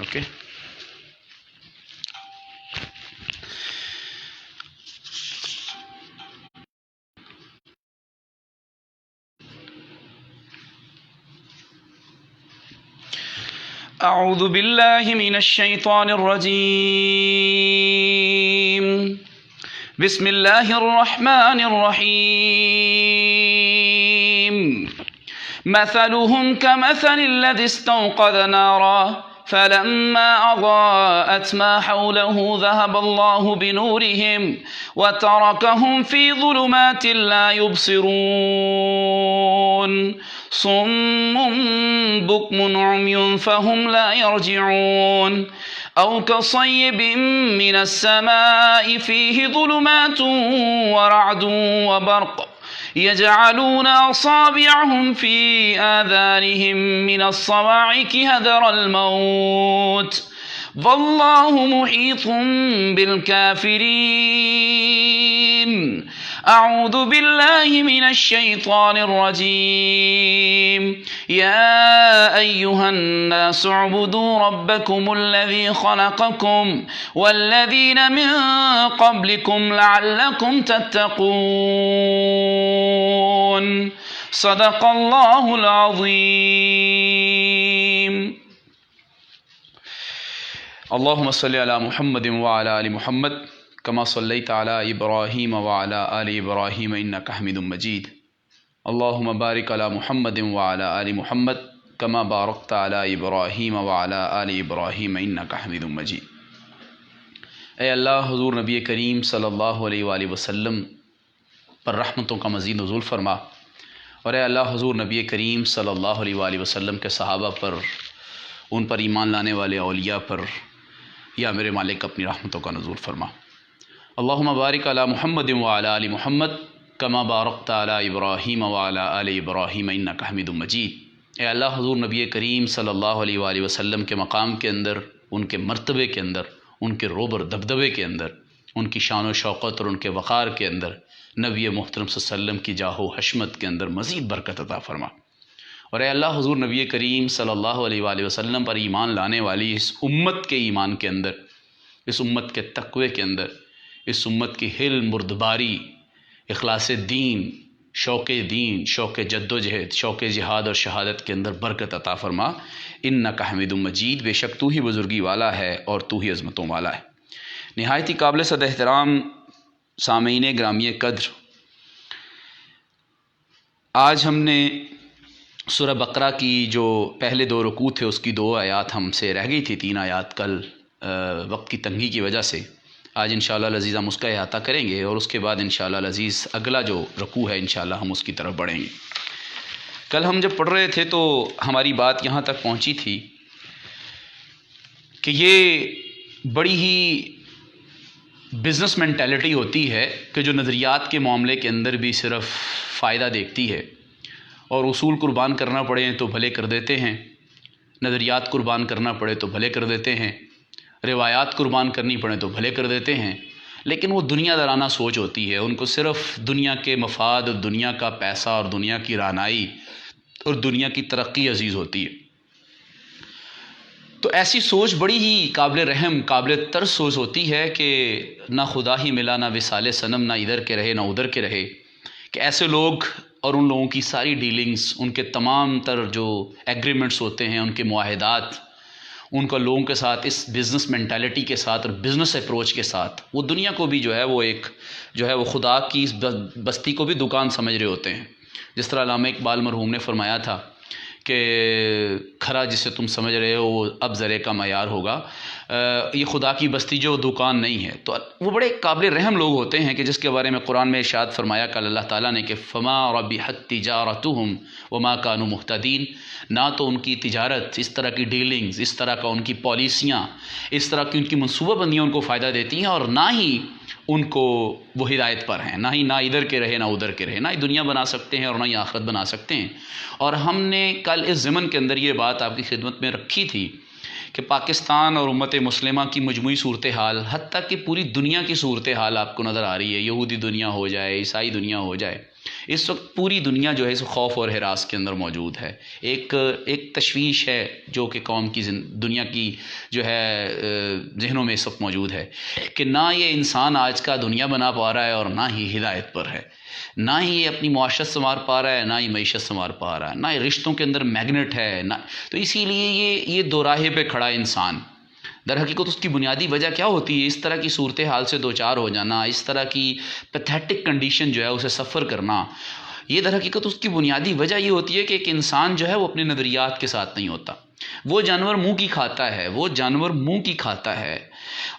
Okay. اعوذ باللہ من الشیطان الرجیم. بسم اللہ الرحمن الرحیم. مثلهم كمثل الذي استوقد نارا فلما أضاءت ما حوله ذهب الله بنورهم وتركهم في ظلمات لا يبصرون صم بكم عمي فهم لا يرجعون أو كصيب من السماء فيه ظلمات ورعد وبرق يجعلون أصابعهم في آذانهم من الصواعق حذر الموت والله محيط بالكافرين. أعوذ بالله من الشيطان الرجيم. يا أيها الناس اعبدوا ربكم الذي خلقكم والذين من قبلكم لعلكم تتقون. صدق الله العظيم. اللهم صل على محمد وعلى آل محمد كما صليت على إبراهيم وعلى آل إبراهيم إنك حميد مجيد. اللهم بارك على محمد وعلى آل محمد كما باركت على إبراهيم وعلى آل إبراهيم إنك حميد مجيد. اے اللہ، حضور نبی کریم صلی اللہ علیہ وآلہ وسلم پر رحمتوں کا مزید نزول فرما، اور اے اللہ حضور نبی کریم صلی اللہ علیہ وآلہ وسلم کے صحابہ پر، ان پر ایمان لانے والے اولیاء پر یا میرے مالک اپنی رحمتوں کا نزول فرما. اللہم بارک علی محمد وعلی آل محمد کما بارکت علی ابراہیم وعلی آل ابراہیم انک حمید مجید. اے اللہ حضور نبی کریم صلی اللہ علیہ وآلہ وسلم کے مقام کے اندر، ان کے مرتبے کے اندر، ان کے روب اور دبدبے کے اندر، ان کی شان و شوقت اور ان کے وقار کے اندر، نبی محترم صلی اللہ علیہ وسلم کی جاہ و حشمت کے اندر مزید برکت عطا فرما. اور اے اللہ حضور نبی کریم صلی اللہ علیہ وآلہ وسلم پر ایمان لانے والی اس امت کے ایمان کے اندر، اس امت کے تقوی کے اندر، اس امت کی حلم، بردباری، اخلاص دین، شوق جد و جہد، شوق جہاد اور شہادت کے اندر برکت عطا فرما. انک حمید مجید. بے شک تو ہی بزرگی والا ہے اور تو ہی عظمتوں والا ہے. نہایت ہی قابل صد احترام سامعین گرامی قدر، آج ہم نے سورہ بقرہ کی جو پہلے 2 رکوع تھے اس کی 2 آیات ہم سے رہ گئی تھی، 3 آیات کل وقت کی تنگی کی وجہ سے. آج انشاءاللہ العزیز ہم اس کا احاطہ کریں گے، اور اس کے بعد انشاءاللہ العزیز اگلا جو رکوع ہے انشاءاللہ ہم اس کی طرف بڑھیں گے. کل ہم جب پڑھ رہے تھے تو ہماری بات یہاں تک پہنچی تھی کہ یہ بڑی ہی بزنس مینٹیلٹی ہوتی ہے کہ جو نظریات کے معاملے کے اندر بھی صرف فائدہ دیکھتی ہے، اور اصول قربان کرنا پڑے تو بھلے کر دیتے ہیں، نظریات قربان کرنا پڑے تو بھلے کر دیتے ہیں، روایات قربان کرنی پڑے تو بھلے کر دیتے ہیں، لیکن وہ دنیا دارانہ سوچ ہوتی ہے. ان کو صرف دنیا کے مفاد، دنیا کا پیسہ اور دنیا کی رہنائی اور دنیا کی ترقی عزیز ہوتی ہے. تو ایسی سوچ بڑی ہی قابل رحم، قابل ترس سوچ ہوتی ہے کہ نہ خدا ہی ملا، نہ وصال صنم، نہ ادھر کے رہے نہ ادھر کے رہے، کہ ایسے لوگ اور ان لوگوں کی ساری ڈیلنگز، ان کے تمام تر جو ایگریمنٹس ہوتے ہیں، ان کے معاہدات، ان کا لوگوں کے ساتھ اس بزنس مینٹیلٹی کے ساتھ اور بزنس اپروچ کے ساتھ، وہ دنیا کو بھی جو ہے وہ ایک جو ہے وہ خدا کی اس بستی کو بھی دکان سمجھ رہے ہوتے ہیں. جس طرح علامہ اقبال مرحوم نے فرمایا تھا کہ کھرا جسے تم سمجھ رہے ہو وہ اب ذرے کا معیار ہوگا، یہ خدا کی بستی جو دکان نہیں ہے. تو وہ بڑے قابل رحم لوگ ہوتے ہیں کہ جس کے بارے میں قرآن میں ارشاد فرمایا کہ اللہ تعالیٰ نے کہ فما ربحت تجارتهم وما كانوا مهتدين. نہ تو ان کی تجارت، اس طرح کی ڈیلنگز، اس طرح کا ان کی پالیسیاں، اس طرح کی ان کی منصوبہ بندیاں ان کو فائدہ دیتی ہیں، اور نہ ہی ان کو وہ ہدایت پر ہیں، نہ ادھر کے رہے نہ ادھر کے رہے، نہ ہی دنیا بنا سکتے ہیں اور نہ ہی آخرت بنا سکتے ہیں. اور ہم نے کل اس ضمن کے اندر یہ بات آپ کی خدمت میں رکھی تھی کہ پاکستان اور امت مسلمہ کی مجموعی صورتحال، حتیٰ کہ پوری دنیا کی صورتحال آپ کو نظر آ رہی ہے. یہودی دنیا ہو جائے، عیسائی دنیا ہو جائے، اس وقت پوری دنیا جو ہے اس خوف اور ہراس کے اندر موجود ہے. ایک تشویش ہے جو کہ قوم کی دنیا کی جو ہے ذہنوں میں اس وقت موجود ہے کہ نہ یہ انسان آج کا دنیا بنا پا رہا ہے اور نہ ہی ہدایت پر ہے، نہ ہی یہ اپنی معاشرت سنوار پا رہا ہے، نہ ہی معیشت سنوار پا رہا ہے، نہ ہی رشتوں کے اندر میگنیٹ ہے، نہ. تو اسی لیے یہ دو راہے پہ کھڑا انسان. در حقیقت اس کی بنیادی وجہ کیا ہوتی ہے؟ اس طرح کی صورتحال سے دوچار ہو جانا، اس طرح کی پیتھیٹک کنڈیشن جو ہے اسے سفر کرنا. یہ در حقیقت اس کی بنیادی وجہ یہ ہوتی ہے کہ ایک انسان جو ہے وہ اپنے نظریات کے ساتھ نہیں ہوتا. وہ جانور منہ کی کھاتا ہے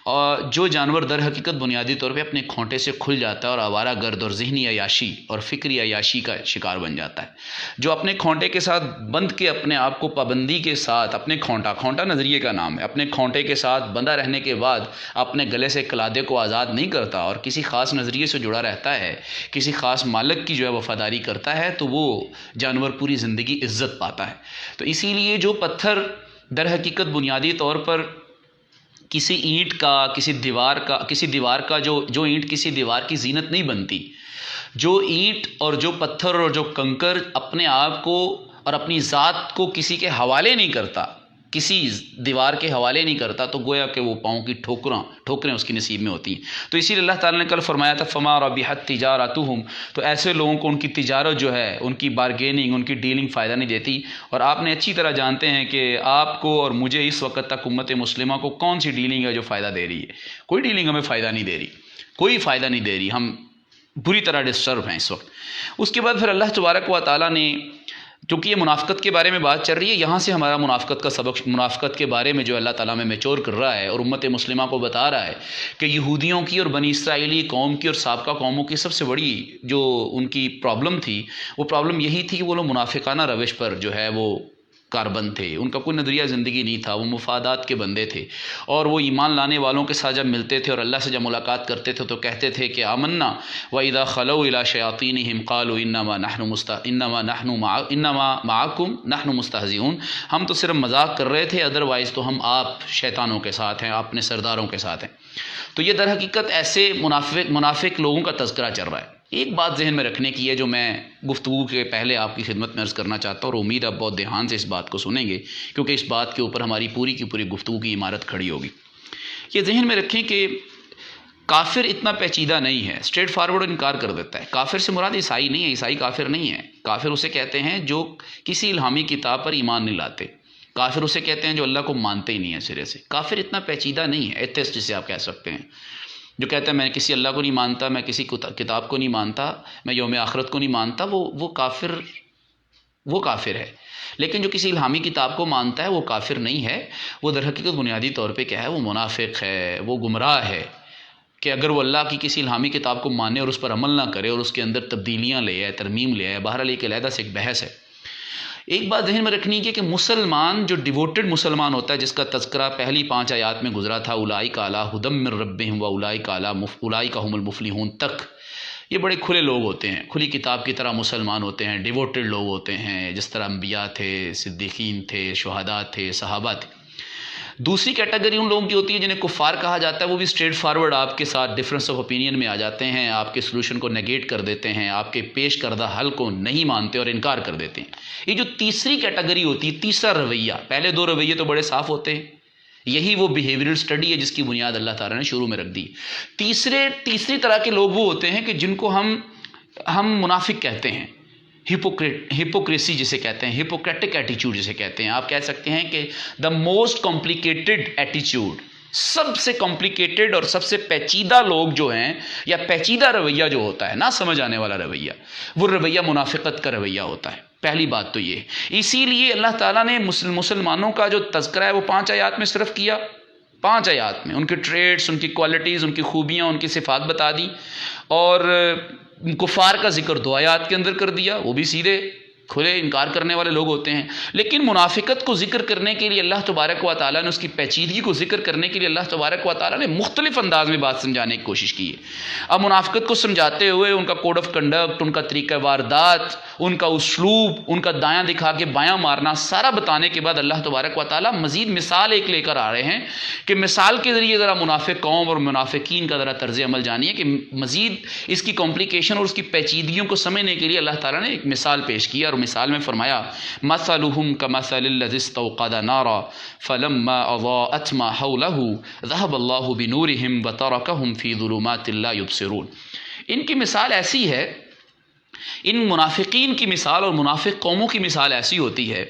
اور جو جانور در حقیقت بنیادی طور پہ اپنے کھونٹے سے کھل جاتا ہے اور آوارہ گرد اور ذہنی عیاشی اور فکری عیاشی کا شکار بن جاتا ہے، جو اپنے کھونٹے کے ساتھ بند کے اپنے آپ کو پابندی کے ساتھ اپنے کھونٹا نظریے کا نام ہے، اپنے کھونٹے کے ساتھ بندہ رہنے کے بعد اپنے گلے سے کلادے کو آزاد نہیں کرتا اور کسی خاص نظریے سے جڑا رہتا ہے، کسی خاص مالک کی جو ہے وفاداری کرتا ہے، تو وہ جانور پوری زندگی عزت پاتا ہے. تو اسی لیے جو پتھر در حقیقت بنیادی طور پر کسی اینٹ کا کسی دیوار کا جو اینٹ کسی دیوار کی زینت نہیں بنتی، جو اینٹ اور جو پتھر اور جو کنکر اپنے آپ کو اور اپنی ذات کو کسی کے حوالے نہیں کرتا، کسی دیوار کے حوالے نہیں کرتا، تو گویا کہ وہ پاؤں کی ٹھوکریں اس کی نصیب میں ہوتی ہیں. تو اسی لیے اللہ تعالیٰ نے کل فرمایا تھا فما ربحت تجارتہم، تو ایسے لوگوں کو ان کی تجارت جو ہے، ان کی بارگیننگ، ان کی ڈیلنگ فائدہ نہیں دیتی. اور آپ نے اچھی طرح جانتے ہیں کہ آپ کو اور مجھے اس وقت تک امت مسلمہ کو کون سی ڈیلنگ ہے جو فائدہ دے رہی ہے؟ کوئی ڈیلنگ ہمیں فائدہ نہیں دے رہی، کوئی فائدہ نہیں دے رہی، ہم بری طرح ڈسٹرب ہیں اس وقت. اس کے بعد پھر اللہ تبارک و تعالیٰ نے، چونکہ یہ منافقت کے بارے میں بات چل رہی ہے، یہاں سے ہمارا منافقت کا سبق، منافقت کے بارے میں جو اللہ تعالیٰ میں میچور کر رہا ہے اور امت مسلمہ کو بتا رہا ہے کہ یہودیوں کی اور بنی اسرائیلی قوم کی اور سابقہ قوموں کی سب سے بڑی جو ان کی پرابلم تھی، وہ پرابلم یہی تھی کہ وہ لوگ منافقانہ روش پر جو ہے وہ کاربند تھے. ان کا کوئی نظریہ زندگی نہیں تھا، وہ مفادات کے بندے تھے، اور وہ ایمان لانے والوں کے ساتھ جب ملتے تھے اور اللہ سے جب ملاقات کرتے تھے تو کہتے تھے کہ آمنا وَإِذَا خَلَوْا إِلَىٰ شَيَاطِينِهِمْ قَالُوا إِنَّمَا مَعَكُمْ نَحْنُ مُسْتَهْزِئُونَ، ہم تو صرف مذاق کر رہے تھے، ادروائز تو ہم آپ شیطانوں کے ساتھ ہیں، اپنے سرداروں کے ساتھ ہیں. تو یہ در حقیقت ایسے منافق لوگوں کا تذکرہ چل رہا ہے. ایک بات ذہن میں رکھنے کی ہے جو میں گفتگو کے پہلے آپ کی خدمت میں عرض کرنا چاہتا ہوں، اور امید آپ بہت دھیان سے اس بات کو سنیں گے کیونکہ اس بات کے اوپر ہماری پوری کی پوری گفتگو کی عمارت کھڑی ہوگی. یہ ذہن میں رکھیں کہ کافر اتنا پیچیدہ نہیں ہے، اسٹریٹ فارورڈ انکار کر دیتا ہے. کافر سے مراد عیسائی نہیں ہے، عیسائی کافر نہیں ہے. کافر اسے کہتے ہیں جو کسی الہامی کتاب پر ایمان نہیں لاتے. کافر اسے کہتے ہیں جو اللہ کو مانتے ہی نہیں ہیں سرے سے. کافر اتنا پیچیدہ نہیں ہے، ایتھسٹ جسے آپ کہہ سکتے ہیں، جو کہتا ہے میں کسی اللہ کو نہیں مانتا، میں کسی کتاب کو نہیں مانتا، میں یوم آخرت کو نہیں مانتا، وہ کافر ہے. لیکن جو کسی الہامی کتاب کو مانتا ہے وہ کافر نہیں ہے، وہ در حقیقت بنیادی طور پہ کیا ہے؟ وہ منافق ہے، وہ گمراہ ہے. کہ اگر وہ اللہ کی کسی الہامی کتاب کو مانے اور اس پر عمل نہ کرے اور اس کے اندر تبدیلیاں لے آئے، ترمیم لے آئے، بہرحال ایک علیحدہ سے ایک بحث ہے. ایک بات ذہن میں رکھنی ہے کہ مسلمان جو ڈیووٹڈ مسلمان ہوتا ہے، جس کا تذکرہ پہلی 5 آیات میں گزرا تھا، اولئک علی ھدی من ربہم واولئک ھم المفلحون تک، یہ بڑے کھلے لوگ ہوتے ہیں، کھلی کتاب کی طرح مسلمان ہوتے ہیں، ڈیووٹڈ لوگ ہوتے ہیں، جس طرح انبیاء تھے، صدیقین تھے، شہداء تھے، صحابہ تھے. دوسری کیٹیگری ان لوگوں کی ہوتی ہے جنہیں کفار کہا جاتا ہے. وہ بھی اسٹریٹ فارورڈ آپ کے ساتھ ڈفرینس آف اوپینین میں آ جاتے ہیں، آپ کے سلوشن کو نیگیٹ کر دیتے ہیں، آپ کے پیش کردہ حل کو نہیں مانتے اور انکار کر دیتے ہیں. یہ جو تیسری کیٹیگری ہوتی ہے، تیسرا رویہ، پہلے 2 رویے تو بڑے صاف ہوتے ہیں، یہی وہ بیہیویئرل سٹڈی ہے جس کی بنیاد اللہ تعالیٰ نے شروع میں رکھ دی. تیسری طرح کے لوگ وہ ہوتے ہیں کہ جن کو ہم منافق کہتے ہیں، ہپوکریسی جسے کہتے ہیں، ہپوکریٹک ایٹیچیوڈ جسے کہتے ہیں. آپ کہہ سکتے ہیں کہ دا موسٹ کمپلیکیٹڈ ایٹیچیوڈ، سب سے کمپلیکیٹڈ اور سب سے پیچیدہ لوگ جو ہیں، یا پیچیدہ رویہ جو ہوتا ہے، نہ سمجھ آنے والا رویہ، وہ رویہ منافقت کا رویہ ہوتا ہے. پہلی بات تو یہ. اسی لیے اللہ تعالیٰ نے مسلمانوں کا جو تذکرہ ہے وہ 5 آیات میں صرف کیا. 5 آیات میں ان کے ٹریٹس، ان کی کوالٹیز، ان کی خوبیاں، ان کی صفات بتا دی، اور کفار کا ذکر 2 آیات کے اندر کر دیا، وہ بھی سیدھے کھلے انکار کرنے والے لوگ ہوتے ہیں. لیکن منافقت کو ذکر کرنے کے لیے اللہ تبارک و تعالیٰ نے، اس کی پیچیدگی کو ذکر کرنے کے لیے اللہ تبارک و تعالیٰ نے مختلف انداز میں بات سمجھانے کی کوشش کی ہے. اب منافقت کو سمجھاتے ہوئے ان کا کوڈ آف کنڈکٹ، ان کا طریقہ واردات، ان کا اسلوب، ان کا دایاں دکھا کے بایاں مارنا، سارا بتانے کے بعد اللہ تبارک و تعالیٰ مزید مثال ایک لے کر آ رہے ہیں کہ مثال کے ذریعے ذرا منافق قوم اور منافقین کا ذرا طرز عمل جانیے کہ مزید اس کی کمپلیکیشن اور اس کی پیچیدگیوں کو سمجھنے کے لیے اللہ تعالیٰ نے ایک مثال پیش کی. اور مثال میں فرمایا مثلهم كمثل الذي استوقد نارا فلما اضاءت ما حوله ذهب الله بنورهم وتركهم في ظلمات لا يبصرون. ان کی مثال ایسی ہے، ان منافقین کی مثال اور منافق قوموں کی مثال ایسی ہوتی ہے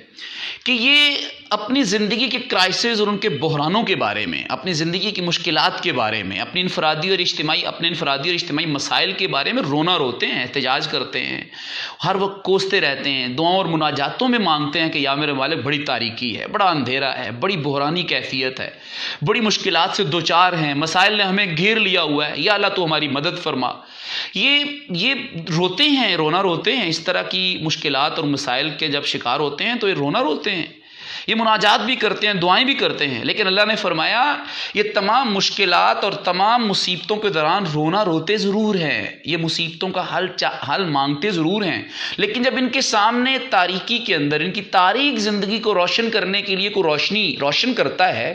کہ یہ اپنی زندگی کے کرائسز اور ان کے بحرانوں کے بارے میں، اپنی زندگی کی مشکلات کے بارے میں، اپنے انفرادی اور اجتماعی مسائل کے بارے میں رونا روتے ہیں، احتجاج کرتے ہیں، ہر وقت کوستے رہتے ہیں، دعاؤں اور مناجاتوں میں مانگتے ہیں کہ یا میرے مالک بڑی تاریکی ہے، بڑا اندھیرا ہے، بڑی بحرانی کیفیت ہے، بڑی مشکلات سے دوچار ہیں، مسائل نے ہمیں گھیر لیا ہوا ہے، یا اللہ تو ہماری مدد فرما. یہ روتے ہیں، رونا روتے ہیں. اس طرح کی مشکلات اور مسائل کے جب شکار ہوتے ہیں تو یہ رونا روتے ہیں، یہ مناجات بھی کرتے ہیں، دعائیں بھی کرتے ہیں. لیکن اللہ نے فرمایا یہ تمام مشکلات اور تمام مصیبتوں کے دوران رونا روتے ضرور ہیں، یہ مصیبتوں کا حل مانگتے ضرور ہیں، لیکن جب ان کے سامنے تاریکی کے اندر، ان کی تاریک زندگی کو روشن کرنے کے لیے کوئی روشنی روشن کرتا ہے،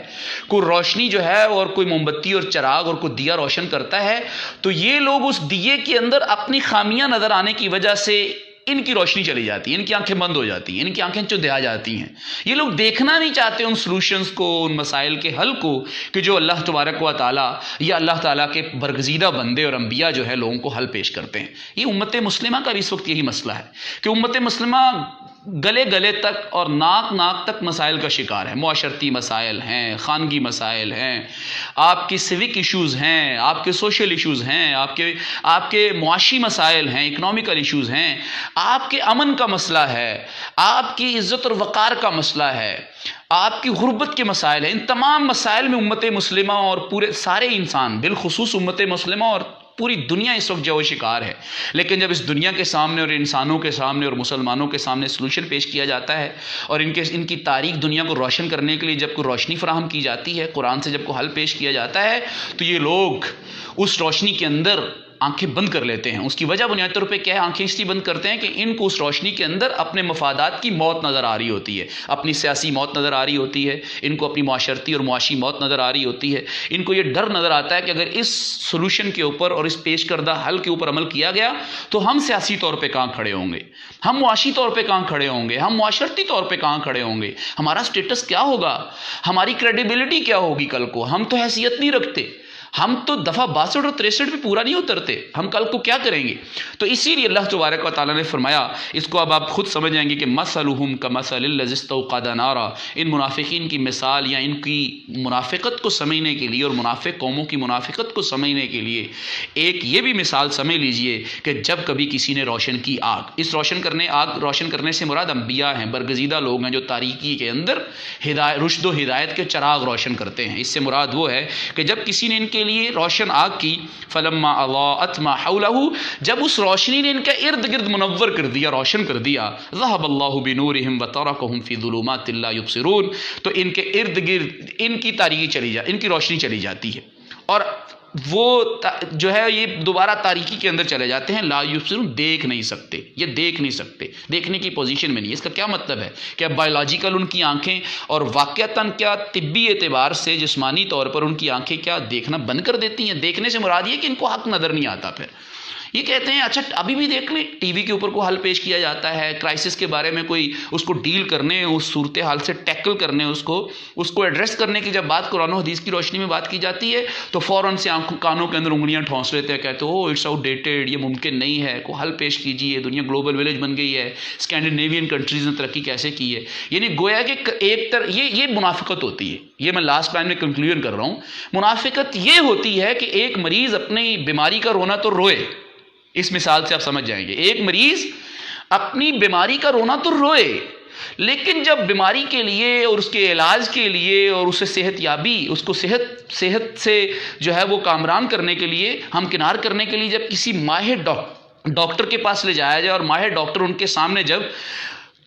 کوئی روشنی جو ہے اور کوئی موم بتی اور چراغ اور کوئی دیا روشن کرتا ہے، تو یہ لوگ اس دیے کے اندر اپنی خامیاں نظر آنے کی وجہ سے ان کی روشنی چلی جاتی ہے، ان کی آنکھیں بند ہو جاتی ہیں، ان کی آنکھیں چندھا جاتی ہیں. یہ لوگ دیکھنا نہیں چاہتے ان سلوشنز کو، ان مسائل کے حل کو کہ جو اللہ تبارک و تعالیٰ یا اللہ تعالیٰ کے برگزیدہ بندے اور انبیاء جو ہے لوگوں کو حل پیش کرتے ہیں. یہ امت مسلمہ کا بھی اس وقت یہی مسئلہ ہے کہ امت مسلمہ گلے تک اور ناک تک مسائل کا شکار ہے. معاشرتی مسائل ہیں، خانگی مسائل ہیں، آپ کی سیوک ایشوز ہیں، آپ کے سوشل ایشوز ہیں، آپ کے معاشی مسائل ہیں، اکنامیکل ایشوز ہیں، آپ کے امن کا مسئلہ ہے، آپ کی عزت اور وقار کا مسئلہ ہے، آپ کی غربت کے مسائل ہیں. ان تمام مسائل میں امت مسلمہ اور پورے سارے انسان، بالخصوص امت مسلمہ اور پوری دنیا اس وقت جو شکار ہے. لیکن جب اس دنیا کے سامنے اور انسانوں کے سامنے اور مسلمانوں کے سامنے سلوشن پیش کیا جاتا ہے اور ان کی تاریک دنیا کو روشن کرنے کے لیے جب کوئی روشنی فراہم کی جاتی ہے، قرآن سے جب کوئی حل پیش کیا جاتا ہے، تو یہ لوگ اس روشنی کے اندر آنکھیں بند کر لیتے ہیں. اس کی وجہ بنیادی طور پہ کیا ہے؟ آنکھیں اس لیے بند کرتے ہیں کہ ان کو اس روشنی کے اندر اپنے مفادات کی موت نظر آ رہی ہوتی ہے، اپنی سیاسی موت نظر آ رہی ہوتی ہے، ان کو اپنی معاشرتی اور معاشی موت نظر آ رہی ہوتی ہے. ان کو یہ ڈر نظر آتا ہے کہ اگر اس سولوشن کے اوپر اور اس پیش کردہ حل کے اوپر عمل کیا گیا تو ہم سیاسی طور پہ کہاں کھڑے ہوں گے، ہم معاشی طور پہ کہاں کھڑے ہوں گے، ہم معاشرتی طور پہ کہاں کھڑے ہوں گے، ہمارا سٹیٹس کیا ہوگا، ہماری کریڈیبلٹی کیا ہوگی کل کو. ہم تو حیثیت نہیں رکھتے، ہم تو دفعہ 62 اور 63 بھی پورا نہیں اترتے، ہم کل کو کیا کریں گے. تو اسی لیے اللہ تبارک و تعالیٰ نے فرمایا، اس کو اب آپ خود سمجھ جائیں گے کہ مثلهم كمثل الذي استوقد نارا. ان منافقین کی مثال یا ان کی منافقت کو سمجھنے کے لیے اور منافق قوموں کی منافقت کو سمجھنے کے لیے ایک یہ بھی مثال سمجھ لیجئے کہ جب کبھی کسی نے روشن کی آگ. اس آگ روشن کرنے سے مراد انبیاء ہیں، برگزیدہ لوگ ہیں جو تاریکی کے اندر رشد و ہدایت کے چراغ روشن کرتے ہیں. اس سے مراد وہ ہے کہ جب کسی نے ان کے لیے روشن آگ کی، فلما اضاءت ما حوله، جب اس روشنی نے ان کا ارد گرد منور کر دیا، روشن کر دیا، ذهب الله بنورهم وتركهم في ظلمات لا يبصرون، تو ان کے ارد گرد ان کی تاریکی ان کی روشنی چلی جاتی ہے اور وہ جو ہے یہ دوبارہ تاریکی کے اندر چلے جاتے ہیں. لا یبصرون، دیکھ نہیں سکتے، یہ دیکھ نہیں سکتے، دیکھنے کی پوزیشن میں نہیں. اس کا کیا مطلب ہے؟ کہ بایولوجیکل ان کی آنکھیں اور واقعتاً کیا طبی اعتبار سے جسمانی طور پر ان کی آنکھیں کیا دیکھنا بند کر دیتی ہیں؟ دیکھنے سے مراد یہ کہ ان کو حق نظر نہیں آتا. پھر یہ کہتے ہیں اچھا ابھی بھی دیکھ لیں، ٹی وی کے اوپر کوئی حل پیش کیا جاتا ہے، کرائسس کے بارے میں کوئی اس کو ڈیل کرنے، اس صورتحال سے ٹیکل کرنے، اس کو ایڈریس کرنے کی جب بات قرآن و حدیث کی روشنی میں بات کی جاتی ہے تو فوراً سے کانوں کے اندر انگلیاں ٹھونس لیتے ہیں، کہتے ہیں اٹس آؤٹ ڈیٹڈ، یہ ممکن نہیں ہے، کوئی حل پیش کیجیے، دنیا گلوبل ولیج بن گئی ہے، اسکینڈینیوین کنٹریز نے ترقی کیسے کی ہے. یعنی گویا کہ یہ منافقت ہوتی ہے. یہ میں لاسٹ ٹائم میں کنکلوژن کر رہا ہوں. منافقت یہ ہوتی ہے کہ ایک مریض اپنی بیماری کا رونا تو روئے، اس مثال سے آپ سمجھ جائیں گے. ایک مریض اپنی بیماری کا رونا تو روئے، لیکن جب بیماری کے لیے اور اس کے علاج کے لیے اور اسے صحت یابی، اس کو صحت سے جو ہے وہ کامران کرنے کے لیے، ہمکنار کرنے کے لیے جب کسی ماہر ڈاکٹر کے پاس لے جایا جائے اور ماہر ڈاکٹر ان کے سامنے جب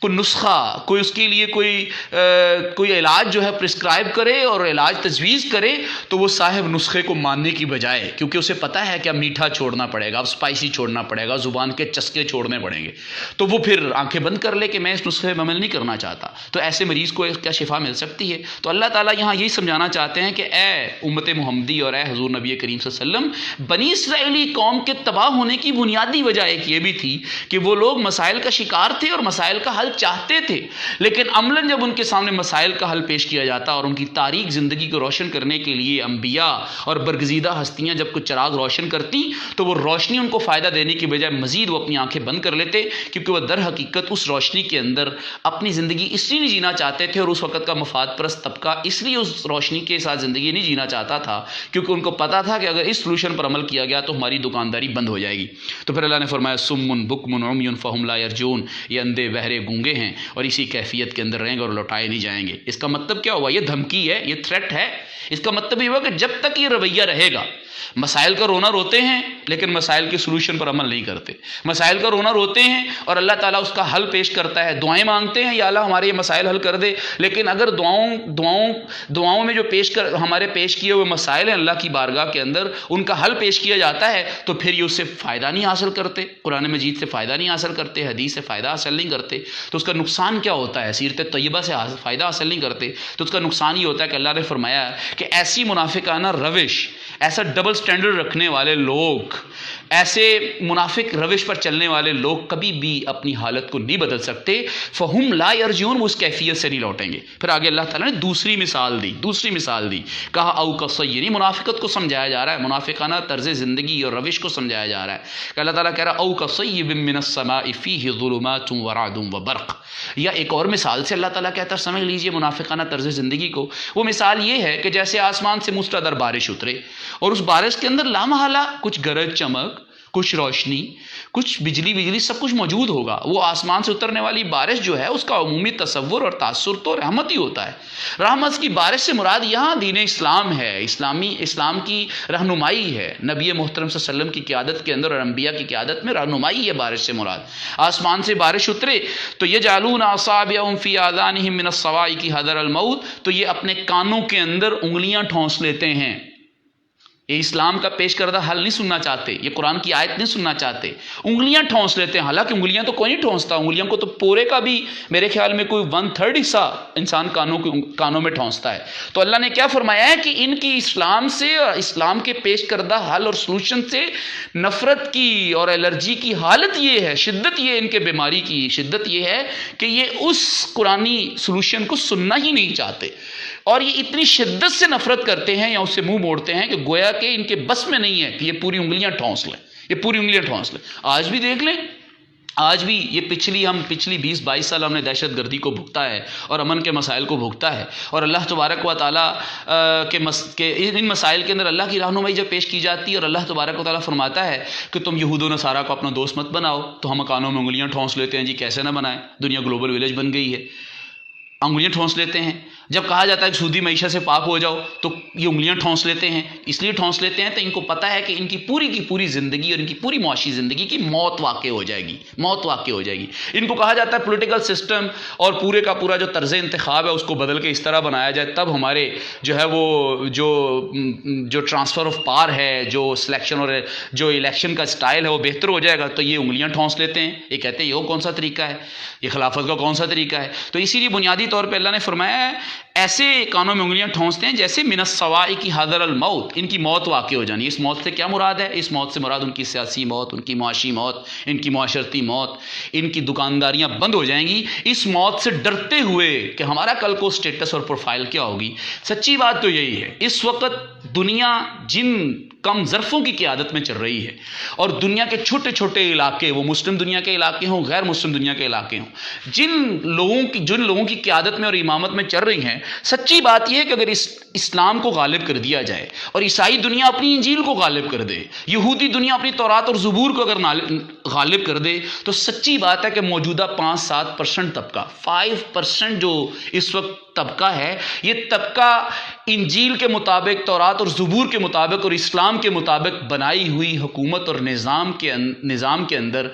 کوئی نسخہ، کوئی اس کے لیے کوئی علاج جو ہے پرسکرائب کرے اور علاج تجویز کرے، تو وہ صاحب نسخے کو ماننے کی بجائے، کیونکہ اسے پتہ ہے کہ اب میٹھا چھوڑنا پڑے گا، اب اسپائسی چھوڑنا پڑے گا، زبان کے چسکے چھوڑنے پڑیں گے، تو وہ پھر آنکھیں بند کر لے کہ میں اس نسخے پہ عمل نہیں کرنا چاہتا، تو ایسے مریض کو کیا شفا مل سکتی ہے؟ تو اللہ تعالیٰ یہاں یہی سمجھانا چاہتے ہیں کہ اے امت محمدی اور اے حضور نبی کریم صلی اللہ علیہ وسلم، بنی اسرائیلی قوم کے تباہ ہونے کی بنیادی وجہ ایک یہ بھی تھی کہ وہ لوگ مسائل کا شکار تھے اور مسائل کا حل چاہتے تھے، لیکن عملاً جب ان کے سامنے مسائل کا حل پیش کیا جاتا اور ان کی تاریک زندگی کو روشن کرنے کے لیے انبیاء اور برگزیدہ ہستیاں جب کچھ چراغ روشن کرتی تو وہ روشنی ان کو فائدہ دینے کی بجائے مزید وہ اپنی آنکھیں بند کر لیتے، کیونکہ وہ در حقیقت اس روشنی کے اندر اپنی زندگی اس لیے نہیں جینا چاہتے تھے، اور اس وقت کا مفاد پرست طبقہ اس لیے اس روشنی کے ساتھ زندگی نہیں جینا چاہتا تھا کیونکہ ان کو پتا تھا کہ اگر اس سلوشن پر عمل کیا گیا تو ہماری دکانداری بند ہو جائے گی۔ تو پھر اللہ نے فرمایا سم بکم عمی فہم لا یرجون، یہ اندھے بہرے گونگے ہیں اور اسی کیفیت کے اندر رہیں گے اور لوٹائے نہیں جائیں گے۔ اس کا مطلب کیا ہوا؟ یہ دھمکی ہے، یہ تھریٹ ہے۔ اس کا مطلب یہ ہوا کہ جب تک یہ رویہ رہے گا، مسائل کا رونا روتے ہیں لیکن مسائل کے سلوشن پر عمل نہیں کرتے، مسائل کا رونا روتے ہیں اور اللہ تعالیٰ اس کا حل پیش کرتا ہے، دعائیں مانگتے ہیں یا اللہ ہمارے یہ مسائل حل کر دے، لیکن اگر دعاؤں میں جو ہمارے پیش کیے ہوئے مسائل ہیں اللہ کی بارگاہ کے اندر ان کا حل پیش کیا جاتا ہے تو پھر یہ اس سے فائدہ نہیں حاصل کرتے، قرآن مجید سے فائدہ نہیں حاصل کرتے، حدیث سے فائدہ حاصل نہیں کرتے، تو اس کا نقصان کیا ہوتا ہے؟ سیرت طیبہ سے فائدہ حاصل نہیں کرتے تو اس کا نقصان یہ ہوتا ہے کہ اللہ نے فرمایا کہ ایسی منافقانہ روش، ایسا ڈبل سٹینڈرڈ رکھنے والے لوگ، ایسے منافق روش پر چلنے والے لوگ کبھی بھی اپنی حالت کو نہیں بدل سکتے، فہم لا یرجون، وہ اس کیفیت سے نہیں لوٹیں گے۔ پھر آگے اللہ تعالیٰ نے دوسری مثال دی، کہا او کصیب، منافقت کو سمجھایا جا رہا ہے، منافقانہ طرز زندگی اور روش کو سمجھایا جا رہا ہے کہ اللہ تعالیٰ کہہ رہا ہے او کصیب من السماء فیہ ظلمات ورعد وبرق، یا ایک اور مثال سے اللہ تعالیٰ کہتا ہے سمجھ لیجئے منافقانہ طرز زندگی کو۔ وہ مثال یہ ہے کہ جیسے آسمان سے مستدر بارش اترے اور اس بارش کے اندر لامحالہ کچھ گرج چمک، کچھ روشنی، کچھ بجلی سب کچھ موجود ہوگا۔ وہ آسمان سے اترنے والی بارش جو ہے اس کا عمومی تصور اور تاثر تو رحمت ہی ہوتا ہے۔ رحمت کی بارش سے مراد یہاں دین اسلام ہے، اسلام کی رہنمائی ہے، نبی محترم صلی اللہ علیہ وسلم کی قیادت کے اندر اور انبیاء کی قیادت میں رہنمائی ہے بارش سے مراد۔ آسمان سے بارش اترے تو یجعلون اصابعهم فی آذانهم من الصواعق حذر الموت، تو یہ اپنے کانوں کے اندر انگلیاں ٹھونس لیتے ہیں۔ یہ اسلام کا پیش کردہ حل نہیں سننا چاہتے، یہ قرآن کی آیت نہیں سننا چاہتے، انگلیاں ٹھونس لیتے ہیں۔ حالانکہ انگلیاں تو کوئی نہیں ٹھونستا، انگلیاں کو تو پورے کا بھی میرے خیال میں کوئی 1/3 حصہ انسان کانوں میں ٹھونستا ہے۔ تو اللہ نے کیا فرمایا ہے کہ ان کی اسلام سے اور اسلام کے پیش کردہ حل اور سلوشن سے نفرت کی اور الرجی کی حالت یہ ہے، شدت یہ ان کے بیماری کی شدت یہ ہے کہ یہ اس قرآنی سلوشن کو سننا ہی نہیں چاہتے، اور یہ اتنی شدت سے نفرت کرتے ہیں یا اس سے منہ موڑتے ہیں کہ گویا کہ ان کے بس میں نہیں ہے کہ یہ پوری انگلیاں ٹھونس لیں، آج بھی دیکھ لیں، آج بھی یہ پچھلی 20-22 سال ہم نے دہشت گردی کو بھگتا ہے اور امن کے مسائل کو بھگتا ہے، اور اللہ تبارک و تعالیٰ کے ان مسائل کے اندر اللہ کی رہنمائی جب پیش کی جاتی ہے اور اللہ تبارک و تعالیٰ فرماتا ہے کہ تم یہود و نصارہ کو اپنا دوست مت بناؤ، تو ہم کانوں میں انگلیاں ٹھونس لیتے ہیں، جی کیسے نہ بنائیں، دنیا گلوبل ولیج بن گئی ہے، انگلیاں ٹھونس لیتے ہیں۔ جب کہا جاتا ہے کہ سودی معیشت سے پاک ہو جاؤ تو یہ انگلیاں ٹھونس لیتے ہیں، اس لیے ٹھونس لیتے ہیں تو ان کو پتہ ہے کہ ان کی پوری زندگی اور ان کی پوری معاشی زندگی کی موت واقع ہو جائے گی۔ ان کو کہا جاتا ہے پولیٹیکل سسٹم اور پورے کا پورا جو طرز انتخاب ہے اس کو بدل کے اس طرح بنایا جائے، تب ہمارے جو ہے وہ جو ٹرانسفر آف پاور ہے، جو سلیکشن اور جو الیکشن کا سٹائل ہے وہ بہتر ہو جائے گا، تو یہ انگلیاں ٹھونس لیتے ہیں۔ یہ کہتے ہیں یہ کون سا طریقہ ہے، یہ خلافت کا کون سا طریقہ ہے؟ تو اسی لیے بنیادی طور پہ اللہ نے فرمایا ہے ایسے کانوں میں انگلیاں ٹھونستے ہیں جیسے من الصواعق حذر الموت، ان کی موت واقع ہو جانی۔ اس موت سے کیا مراد ہے؟ اس موت سے مراد ان کی سیاسی موت، ان کی معاشی موت، ان کی معاشرتی موت، ان کی دکانداریاں بند ہو جائیں گی، اس موت سے ڈرتے ہوئے کہ ہمارا کل کو سٹیٹس اور پروفائل کیا ہوگی۔ سچی بات تو یہی ہے، اس وقت دنیا جن کم ظرفوں کی قیادت میں چل رہی ہے اور دنیا کے چھوٹے چھوٹے علاقے، وہ مسلم دنیا کے علاقے ہوں، غیر مسلم دنیا کے علاقے ہوں، جن لوگوں کی قیادت میں اور امامت میں چل رہی ہیں، سچی بات یہ ہے کہ اگر اسلام کو غالب کر دیا جائے اور عیسائی دنیا اپنی انجیل کو غالب کر دے، یہودی دنیا اپنی تورات اور زبور کو اگر غالب کر دے، تو سچی بات ہے کہ موجودہ 5-7% طبقہ، 5% جو اس وقت طبقہ ہے، یہ طبقہ انجیل کے مطابق، تورات اور زبور کے مطابق اور اسلام کے مطابق بنائی ہوئی حکومت اور نظام کے اندر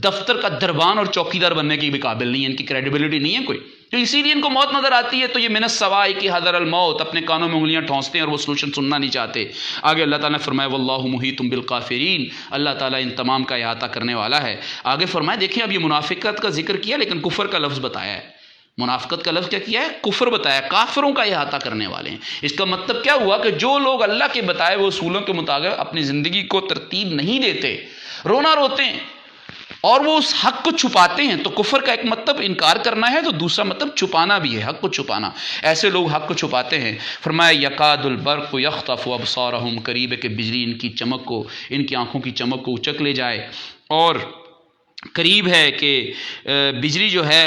دفتر کا دربان اور چوکیدار بننے کی بھی قابل نہیں ہے، ان کی کریڈیبلٹی نہیں ہے کوئی. تو اسی لیے ان کو موت نظر آتی ہے تو یہ من السواء کی حذر الموت، اپنے کانوں میں انگلیاں ٹھونستے ہیں اور وہ سلوشن سننا نہیں چاہتے. آگے اللہ تعالیٰ نے فرمایا واللہ محیط بالکافرین، اللہ تعالیٰ ان تمام کا احاطہ کرنے والا ہے. آگے فرمایا دیکھیں اب یہ منافقت کا ذکر کیا لیکن کفر کا لفظ بتایا ہے. منافقت کا لفظ کیا کیا ہے؟ کفر بتایا، کافروں کا احاطہ کرنے والے ہیں. اس کا مطلب کیا ہوا کہ جو لوگ اللہ کے بتائے ہوئے اصولوں کے مطابق اپنی زندگی کو ترتیب نہیں دیتے، رونا روتے ہیں اور وہ اس حق کو چھپاتے ہیں، تو کفر کا ایک مطلب انکار کرنا ہے تو دوسرا مطلب چھپانا بھی ہے، حق کو چھپانا. ایسے لوگ حق کو چھپاتے ہیں. فرمایا یکاد البرق یخطف ابصارہم، قریب ہے کہ بجلی ان کی چمک کو، ان کی آنکھوں کی چمک کو اچک لے جائے، اور قریب ہے کہ بجلی جو ہے،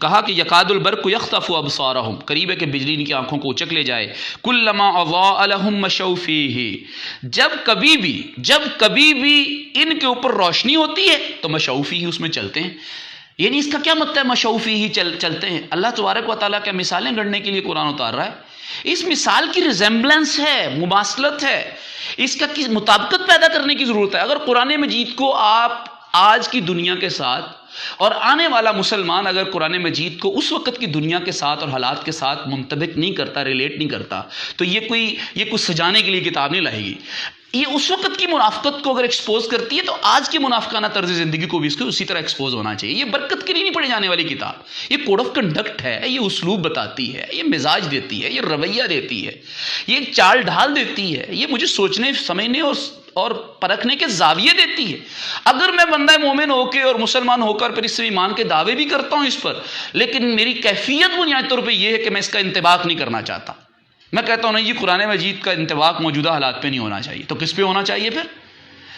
کہا کہ یکاد البرق یخطف ابصارہم، قریب ہے کہ بجلی ان کی آنکھوں کو اچک لے جائے. کلما اضاء لہم مشوا فیہ، جب کبھی بھی ان کے اوپر روشنی ہوتی ہے تو مشوا فیہ، اس میں چلتے ہیں. یعنی اس کا کیا مطلب ہے مشوا فیہ چلتے ہیں؟ اللہ تبارک و تعالیٰ کیا مثالیں گڑھنے کے لیے قرآن اتار رہا ہے؟ اس مثال کی ریزمبلنس ہے، مماثلت ہے، اس کا مطابقت پیدا کرنے کی ضرورت ہے. اگر قرآن مجید کو آپ آج کی دنیا کے ساتھ اور آنے والا مسلمان اگر قرآن مجید کو اس وقت کی دنیا کے ساتھ اور حالات کے ساتھ منطبق نہیں کرتا، ریلیٹ نہیں کرتا، تو یہ کوئی سجانے کے لیے کتاب نہیں لائے گی. یہ اس وقت کی منافقت کو اگر ایکسپوز کرتی ہے تو آج کی منافقانہ طرز زندگی کو بھی اس کو اسی طرح ایکسپوز ہونا چاہیے. یہ برکت کے لیے نہیں پڑھی جانے والی کتاب، یہ کوڈ آف کنڈکٹ ہے، یہ اسلوب بتاتی ہے، یہ مزاج دیتی ہے، یہ رویہ دیتی ہے، یہ ایک چال ڈھال دیتی ہے، یہ مجھے سوچنے سمجھنے اور پرکھنے کے زاویے دیتی ہے. اگر میں بندہ مومن ہو کے اور مسلمان ہو کر پھر اس سے ایمان کے دعوے بھی کرتا ہوں اس پر، لیکن میری کیفیت بنیادی طور پہ یہ ہے کہ میں اس کا انطباق نہیں کرنا چاہتا، میں کہتا ہوں نہیں جی قرآن مجید کا انطباق موجودہ حالات پہ نہیں ہونا چاہیے، تو کس پہ ہونا چاہیے پھر؟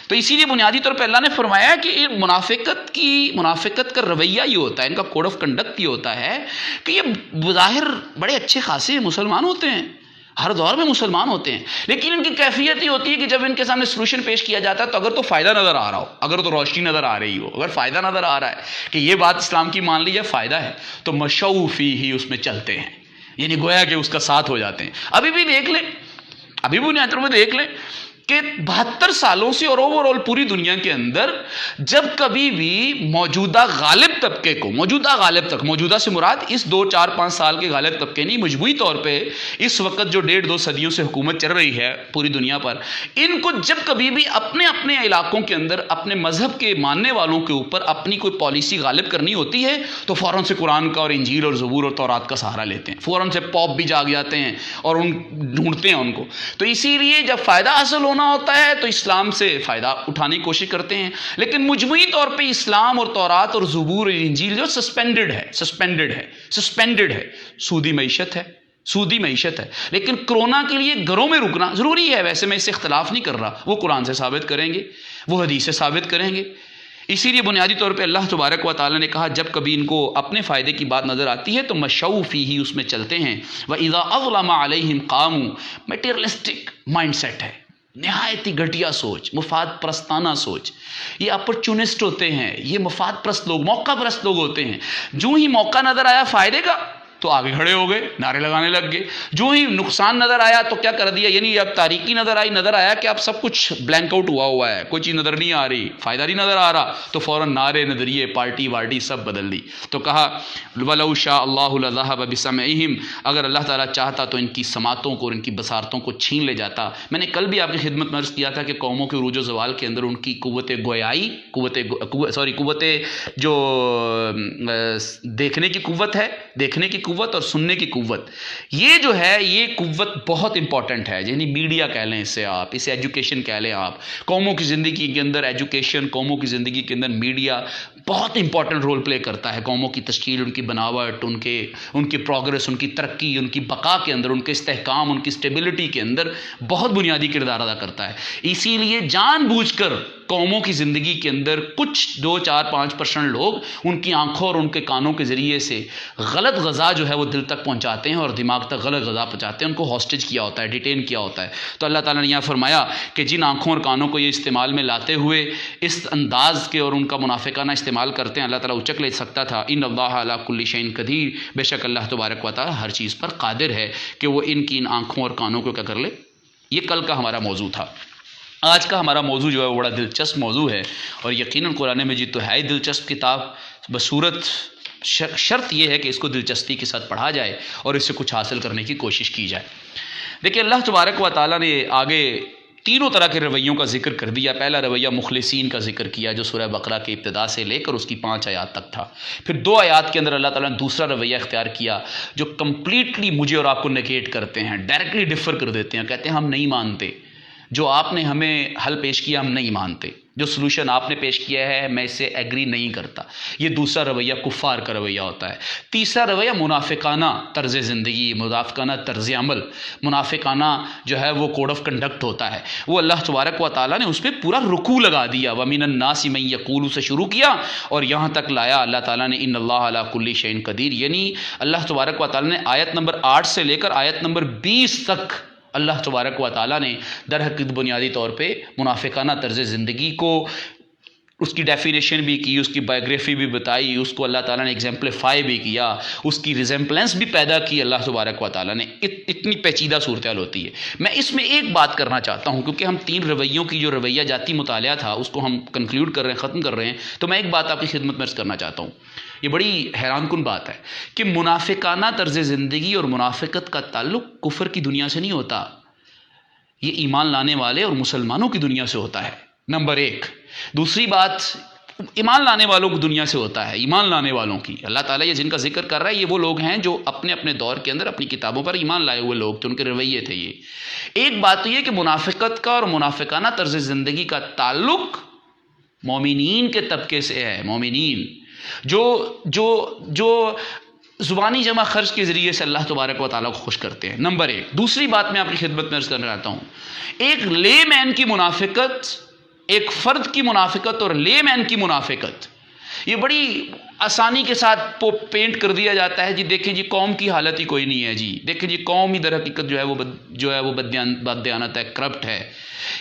تو اسی لیے بنیادی طور پہ اللہ نے فرمایا کہ منافقت کا رویہ یہ ہوتا ہے، ان کا کوڈ آف کنڈکٹ یہ ہوتا ہے کہ یہ بظاہر بڑے اچھے خاصے مسلمان ہوتے ہیں، ہر دور میں مسلمان ہوتے ہیں، لیکن ان کی کیفیت یہ ہوتی ہے کہ جب ان کے سامنے سلوشن پیش کیا جاتا ہے تو اگر تو فائدہ نظر آ رہا ہو، اگر تو روشنی نظر آ رہی ہو، اگر فائدہ نظر آ رہا ہے کہ یہ بات اسلام کی مان لی جائے، فائدہ ہے، تو مشوا فیہ اس میں چلتے ہیں، یعنی گویا کہ اس کا ساتھ ہو جاتے ہیں. ابھی بھی دیکھ لیں، ابھی بنیادی طور پہ دیکھ لیں کہ 72 سالوں سے اور اوور آل پوری دنیا کے اندر جب کبھی بھی موجودہ غالب طبقے کو، موجودہ سے مراد اس 2 4 5 سال کے غالب طبقے نہیں، مجموعی طور پہ اس وقت جو 1.5 2 صدیوں سے حکومت چل رہی ہے پوری دنیا پر، ان کو جب کبھی بھی اپنے اپنے علاقوں کے اندر اپنے مذہب کے ماننے والوں کے اوپر اپنی کوئی پالیسی غالب کرنی ہوتی ہے تو فوراً سے قرآن کا اور انجیل اور زبور اور تورات کا سہارا لیتے ہیں، فوراً سے پوپ بھی جاگ جاتے ہیں اور ڈھونڈتے ہیں ان کو. تو اسی لیے جب فائدہ حاصل ہونا ہوتا ہے تو اسلام سے فائدہ اٹھانے کی کوشش کرتے ہیں، لیکن مجموعی طور پہ اسلام اور تورات اور زبور اور انجیل جو سسپینڈڈ ہے. سودی معیشت ہے، لیکن کرونا کے لیے گھروں میں رکنا ضروری ہے. ویسے میں اس سے اختلاف نہیں کر رہا، وہ قرآن سے ثابت کریں گے، وہ حدیث سے ثابت کریں گے. اسی لیے بنیادی طور پہ اللہ تبارک و تعالیٰ نے کہا جب کبھی ان کو اپنے فائدے کی بات نظر آتی ہے تو مشوا فیہ اس میں چلتے ہیں. وَإِذَا أَظْلَمَ عَلَيْهِمْ قَامُوا، میٹیریلسٹک مائنڈ سیٹ ہے، نہایت ہی گھٹیا سوچ، مفاد پرستانہ سوچ. یہ اپرچونسٹ ہوتے ہیں، یہ مفاد پرست لوگ، موقع پرست لوگ ہوتے ہیں. جو ہی موقع نظر آیا فائدے کا تو آگے کھڑے ہو گئے، نعرے لگانے لگ گئے. جو ہی نقصان نظر آیا تو کیا کر دیا، یعنی اب تاریکی نظر آیا کہ اب سب کچھ بلینک آؤٹ ہوا ہے، کوئی چیز نظر نہیں آ رہی، فائدہ نہیں نظر آ رہا، تو فوراً نعرے، نظریے، پارٹی وارٹی سب بدل دی. تو کہا وَلَوْ شَاءَ اللَّهُ لَذَهَبَ بِسَمْعِهِمْ، اگر اللہ تعالیٰ چاہتا تو ان کی سماعتوں کو اور ان کی بصارتوں کو چھین لے جاتا. میں نے کل بھی آپ کی خدمت میں عرض کیا تھا کہ قوموں کے عروج و زوال کے اندر ان کی قوت گویائی، قوت جو دیکھنے کی قوت ہے، دیکھنے کی قوت اور سننے کی قوت، یہ جو ہے یہ قوت بہت امپورٹنٹ ہے. یعنی میڈیا کہہ لیں اسے، آپ اسے ایجوکیشن کہہ لیں. آپ قوموں کی زندگی کے اندر ایجوکیشن، قوموں کی زندگی کے اندر میڈیا بہت امپورٹنٹ رول پلے کرتا ہے. قوموں کی تشکیل، ان کی بناوٹ، ان کی پروگرس، ان کی ترقی، ان کی بقا کے اندر، ان کے استحکام، ان کی اسٹیبلٹی کے اندر بہت بنیادی کردار ادا کرتا ہے. اسی لیے جان بوجھ کر قوموں کی زندگی کے اندر کچھ 2 4 5% لوگ ان کی آنکھوں اور ان کے کانوں کے ذریعے سے غلط غذا جو ہے وہ دل تک پہنچاتے ہیں اور دماغ تک غلط غذا پہنچاتے ہیں، ان کو ہاسٹیج کیا ہوتا ہے، ڈیٹین کیا ہوتا ہے. تو اللہ تعالیٰ نے یہاں فرمایا کہ جن آنکھوں اور کانوں کو یہ استعمال میں لاتے ہوئے اس انداز کے اور ان کا منافقانہ استعمال استعمال کرتے ہیں اللہ تعالیٰ اچک لے سکتا تھا. ان اللہ علی کل شیء قدیر، بے شک اللہ تبارک و تعالیٰ ہر چیز پر قادر ہے کہ وہ ان کی ان آنکھوں اور کانوں کو کیا کر لے. یہ کل کا ہمارا موضوع تھا. آج کا ہمارا موضوع جو ہے وہ بڑا دلچسپ موضوع ہے، اور یقیناً قرآن مجید تو ہے ہی دلچسپ کتاب، بصورت شرط یہ ہے کہ اس کو دلچسپی کے ساتھ پڑھا جائے اور اس سے کچھ حاصل کرنے کی کوشش کی جائے. دیکھیں اللہ تبارک و تعالیٰ نے آگے تینوں طرح کے رویوں کا ذکر کر دیا. پہلا رویہ مخلصین کا ذکر کیا جو سورہ بقرہ کے ابتدا سے لے کر اس کی 5 آیات تک تھا. پھر 2 آیات کے اندر اللہ تعالیٰ نے دوسرا رویہ اختیار کیا جو کمپلیٹلی مجھے اور آپ کو نگیٹ کرتے ہیں، ڈائریکٹلی ڈفر کر دیتے ہیں، کہتے ہیں ہم نہیں مانتے، جو آپ نے ہمیں حل پیش کیا ہم نہیں مانتے، جو سلوشن آپ نے پیش کیا ہے میں اس سے ایگری نہیں کرتا. یہ دوسرا رویہ کفار کا رویہ ہوتا ہے. تیسرا رویہ منافقانہ طرز زندگی، منافقانہ طرز عمل، منافقانہ جو ہے وہ کوڈ آف کنڈکٹ ہوتا ہے. وہ اللہ تبارک و تعالیٰ نے اس پہ پورا رکوع لگا دیا. وَمِنَ النَّاسِ مَن يَقُولُ سے شروع کیا اور یہاں تک لایا اللہ تعالیٰ نے ان اللہ علی کل شیء قدیر. یعنی اللہ تبارک و تعالیٰ نے آیت نمبر 8 سے لے کر آیت نمبر 20 تک اللہ تبارک و تعالیٰ نے در حقیقت بنیادی طور پہ منافقانہ طرز زندگی کو اس کی ڈیفینیشن بھی کی، اس کی بایوگرافی بھی بتائی، اس کو اللہ تعالیٰ نے ایگزامپلیفائی بھی کیا، اس کی ریزمپلنس بھی پیدا کی اللہ تبارک و تعالیٰ نے. اتنی پیچیدہ صورتحال ہوتی ہے. میں اس میں ایک بات کرنا چاہتا ہوں کیونکہ ہم 3 رویوں کی جو رویہ جاتی مطالعہ تھا اس کو ہم کنکلیوڈ کر رہے ہیں، ختم کر رہے ہیں. تو میں ایک بات آپ کی خدمت میں عرض کرنا چاہتا ہوں. یہ بڑی حیران کن بات ہے کہ منافقانہ طرز زندگی اور منافقت کا تعلق کفر کی دنیا سے نہیں ہوتا، یہ ایمان لانے والے اور مسلمانوں کی دنیا سے ہوتا ہے. نمبر 1. دوسری بات ایمان لانے والوں کی دنیا سے ہوتا ہے، ایمان لانے والوں کی. اللہ تعالیٰ یہ جن کا ذکر کر رہا ہے یہ وہ لوگ ہیں جو اپنے اپنے دور کے اندر اپنی کتابوں پر ایمان لائے ہوئے لوگ تھے، ان کے رویے تھے. یہ ایک بات تو یہ کہ منافقت کا اور منافقانہ طرز زندگی کا تعلق مومنین کے طبقے سے ہے. مومنین جو زبانی جمع خرچ کے ذریعے سے اللہ تبارک و تعالیٰ کو خوش کرتے ہیں. نمبر 1. دوسری بات میں آپ کی خدمت میں عرض کرنا چاہتا ہوں، ایک لے مین کی منافقت، ایک فرد کی منافقت اور لے مین کی منافقت، یہ بڑی آسانی کے ساتھ پینٹ کر دیا جاتا ہے. جی دیکھیں جی قوم کی حالت ہی کوئی نہیں ہے، جی دیکھیں جی قوم ہی در حقیقت جو ہے وہ بددیانت ہے، کرپٹ ہے.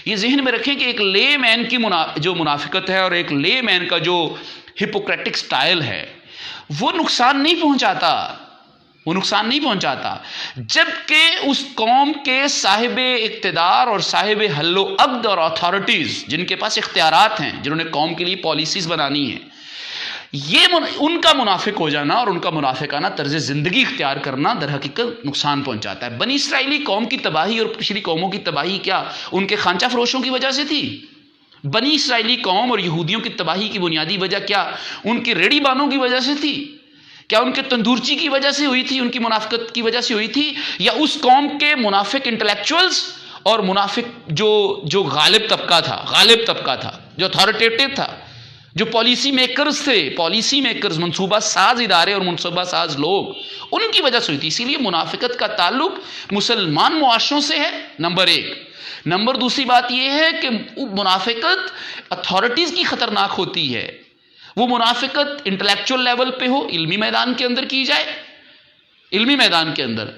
یہ ذہن میں رکھیں کہ ایک لے مین کی جو منافقت ہے اور ایک لے مین کا جو ہپوکریٹک سٹائل ہے وہ نقصان نہیں پہنچاتا، جبکہ اس قوم کے صاحب اقتدار اور صاحب حل و عقد اور اتھارٹیز جن کے پاس اختیارات ہیں، جنہوں نے قوم کے لیے پالیسیز بنانی ہیں، یہ ان کا منافق ہو جانا اور ان کا منافقانہ طرز زندگی اختیار کرنا در حقیقت نقصان پہنچاتا ہے. بنی اسرائیلی قوم کی تباہی اور پچھلی قوموں کی تباہی کیا ان کے خانچہ فروشوں کی وجہ سے تھی؟ بنی اسرائیلی قوم اور یہودیوں کی تباہی کی بنیادی وجہ کیا ان کے ریڑی بانوں کی وجہ سے تھی؟ کیا ان کے تندورچی کی وجہ سے ہوئی تھی، ان کی منافقت کی وجہ سے ہوئی تھی، یا اس قوم کے منافق انٹلیکچوئلز اور منافق جو غالب طبقہ تھا، جو اتھارٹیٹو تھا، جو پالیسی میکرز تھے، منصوبہ ساز ادارے اور منصوبہ ساز لوگ، ان کی وجہ سے ہوئی تھی. اسی لیے منافقت کا تعلق مسلمان معاشروں سے ہے. نمبر 1. نمبر دوسری بات یہ ہے کہ منافقت اتھارٹیز کی خطرناک ہوتی ہے. وہ منافقت انٹلیکچوئل لیول پہ ہو، علمی میدان کے اندر کی جائے،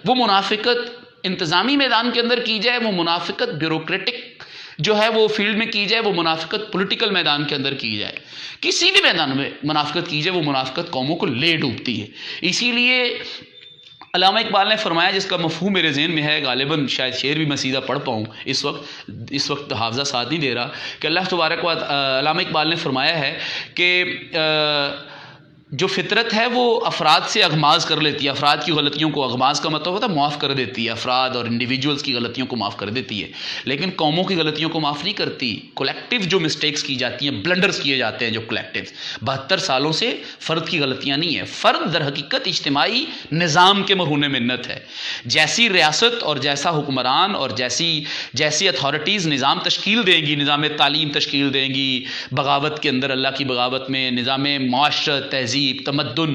وہ منافقت انتظامی میدان کے اندر کی جائے، وہ منافقت بیوروکریٹک جو ہے وہ فیلڈ میں کی جائے، وہ منافقت پولیٹیکل میدان کے اندر کی جائے، کسی بھی میدان میں منافقت کی جائے، وہ منافقت قوموں کو لے ڈوبتی ہے. اسی لیے علامہ اقبال نے فرمایا، جس کا مفہوم میرے ذہن میں ہے، غالباً شاید شعر بھی میں سیدھا پڑھ پاؤں اس وقت حافظہ ساتھ نہیں دے رہا، کہ اللہ تبارک و علامہ اقبال نے فرمایا ہے کہ جو فطرت ہے وہ افراد سے اغماز کر لیتی ہے، افراد کی غلطیوں کو، اغماز کا مطلب ہوتا ہے معاف کر دیتی ہے، افراد اور انڈیویجولز کی غلطیوں کو معاف کر دیتی ہے، لیکن قوموں کی غلطیوں کو معاف نہیں کرتی. کولیکٹیو جو مسٹیکس کی جاتی ہیں، بلنڈرز کیے جاتے ہیں جو کولیکٹیو، 72 سالوں سے فرد کی غلطیاں نہیں ہیں. فرد در حقیقت اجتماعی نظام کے مرہون منت ہے. جیسی ریاست اور جیسا حکمران اور جیسی اتھارٹیز نظام تشکیل دیں گی، نظام تعلیم تشکیل دیں گی، بغاوت کے اندر اللہ کی بغاوت میں نظام معاشرت، تہذیب، تمدن،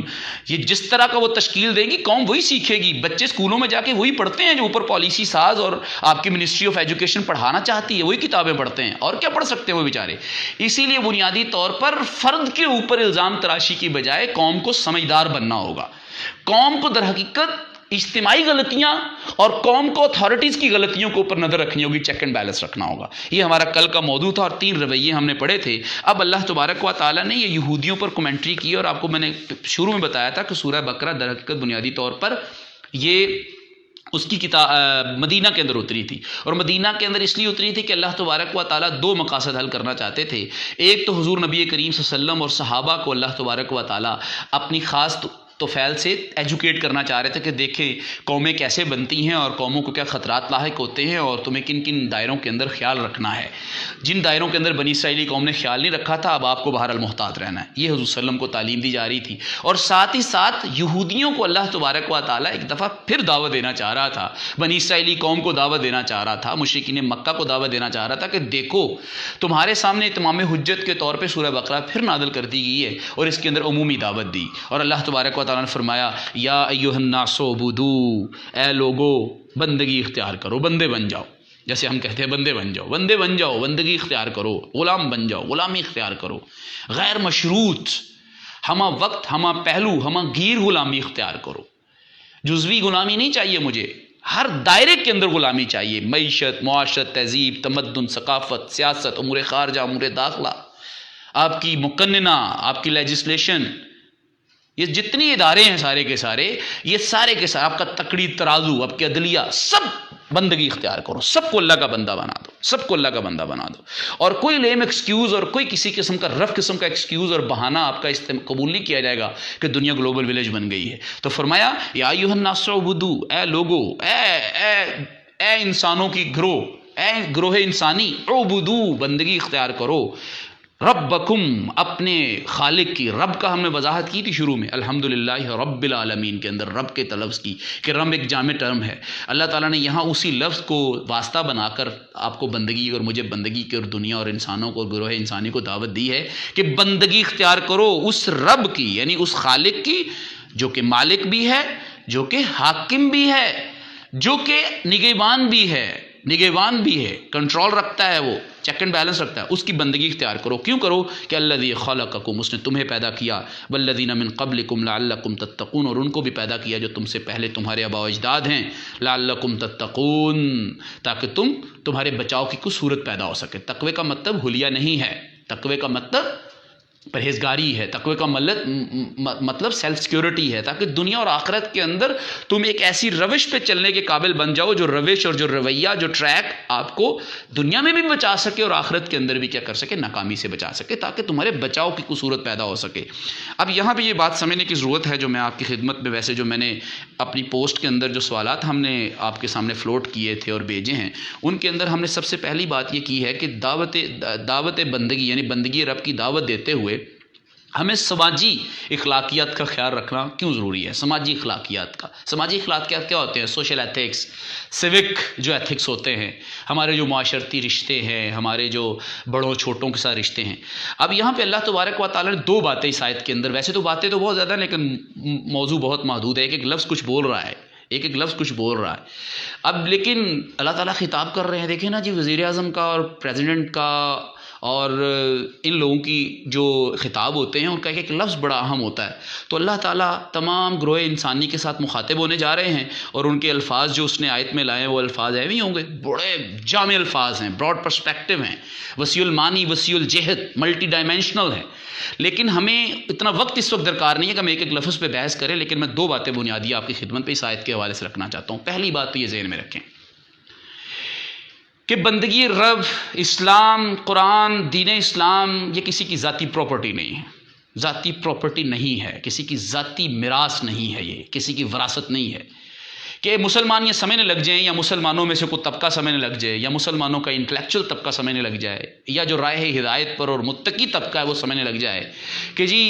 یہ جس طرح کا وہ تشکیل دے گی قوم وہی سیکھے گی. بچے اسکولوں میں جا کے وہی پڑھتے ہیں جو اوپر پالیسی ساز اور آپ کی منسٹری آف ایجوکیشن پڑھانا چاہتی ہے، وہی کتابیں پڑھتے ہیں، اور کیا پڑھ سکتے ہیں وہ بیچارے. اسی لیے بنیادی طور پر فرد کے اوپر الزام تراشی کی بجائے قوم کو سمجھدار بننا ہوگا. قوم کو در حقیقت اجتماعی غلطیاں اور قوم کو اتھارٹیز کی غلطیوں کے اوپر نظر رکھنی ہوگی، چیک اینڈ بیلنس رکھنا ہوگا۔ یہ ہمارا کل کا موضوع تھا اور 3 رویے ہم نے پڑھے تھے۔ اب اللہ تبارک و تعالیٰ نے یہ یہودیوں پر کمنٹری کی، اور آپ کو میں نے شروع میں بتایا تھا کہ سورہ بقرہ در حقیقت بنیادی طور پر یہ اس کی کتاب مدینہ کے اندر اتری تھی، اور مدینہ کے اندر اس لیے اتری تھی کہ اللہ تبارک و تعالیٰ 2 مقاصد حل کرنا چاہتے تھے۔ ایک تو حضور نبی کریم صلی اللہ علیہ وسلم اور صحابہ کو اللہ تبارک و تعالیٰ اپنی خاص توفیل سے ایجوکیٹ کرنا چاہ رہے تھے کہ دیکھیں قومیں کیسے بنتی ہیں اور قوموں کو کیا خطرات لاحق ہوتے ہیں، اور تمہیں کن کن دائروں کے اندر خیال رکھنا ہے۔ جن دائروں کے اندر بنی اسرائیلی قوم نے خیال نہیں رکھا تھا، اب آپ کو بہرحال محتاط رہنا ہے، یہ حضور صلی اللہ علیہ وسلم کو تعلیم دی جا رہی تھی۔ اور ساتھ ہی ساتھ یہودیوں کو اللہ تبارک و تعالیٰ ایک دفعہ پھر دعوت دینا چاہ رہا تھا، بنی اسرائیلی قوم کو دعوت دینا چاہ رہا تھا، مشرکین مکہ کو دعوت دینا چاہ رہا تھا کہ دیکھو تمہارے سامنے اتمام حجت کے طور پہ سورہ بقرہ پھر نازل کر دی گئی ہے، اور اس کے اندر عمومی دعوت دی۔ اور اللہ تبارک و تعالیٰ نے فرمایا یا ایھا الناس اعبدوا، اے لوگو بندگی اختیار کرو، بندے بن جاؤ، جیسے ہم کہتے ہیں بندے بن جاؤ، بندے بن جاؤ، بندگی اختیار کرو، غلام بن جاؤ، غلامی اختیار کرو، غیر مشروط، ہمہ وقت، ہمہ پہلو، ہمہ گیر غلامی اختیار کرو۔ جزوی غلامی نہیں چاہیے مجھے، ہر دائرے کے اندر غلامی چاہیے، معیشت، معاشرت، تہذیب، تمدن، ثقافت، سیاست، امور خارجہ، امور داخلہ، آپ کی مقننہ، آپ کی لیجسلیشن، یہ جتنی ادارے ہیں سارے کے سارے، یہ سارے کے سارے، آپ کا تکڑی ترازو، آپ کی عدلیہ، سب بندگی اختیار کرو، سب کو اللہ کا بندہ بنا دو، سب کو اللہ کا بندہ بنا دو، اور کوئی لیم ایکسکیوز اور کوئی کسی قسم کا رف قسم کا ایکسکیوز اور بہانہ آپ کا قبول نہیں کیا جائے گا کہ دنیا گلوبل ولیج بن گئی ہے۔ تو فرمایا یا ایھا الناس اعبدوا، اے لوگو، اے انسانوں کی گروہ، اے گروہ انسانی، اعبدوا، بندگی اختیار کرو، ربکم، اپنے خالق کی۔ رب کا ہم نے وضاحت کی تھی شروع میں، الحمدللہ رب العالمین کے اندر رب کے لفظ کی، کہ رب ایک جامع ٹرم ہے۔ اللہ تعالیٰ نے یہاں اسی لفظ کو واسطہ بنا کر آپ کو بندگی اور مجھے بندگی کی، اور دنیا اور انسانوں کو، گروہ انسانی کو دعوت دی ہے کہ بندگی اختیار کرو اس رب کی، یعنی اس خالق کی جو کہ مالک بھی ہے، جو کہ حاکم بھی ہے، جو کہ نگہبان بھی ہے، کنٹرول رکھتا ہے، وہ چیک اینڈ بیلنس رکھتا ہے، اس کی بندگی اختیار کرو۔ کیوں کرو کہ الذی خلقکم، اس نے تمہیں پیدا کیا، والذین من قبلکم لعلکم تتقون، اور ان کو بھی پیدا کیا جو تم سے پہلے تمہارے آباء و اجداد ہیں، لعلکم تتقون، تاکہ تمہارے بچاؤ کی کچھ صورت پیدا ہو سکے۔ تقوی کا مطلب حلیہ نہیں ہے، تقوی کا مطلب پرہیزگاری ہے، تقوی کا مطلب سیلف سیکیورٹی ہے، تاکہ دنیا اور آخرت کے اندر تم ایک ایسی روش پہ چلنے کے قابل بن جاؤ، جو روش اور جو رویہ، جو ٹریک آپ کو دنیا میں بھی بچا سکے اور آخرت کے اندر بھی کیا کر سکے، ناکامی سے بچا سکے، تاکہ تمہارے بچاؤ کی کوئی صورت پیدا ہو سکے۔ اب یہاں پہ یہ بات سمجھنے کی ضرورت ہے جو میں آپ کی خدمت میں، ویسے جو میں نے اپنی پوسٹ کے اندر جو سوالات ہم نے آپ کے سامنے فلوٹ کیے تھے اور بھیجے ہیں، ان کے اندر ہم نے سب سے پہلی بات یہ کی ہے کہ دعوت بندگی، یعنی بندگی رب کی دعوت دیتے ہوئے ہمیں سماجی اخلاقیات کا خیال رکھنا کیوں ضروری ہے۔ سماجی اخلاقیات کیا ہوتے ہیں؟ سوشل ایتھکس، سیوک جو ایتھکس ہوتے ہیں، ہمارے جو معاشرتی رشتے ہیں، ہمارے جو بڑوں چھوٹوں کے ساتھ رشتے ہیں۔ اب یہاں پہ اللہ تبارک و تعالیٰ نے 2 باتیں اس آیت کے اندر، ویسے تو باتیں تو بہت زیادہ ہیں لیکن موضوع بہت محدود ہے، ایک لفظ کچھ بول رہا ہے، اب لیکن اللہ تعالیٰ خطاب کر رہے ہیں۔ دیکھیں نا جی، وزیر اعظم کا اور پریزیڈنٹ کا اور ان لوگوں کی جو خطاب ہوتے ہیں ان کا ایک لفظ بڑا اہم ہوتا ہے، تو اللہ تعالیٰ تمام گروہ انسانی کے ساتھ مخاطب ہونے جا رہے ہیں، اور ان کے الفاظ جو اس نے آیت میں لائے ہیں وہ الفاظ ایویں ہوں گے، بڑے جامع الفاظ ہیں، براڈ پرسپیکٹیو ہیں، وسیع المعانی، وسیع الجہت، ملٹی ڈائمینشنل ہیں۔ لیکن ہمیں اتنا وقت اس وقت درکار نہیں ہے کہ ہم ایک لفظ پہ بحث کریں، لیکن میں 2 باتیں بنیادی آپ کی خدمت پہ اس آیت کے حوالے سے رکھنا چاہتا ہوں۔ پہلی بات تو یہ ذہن میں رکھیں کہ بندگی رب، اسلام، قرآن، دین اسلام، یہ کسی کی ذاتی پراپرٹی نہیں ہے، ذاتی پراپرٹی نہیں ہے، کسی کی ذاتی میراث نہیں ہے، یہ کسی کی وراثت نہیں ہے کہ مسلمان یہ سمجھنے لگ جائیں، یا مسلمانوں میں سے کوئی طبقہ سمجھنے لگ جائے، یا مسلمانوں کا انٹلیکچوئل طبقہ سمجھنے لگ جائے، یا جو راہ ہدایت پر اور متقی طبقہ ہے وہ سمجھنے لگ جائے کہ جی،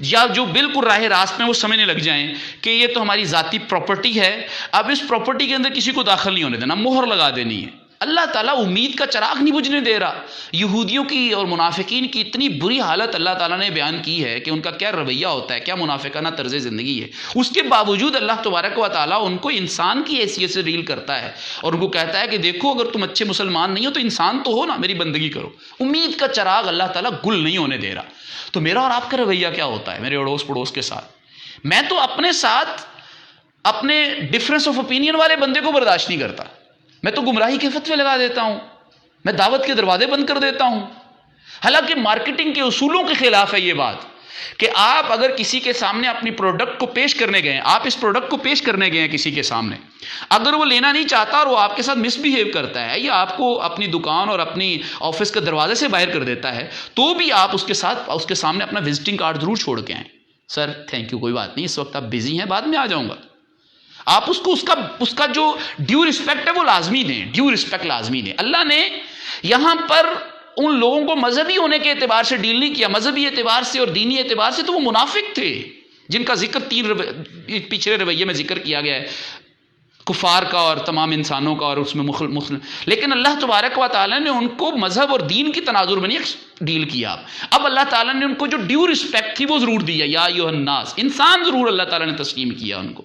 یا جو بالکل راہ راست میں وہ سمجھنے لگ جائیں کہ یہ تو ہماری ذاتی پراپرٹی ہے، اب اس پراپرٹی کے اندر کسی کو داخل نہیں ہونے دینا، مہر لگا دینی ہے۔ اللہ تعالیٰ امید کا چراغ نہیں بجھنے دے رہا۔ یہودیوں کی اور منافقین کی اتنی بری حالت اللہ تعالیٰ نے بیان کی ہے کہ ان کا کیا رویہ ہوتا ہے، کیا منافقانہ طرز زندگی ہے، اس کے باوجود اللہ تبارک و تعالیٰ ان کو انسان کی حیثیت سے ڈیل کرتا ہے اور ان کو کہتا ہے کہ دیکھو اگر تم اچھے مسلمان نہیں ہو تو انسان تو ہو نا، میری بندگی کرو۔ امید کا چراغ اللہ تعالیٰ گل نہیں ہونے دے رہا۔ تو میرا اور آپ کا رویہ کیا ہوتا ہے میرے اڑوس پڑوس کے ساتھ؟ میں تو اپنے ساتھ اپنے ڈفرینس آف اوپینین والے بندے کو برداشت نہیں کرتا، میں تو گمراہی کے فتوے لگا دیتا ہوں، میں دعوت کے دروازے بند کر دیتا ہوں۔ حالانکہ مارکیٹنگ کے اصولوں کے خلاف ہے یہ بات کہ آپ اگر کسی کے سامنے اپنی پروڈکٹ کو پیش کرنے گئے ہیں، آپ اس پروڈکٹ کو پیش کرنے گئے ہیں کسی کے سامنے، اگر وہ لینا نہیں چاہتا اور وہ آپ کے ساتھ مس بہیو کرتا ہے یا آپ کو اپنی دکان اور اپنی آفس کے دروازے سے باہر کر دیتا ہے، تو بھی آپ اس کے سامنے اپنا وزٹنگ کارڈ ضرور چھوڑ کے آئیں، سر تھینک یو، کوئی بات نہیں، اس وقت آپ بزی ہیں، بعد میں آ جاؤں گا۔ آپ اس کا جو ڈیو رسپیکٹ ہے وہ لازمی دیں، ڈیو رسپیکٹ لازمی دیں۔ اللہ نے یہاں پر ان لوگوں کو مذہبی ہونے کے اعتبار سے ڈیل نہیں کیا، مذہبی اعتبار سے اور دینی اعتبار سے تو وہ منافق تھے، جن کا ذکر پچھلے رویے میں ذکر کیا گیا ہے، کفار کا اور تمام انسانوں کا، اور اس میں لیکن اللہ تبارک و تعالیٰ نے ان کو مذہب اور دین کی تناظر میں نہیں ڈیل کیا۔ اب اللہ تعالیٰ نے ان کو جو ڈیو رسپیکٹ تھی وہ ضرور دیا، یا ایھا الناس، انسان ضرور اللہ تعالیٰ نے تسلیم کیا ان کو۔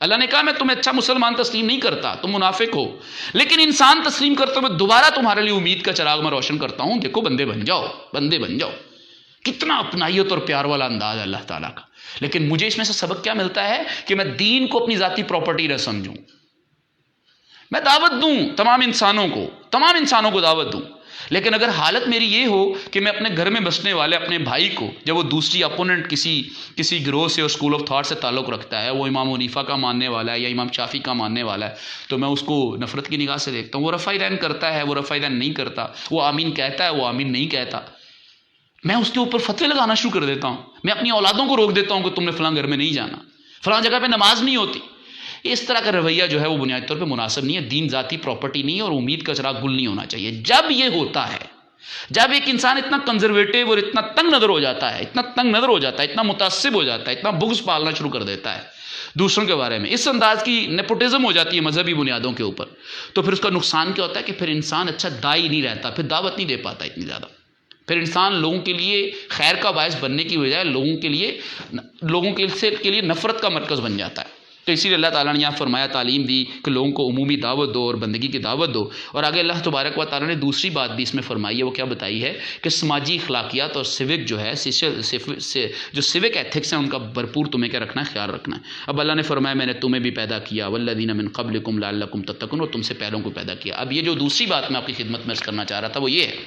اللہ نے کہا میں تمہیں اچھا مسلمان تسلیم نہیں کرتا، تم منافق ہو، لیکن انسان تسلیم کرتے ہوئے دوبارہ تمہارے لیے امید کا چراغ میں روشن کرتا ہوں، دیکھو بندے بن جاؤ، بندے بن جاؤ۔ کتنا اپنائیت اور پیار والا انداز ہے اللہ تعالیٰ کا۔ لیکن مجھے اس میں سے سبق کیا ملتا ہے کہ میں دین کو اپنی ذاتی پراپرٹی نہ سمجھوں، میں دعوت دوں تمام انسانوں کو دعوت دوں، لیکن اگر حالت میری یہ ہو کہ میں اپنے گھر میں بسنے والے اپنے بھائی کو، جب وہ دوسری اپوننٹ کسی گروہ سے اور اسکول آف تھاٹ سے تعلق رکھتا ہے، وہ امام حنیفہ کا ماننے والا ہے یا امام شافعی کا ماننے والا ہے، تو میں اس کو نفرت کی نگاہ سے دیکھتا ہوں۔ وہ رفع دین کرتا ہے، وہ رفع دین نہیں کرتا، وہ آمین کہتا ہے، وہ آمین نہیں کہتا، میں اس کے اوپر فتوے لگانا شروع کر دیتا ہوں، میں اپنی اولادوں کو روک دیتا ہوں کہ تم نے فلاں گھر میں نہیں جانا، فلاں جگہ پہ نماز نہیں ہوتی۔ اس طرح کا رویہ جو ہے وہ بنیادی طور پہ مناسب نہیں ہے، دین ذاتی پراپرٹی نہیں ہے، اور امید کا چراغ گل نہیں ہونا چاہیے۔ جب یہ ہوتا ہے، جب ایک انسان اتنا کنزرویٹو اور اتنا تنگ نظر ہو جاتا ہے، اتنا متعصب ہو جاتا ہے، اتنا بغض پالنا شروع کر دیتا ہے دوسروں کے بارے میں، اس انداز کی نیپوٹزم ہو جاتی ہے مذہبی بنیادوں کے اوپر، تو پھر اس کا نقصان کیا ہوتا ہے کہ پھر انسان اچھا داعی نہیں رہتا، پھر دعوت نہیں دے پاتا اتنی زیادہ، پھر انسان لوگوں کے لیے خیر کا باعث بننے کی بجائے لوگوں کے لیے نفرت کا مرکز بن جاتا ہے۔ تو اسی لیے اللہ تعالیٰ نے یہاں فرمایا، تعلیم دی کہ لوگوں کو عمومی دعوت دو اور بندگی کی دعوت دو، اور آگے اللہ تبارک و تعالیٰ نے دوسری بات بھی اس میں فرمائی ہے، وہ کیا بتائی ہے کہ سماجی اخلاقیات اور سیوک جو ہے، جو سیوک ایتھکس ہیں، ان کا بھرپور تمہیں کیا رکھنا ہے، خیال رکھنا ہے۔ اب اللہ نے فرمایا میں نے تمہیں بھی پیدا کیا، والذین من قبلکم لعلکم تتقون، اور تم سے پہلوں کو پیدا کیا۔ اب یہ جو دوسری بات میں آپ کی خدمت میں عرض کرنا چاہ رہا تھا وہ یہ ہے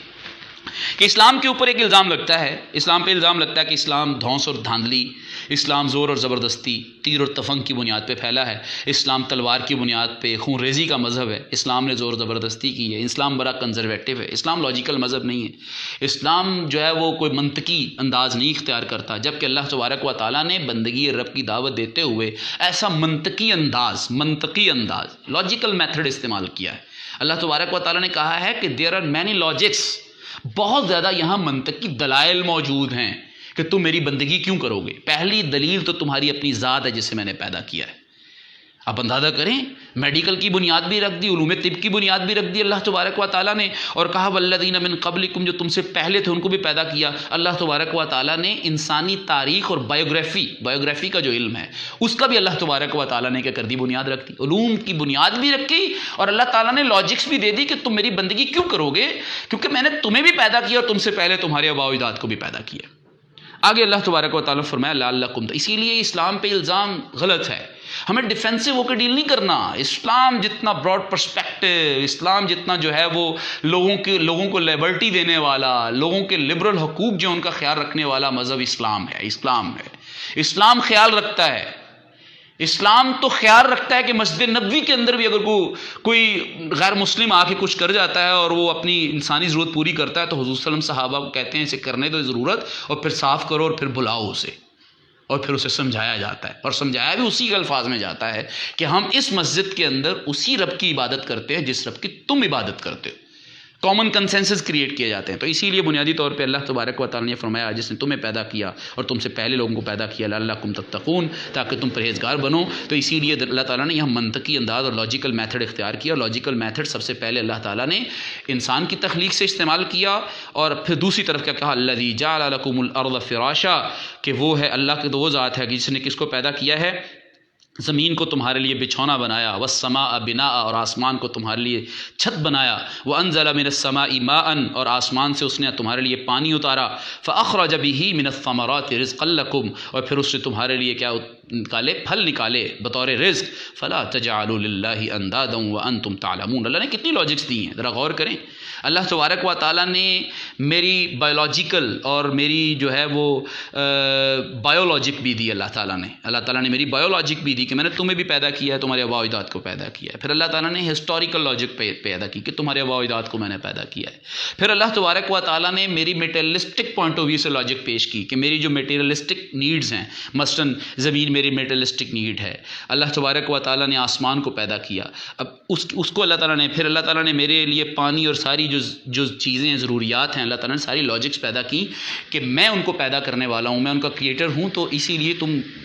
کہ اسلام کے اوپر ایک الزام لگتا ہے، اسلام پہ الزام لگتا ہے کہ اسلام دھونس اور دھاندلی، اسلام زور اور زبردستی، تیر اور تفنگ کی بنیاد پہ پھیلا ہے، اسلام تلوار کی بنیاد پہ خون ریزی کا مذہب ہے، اسلام نے زور و زبردستی کی ہے، اسلام بڑا کنزرویٹو ہے، اسلام لاجیکل مذہب نہیں ہے، اسلام جو ہے وہ کوئی منطقی انداز نہیں اختیار کرتا، جبکہ اللہ تبارک و تعالیٰ نے بندگی رب کی دعوت دیتے ہوئے ایسا منطقی انداز لاجیکل میتھڈ استعمال کیا ہے۔ اللہ تبارک و تعالیٰ نے کہا ہے کہ دیر آر مینی لاجکس، بہت زیادہ یہاں منطقی دلائل موجود ہیں کہ تم میری بندگی کیوں کرو گے۔ پہلی دلیل تو تمہاری اپنی ذات ہے جسے میں نے پیدا کیا ہے۔ آپ اندازہ کریں، میڈیکل کی بنیاد بھی رکھ دی، علوم طب کی بنیاد بھی رکھ دی اللہ تبارک و تعالیٰ نے، اور کہا والذین من قبلکم، جو تم سے پہلے تھے ان کو بھی پیدا کیا۔ اللہ تبارک و تعالیٰ نے انسانی تاریخ اور بایوگرافی کا جو علم ہے اس کا بھی اللہ تبارک و تعالیٰ نے کیا کر دی، بنیاد رکھ دی، علوم کی بنیاد بھی رکھی، اور اللہ تعالیٰ نے لاجکس بھی دے دی کہ تم میری بندگی کیوں کرو گے، کیونکہ میں نے تمہیں بھی پیدا کیا اور تم سے پہلے تمہارے آباء و اجداد کو بھی پیدا کیا۔ آگے اللہ تبارک و تعالیٰ فرمایا لعلکم، اسی لیے اسلام پہ الزام غلط ہے، ہمیں ڈیفینسو ہو کے ڈیل نہیں کرنا۔ اسلام جتنا براڈ پرسپیکٹو، اسلام جتنا جو ہے وہ لوگوں کو لیبرٹی دینے والا، لوگوں کے لبرل حقوق جو ان کا خیال رکھنے والا مذہب اسلام ہے۔ اسلام خیال رکھتا ہے، اسلام تو خیال رکھتا ہے کہ مسجد نبوی کے اندر بھی اگر کوئی غیر مسلم آ کے کچھ کر جاتا ہے اور وہ اپنی انسانی ضرورت پوری کرتا ہے تو حضور صلی اللہ علیہ وسلم صحابہ کو کہتے ہیں اسے کرنے دو ضرورت، اور پھر صاف کرو اور پھر بلاؤ اسے، اور پھر اسے سمجھایا جاتا ہے، اور سمجھایا بھی اسی کے الفاظ میں جاتا ہے کہ ہم اس مسجد کے اندر اسی رب کی عبادت کرتے ہیں جس رب کی تم عبادت کرتے ہو۔ کامن کنسنسس کریٹ کیے جاتے ہیں۔ تو اسی لیے بنیادی طور پہ اللہ تبارک و تعالیٰ نے فرمایا جس نے تمہیں پیدا کیا اور تم سے پہلے لوگوں کو پیدا کیا لعلکم تتقون، تاکہ تم پرہیزگار بنو۔ تو اسی لیے اللہ تعالیٰ نے یہاں منطقی انداز اور لاجیکل میتھڈ اختیار کیا۔ لاجیکل میتھڈ سب سے پہلے اللہ تعالیٰ نے انسان کی تخلیق سے استعمال کیا، اور پھر دوسری طرف کیا کہا الذی جعل لکم الارض فراشا، کہ وہ ہے اللہ کی تو وہ ذات ہے جس نے کس کو پیدا کیا ہے، زمین کو تمہارے لیے بچھونا بنایا، والسماء بناء، اور آسمان کو تمہارے لیے چھت بنایا، وانزل من السماء ماء، اور آسمان سے اس نے تمہارے لیے پانی اتارا، فاخرج به من الثمرات رزقا لکم، اور پھر اس سے تمہارے لیے کیا نکالے، پھل نکالے بطور رزق، فلا تجعلوا للہ اندادا وانتم تعلمون۔ اللہ نے کتنی لاجکس دی ہیں، ذرا غور کریں۔ اللہ تبارک و تعالیٰ نے میری بایولوجیکل اور میری جو ہے وہ بایولوجک بھی دی، اللہ تعالیٰ نے میری بایولوجک بھی دی کہ میں نے تمہیں بھی پیدا کیا ہے، تمہارے آباء و اجداد کو پیدا کیا ہے۔ پھر اللہ تعالیٰ نے ہسٹوریکل لاجک پیدا کی کہ تمہارے آباء و اجداد کو میں نے پیدا کیا ہے۔ پھر اللہ تبارک و تعالیٰ نے میری میٹیریلسٹک پوائنٹ آف ویو سے لاجک پیش کی کہ میری جو میٹیریلسٹک نیڈز ہیں، مثلاً زمین میری میٹیریلسٹک نیڈ ہے، اللہ تبارک و تعالیٰ نے آسمان کو پیدا کیا، اب اس کو اللہ تعالیٰ نے، پھر اللہ تعالیٰ نے میرے لیے پانی اور ساری جو چیزیں ضروریات ہیں، اللہ تعالیٰ نے ساری لاجکس پیدا کی کہ میں ان کو پیدا کرنے والا ہوں، میں ان کا کریٹر ہوں، تو اسی لیے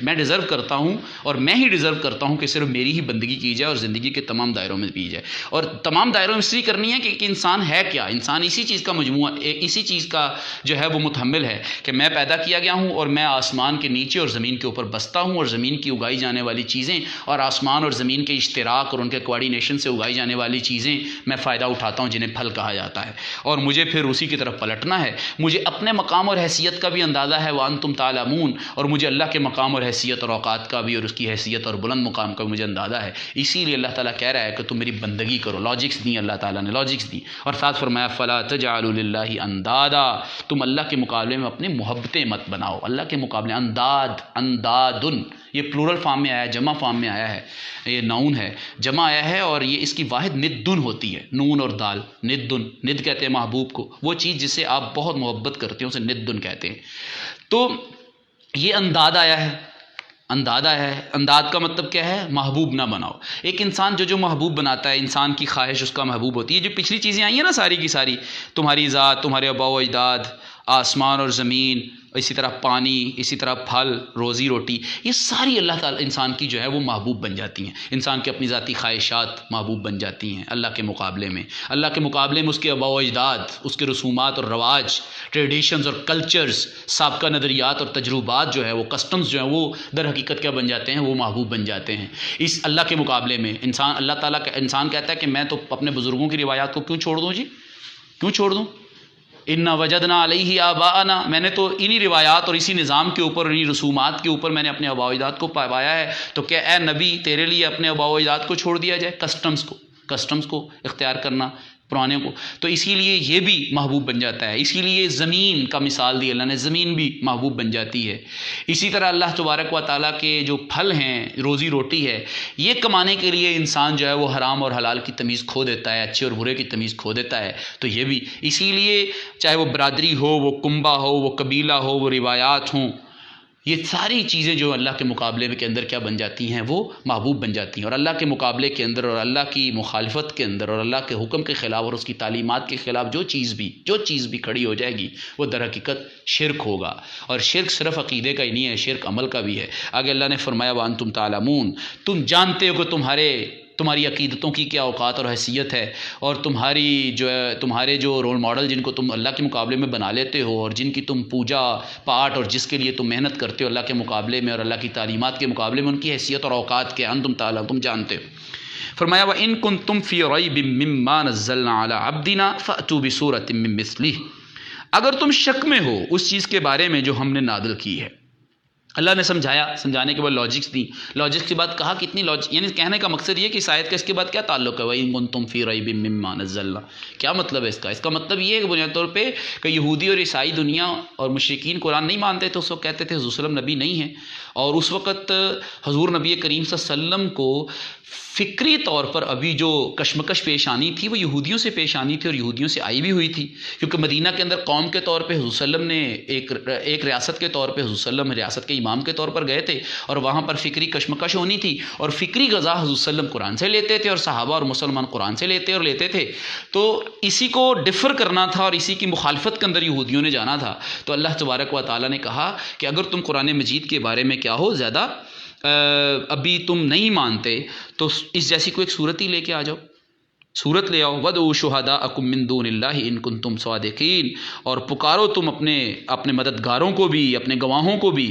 میں ڈیزرو کرتا ہوں اور میں ہی ڈیزرو کرتا ہوں کہ صرف میری ہی بندگی کی جائے اور زندگی کے تمام دائروں میں بھی جائے۔ اور تمام دائروں میں اس لیے کرنی ہے کہ انسان ہے کیا، انسان اسی چیز کا مجموعہ، اسی چیز کا جو ہے وہ متحمل ہے کہ میں پیدا کیا گیا ہوں اور میں آسمان کے نیچے اور زمین کے اوپر بستا ہوں، اور زمین کی اگائی جانے والی چیزیں اور آسمان اور زمین کے اشتراک اور ان کے کوآرڈینیشن سے اگائی جانے والی چیزیں میں فائدہ اٹھاتا ہوں، جنہیں پھل کہا جاتا ہے، اور مجھے پھر اسی کی طرف پلٹنا ہے۔ مجھے اپنے مقام اور حیثیت کا بھی اندازہ ہے، وانتم تعلمون، اور مجھے اللہ کے مقام اور حیثیت اور اوقات کا بھی اور اس کی حیثیت اور بلند مقام کا بھی مجھے اندازہ ہے۔ اسی لیے اللہ تعالیٰ کہہ رہا ہے کہ تم میری بندگی کرو، لاجکس دی اللہ تعالیٰ نے، لاجکس دی، اور ساتھ فرمایا فلا تجعلوا للہ اندادا، تم اللہ کے مقابلے میں اپنی محبتیں مت بناؤ۔ اللہ کے مقابلے اندادن، یہ پلورل فارم میں آیا ہے، جمع فارم میں آیا ہے، یہ ناؤن ہے، جمع آیا ہے، اور یہ اس کی واحد ندن ہوتی ہے، نون اور دال، ندن، ند کہتے ہیں محبوب کو، وہ چیز جس سے آپ بہت محبت کرتے ہیں اسے ندن کہتے ہیں۔ تو یہ انداد آیا ہے، انداد کا مطلب کیا ہے؟ محبوب نہ بناؤ۔ ایک انسان جو محبوب بناتا ہے، انسان کی خواہش اس کا محبوب ہوتی ہے۔ جو پچھلی چیزیں آئی ہیں نا ساری کی ساری، تمہاری ذات، تمہارے آباء و اجداد، آسمان اور زمین، اسی طرح پانی، اسی طرح پھل، روزی روٹی، یہ ساری اللہ تعالیٰ انسان کی جو ہے وہ محبوب بن جاتی ہیں۔ انسان کی اپنی ذاتی خواہشات محبوب بن جاتی ہیں اللہ کے مقابلے میں۔ اللہ کے مقابلے میں اس کے آباء و اجداد، اس کے رسومات اور رواج، ٹریڈیشنز اور کلچرز، سابقہ نظریات اور تجربات جو ہے وہ، کسٹمز جو ہیں وہ در حقیقت کیا بن جاتے ہیں؟ وہ محبوب بن جاتے ہیں اس اللہ کے مقابلے میں۔ اللہ تعالیٰ انسان کہتا ہے کہ میں تو اپنے بزرگوں کی روایات کو کیوں چھوڑ دوں جی، کیوں چھوڑ دوں؟ انا وجدنا علیہ آباءنا، میں نے تو انہی روایات اور اسی نظام کے اوپر، انہی رسومات کے اوپر میں نے اپنے آباء و اجداد کو پایا ہے، تو کیا اے نبی تیرے لیے اپنے آباء و اجداد کو چھوڑ دیا جائے، کسٹمز کو اختیار کرنا پرانے کو؟ تو اسی لیے یہ بھی محبوب بن جاتا ہے۔ اسی لیے زمین کا مثال دی اللہ نے، زمین بھی محبوب بن جاتی ہے۔ اسی طرح اللہ تبارک و تعالیٰ کے جو پھل ہیں، روزی روٹی ہے، یہ کمانے کے لیے انسان جو ہے وہ حرام اور حلال کی تمیز کھو دیتا ہے، اچھے اور برے کی تمیز کھو دیتا ہے۔ تو یہ بھی اسی لیے چاہے وہ برادری ہو، وہ کنبہ ہو، وہ قبیلہ ہو، وہ روایات ہوں، یہ ساری چیزیں جو اللہ کے مقابلے کے اندر کیا بن جاتی ہیں؟ وہ محبوب بن جاتی ہیں۔ اور اللہ کے مقابلے کے اندر اور اللہ کی مخالفت کے اندر اور اللہ کے حکم کے خلاف اور اس کی تعلیمات کے خلاف جو چیز بھی کھڑی ہو جائے گی، وہ در حقیقت شرک ہوگا۔ اور شرک صرف عقیدے کا ہی نہیں ہے، شرک عمل کا بھی ہے۔ آگے اللہ نے فرمایا وانتم تعلمون، تم جانتے ہو کہ تمہاری عقیدتوں کی کیا اوقات اور حیثیت ہے، اور تمہارے جو رول ماڈل جن کو تم اللہ کے مقابلے میں بنا لیتے ہو اور جن کی تم پوجا پاٹ اور جس کے لیے تم محنت کرتے ہو اللہ کے مقابلے میں اور اللہ کی تعلیمات کے مقابلے میں، ان کی حیثیت اور اوقات کے انتم تعلم، تم جانتے ہو۔ فرمایا وَإِن كُنتُمْ فِي رَيْبٍ مِّمَّا نَزَّلْنَا عَلَىٰ عَبْدِنَا فَأْتُوا بِسُورَةٍ مِّن مِّثْلِهِ، اگر تم شک میں ہو اس چیز کے بارے میں جو ہم نے نازل کی ہے۔ اللہ نے سمجھانے کے بعد لاجکس دی، لاجکس کے بعد کہا کتنی لاجک، یعنی کہنے کا مقصد یہ کہ اس آیت کا اس کے بعد کیا تعلق ہے؟ وَإِن كُنتُمْ فِي رَيْبٍ مِّمَّا نَزَّلْنَا، کیا مطلب ہے اس کا؟ اس کا مطلب یہ ہے کہ بنیادی طور پہ کہ یہودی اور عیسائی دنیا اور مشرکین قرآن نہیں مانتے تھے، اس وقت کہتے تھے حضور صلی اللہ علیہ وسلم نبی نہیں ہیں، اور اس وقت حضور نبی کریم صلی اللہ علیہ وسلم کو فکری طور پر ابھی جو کشمکش پیش آنی تھی وہ یہودیوں سے پیش آنی تھی، اور یہودیوں سے آئی بھی ہوئی تھی، کیونکہ مدینہ کے اندر قوم کے طور پہ حضور صلی اللہ علیہ وسلم نے ایک ریاست کے طور پہ حضور صلی اللہ علیہ وسلم ریاست کے امام کے طور پر گئے تھے، اور وہاں پر فکری کشمکش ہونی تھی، اور فکری غذا حضور صلی اللہ علیہ وسلم قرآن سے لیتے تھے اور صحابہ اور مسلمان قرآن سے لیتے تھے، تو اسی کو ڈفر کرنا تھا اور اسی کی مخالفت کے اندر یہودیوں نے جانا تھا۔ تو اللہ تبارک و تعالیٰ نے کہا کہ اگر تم قرآن مجید کے بارے میں کیا ہو زیادہ ابھی تم نہیں مانتے تو اس جیسی کوئی ایک صورت ہی لے کے آ جاؤ، صورت لے آؤ، وَادْعُوا شُهَدَاءَكُم مِّن دُونِ اللَّهِ إِن كُنتُمْ صَادِقِينَ، اور پکارو تم اپنے مددگاروں کو بھی، اپنے گواہوں کو بھی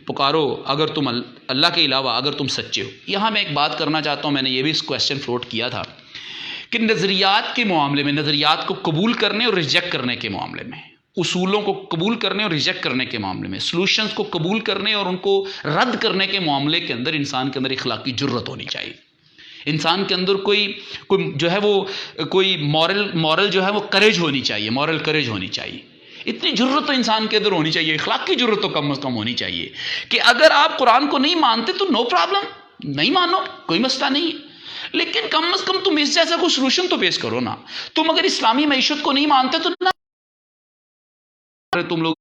پکارو اگر تم اللہ کے علاوہ اگر تم سچے ہو۔ یہاں میں ایک بات کرنا چاہتا ہوں، میں نے یہ بھی اس کویسچن فلوٹ کیا تھا کہ نظریات کے معاملے میں، نظریات کو قبول کرنے اور ریجیکٹ کرنے کے معاملے میں اصولوں کو قبول کرنے اور ریجیکٹ کرنے کے معاملے میں، سلوشنز کو قبول کرنے اور ان کو رد کرنے کے معاملے کے اندر انسان کے اندر اخلاقی جرت ہونی چاہیے. انسان کے اندر کوئی جو ہے وہ کوئی مورل جو ہے وہ کریج ہونی چاہیے، مورل کریج ہونی چاہیے. اتنی جرت تو انسان کے اندر ہونی چاہیے، اخلاق کی جرت تو کم از کم ہونی چاہیے کہ اگر آپ قرآن کو نہیں مانتے تو نو پرابلم، نہیں مانو، کوئی مسئلہ نہیں ہے، لیکن کم از کم تم اس جیسا کوئی سلوشن تو پیش کرو نا. تم اگر اسلامی معیشت کو نہیں مانتے تو نہ تم لوگ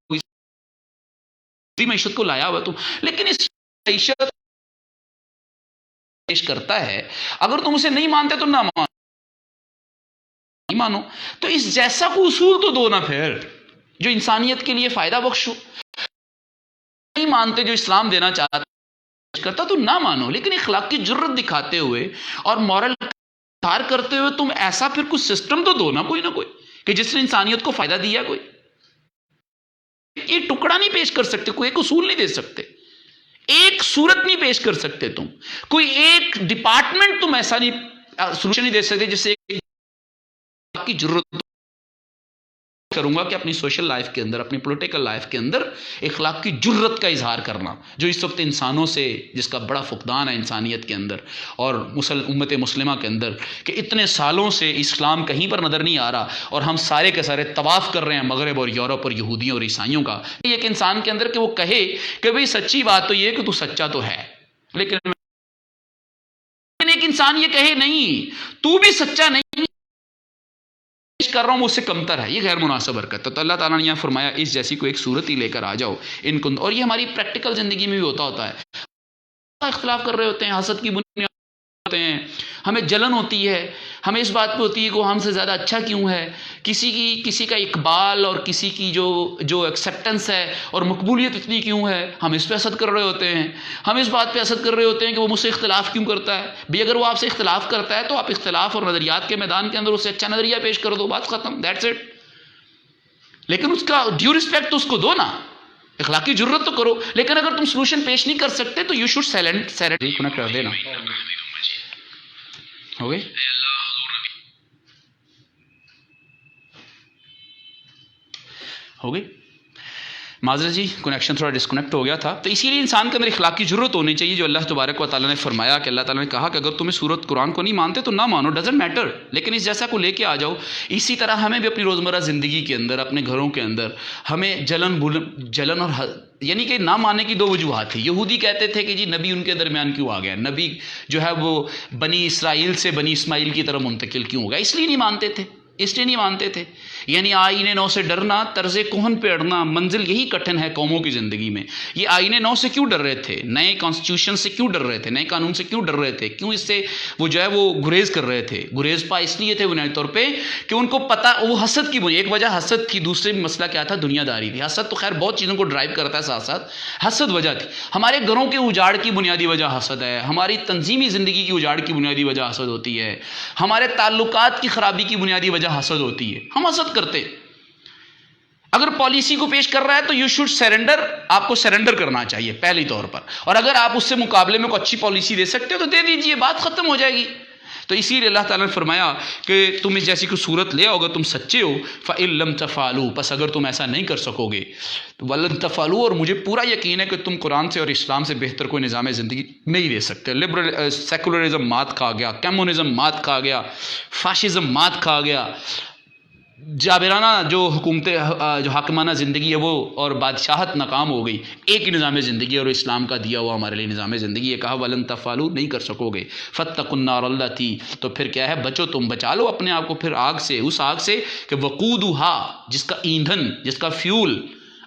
معیشت کو لایا ہوا تم، لیکن اس معیشت پیش کرتا ہے، اگر تم اسے نہیں مانتے تو نہ مانو. تو اس جیسا کوئی اصول تو دو نا پھر جو انسانیت کے لیے فائدہ بخش ہو. نہیں مانتے جو اسلام دینا چاہتا کرتا تو نہ مانو، لیکن اخلاق کی جرت دکھاتے ہوئے اور مورل اظہار کرتے ہوئے تم ایسا پھر کچھ سسٹم تو دو نا، کوئی نہ کوئی کہ جس نے انسانیت کو فائدہ دیا. کوئی ایک ٹکڑا نہیں پیش کر سکتے، کوئی ایک اصول نہیں دے سکتے، ایک صورت نہیں پیش کر سکتے، تم کوئی ایک ڈپارٹمنٹ تم ایسا نہیں سولوشن نہیں دے سکتے جس سے کی ضرورت کروں گا کہ اپنی سوشل لائف کے اندر، اپنی پولیٹیکل لائف کے اندر اخلاق کی جرت کا اظہار کرنا، جو اس وقت انسانوں سے جس کا بڑا فقدان ہے انسانیت کے اندر اور امت مسلمہ کے اندر، کہ اتنے سالوں سے اسلام کہیں پر نظر نہیں آ رہا اور ہم سارے کے سارے طواف کر رہے ہیں مغرب اور یورپ اور یہودیوں اور عیسائیوں کا. ایک انسان کے اندر کہ وہ کہے کہ بھئی سچی بات تو یہ کہ تو سچا تو ہے، لیکن ایک انسان یہ کہے نہیں تو بھی سچا نہیں کر رہا ہوں، مجھ سے کمتر ہے، یہ غیر مناسب حرکت ہے. تو اللہ تعالیٰ نے یہاں فرمایا اس جیسی کوئی ایک صورت ہی لے کر آ جاؤ ان کو. اور یہ ہماری پریکٹیکل زندگی میں بھی ہوتا ہے، اختلاف کر رہے ہوتے ہیں، حسد کی بنیاد ہوتے ہیں، ہمیں جلن ہوتی ہے، ہمیں اس بات پہ ہوتی ہے کہ وہ ہم سے زیادہ اچھا کیوں ہے، کسی کا اقبال اور کسی کی جو ایکسیپٹنس ہے اور مقبولیت اتنی کیوں ہے، ہم اس پہ حسد کر رہے ہوتے ہیں. ہم اس بات پہ حسد کر رہے ہوتے ہیں کہ وہ مجھ سے اختلاف کیوں کرتا ہے. بھی اگر وہ آپ سے اختلاف کرتا ہے تو آپ اختلاف اور نظریات کے میدان کے اندر اس سے اچھا نظریہ پیش کر دو، بات ختم، دیٹس اٹ. لیکن اس کا ڈیو رسپیکٹ تو اس کو دو نا، اخلاقی جرت تو کرو. لیکن اگر تم سلوشن پیش نہیں کر سکتے تو یو شوڈ سائلنٹ کر دینا. ہو گئی ہو گئی معذرت جی، کنیکشن تھوڑا ڈسکنیکٹ ہو گیا تھا. تو اسی لیے انسان کے اندر اخلاقی ضرورت ہونی چاہیے، جو اللہ تبارک و تعالیٰ نے فرمایا کہ اللہ تعالیٰ نے کہا کہ اگر تمہیں سورت قرآن کو نہیں مانتے تو نہ مانو، ڈزنٹ میٹر، لیکن اس جیسا کو لے کے آ جاؤ. اسی طرح ہمیں بھی اپنی روزمرہ زندگی کے اندر، اپنے گھروں کے اندر ہمیں جلن اور یعنی کہ نہ ماننے کی دو وجوہات تھی. یہودی کہتے تھے کہ جی نبی ان کے درمیان کیوں آ گیا، نبی جو ہے وہ بنی اسرائیل سے بنی اسماعیل کی طرف منتقل کیوں ہو گیا، اس لیے نہیں مانتے تھے، اس لیے نہیں مانتے تھے. یعنی آئین نو سے ڈرنا، طرز کہن پہ اڑنا، منزل یہی کٹھن ہے قوموں کی زندگی میں. یہ آئین نو سے کیوں ڈر رہے تھے، نئے کانسٹیٹیوشن سے کیوں ڈر رہے تھے، نئے قانون سے کیوں ڈر رہے تھے، کیوں اس سے وہ جو ہے وہ گریز کر رہے تھے. گریز پا اس لیے تھے بنیادی طور پہ کہ ان کو پتہ، وہ حسد کی ایک وجہ حسد تھی، دوسرے مسئلہ کیا تھا، دنیا داری تھی. حسد تو خیر بہت چیزوں کو ڈرائیو کرتا ہے، ساتھ ساتھ حسد وجہ تھی. ہمارے گھروں کے اجاڑ کی بنیادی وجہ حسد ہے، ہماری تنظیمی زندگی کی اجاڑ کی بنیادی وجہ حسد ہوتی ہے، ہمارے تعلقات کی خرابی کی بنیادی وجہ حسد ہوتی ہے. ہم حسد کرتے. اگر پالیسی کو پیش کر رہا ہے تو یو شوڈ سرنڈر، آپ کو سرنڈر کرنا چاہیے پہلی طور پر. اور اگر آپ اس سے مقابلے میں کوئی اچھی پالیسی دے سکتے ہو تو دے دیجئے، بات ختم ہو جائے گی. تو اسی لیے اللہ تعالیٰ نے فرمایا کہ تم اس جیسی کوئی صورت لے آؤ، اگر تم سچے ہو فَإِن لَمْ تَفْعَلُوا، پس اگر تم ایسا نہیں کر سکو گے وَلَن تَفْعَلُوا، اور مجھے پورا یقین ہے کہ تم قرآن سے اور اسلام سے بہتر کوئی نظام زندگی نہیں دے سکتے. لبرل سیکولرزم مات کھا گیا، کمیونزم مات کھا گیا، فاشزم مات کھا گیا، جابرانہ جو حکومتیں جو حاکمانہ زندگی ہے وہ اور بادشاہت ناکام ہو گئی. ایک ہی نظام زندگی اور اسلام کا دیا ہوا ہمارے لیے نظام زندگی. یہ کہا ولن تفعلوا، نہیں کر سکو گے. فاتقوا النار التی، تو پھر کیا ہے، بچو، تم بچا لو اپنے آپ کو پھر آگ سے، اس آگ سے کہ وقودها، جس کا ایندھن، جس کا فیول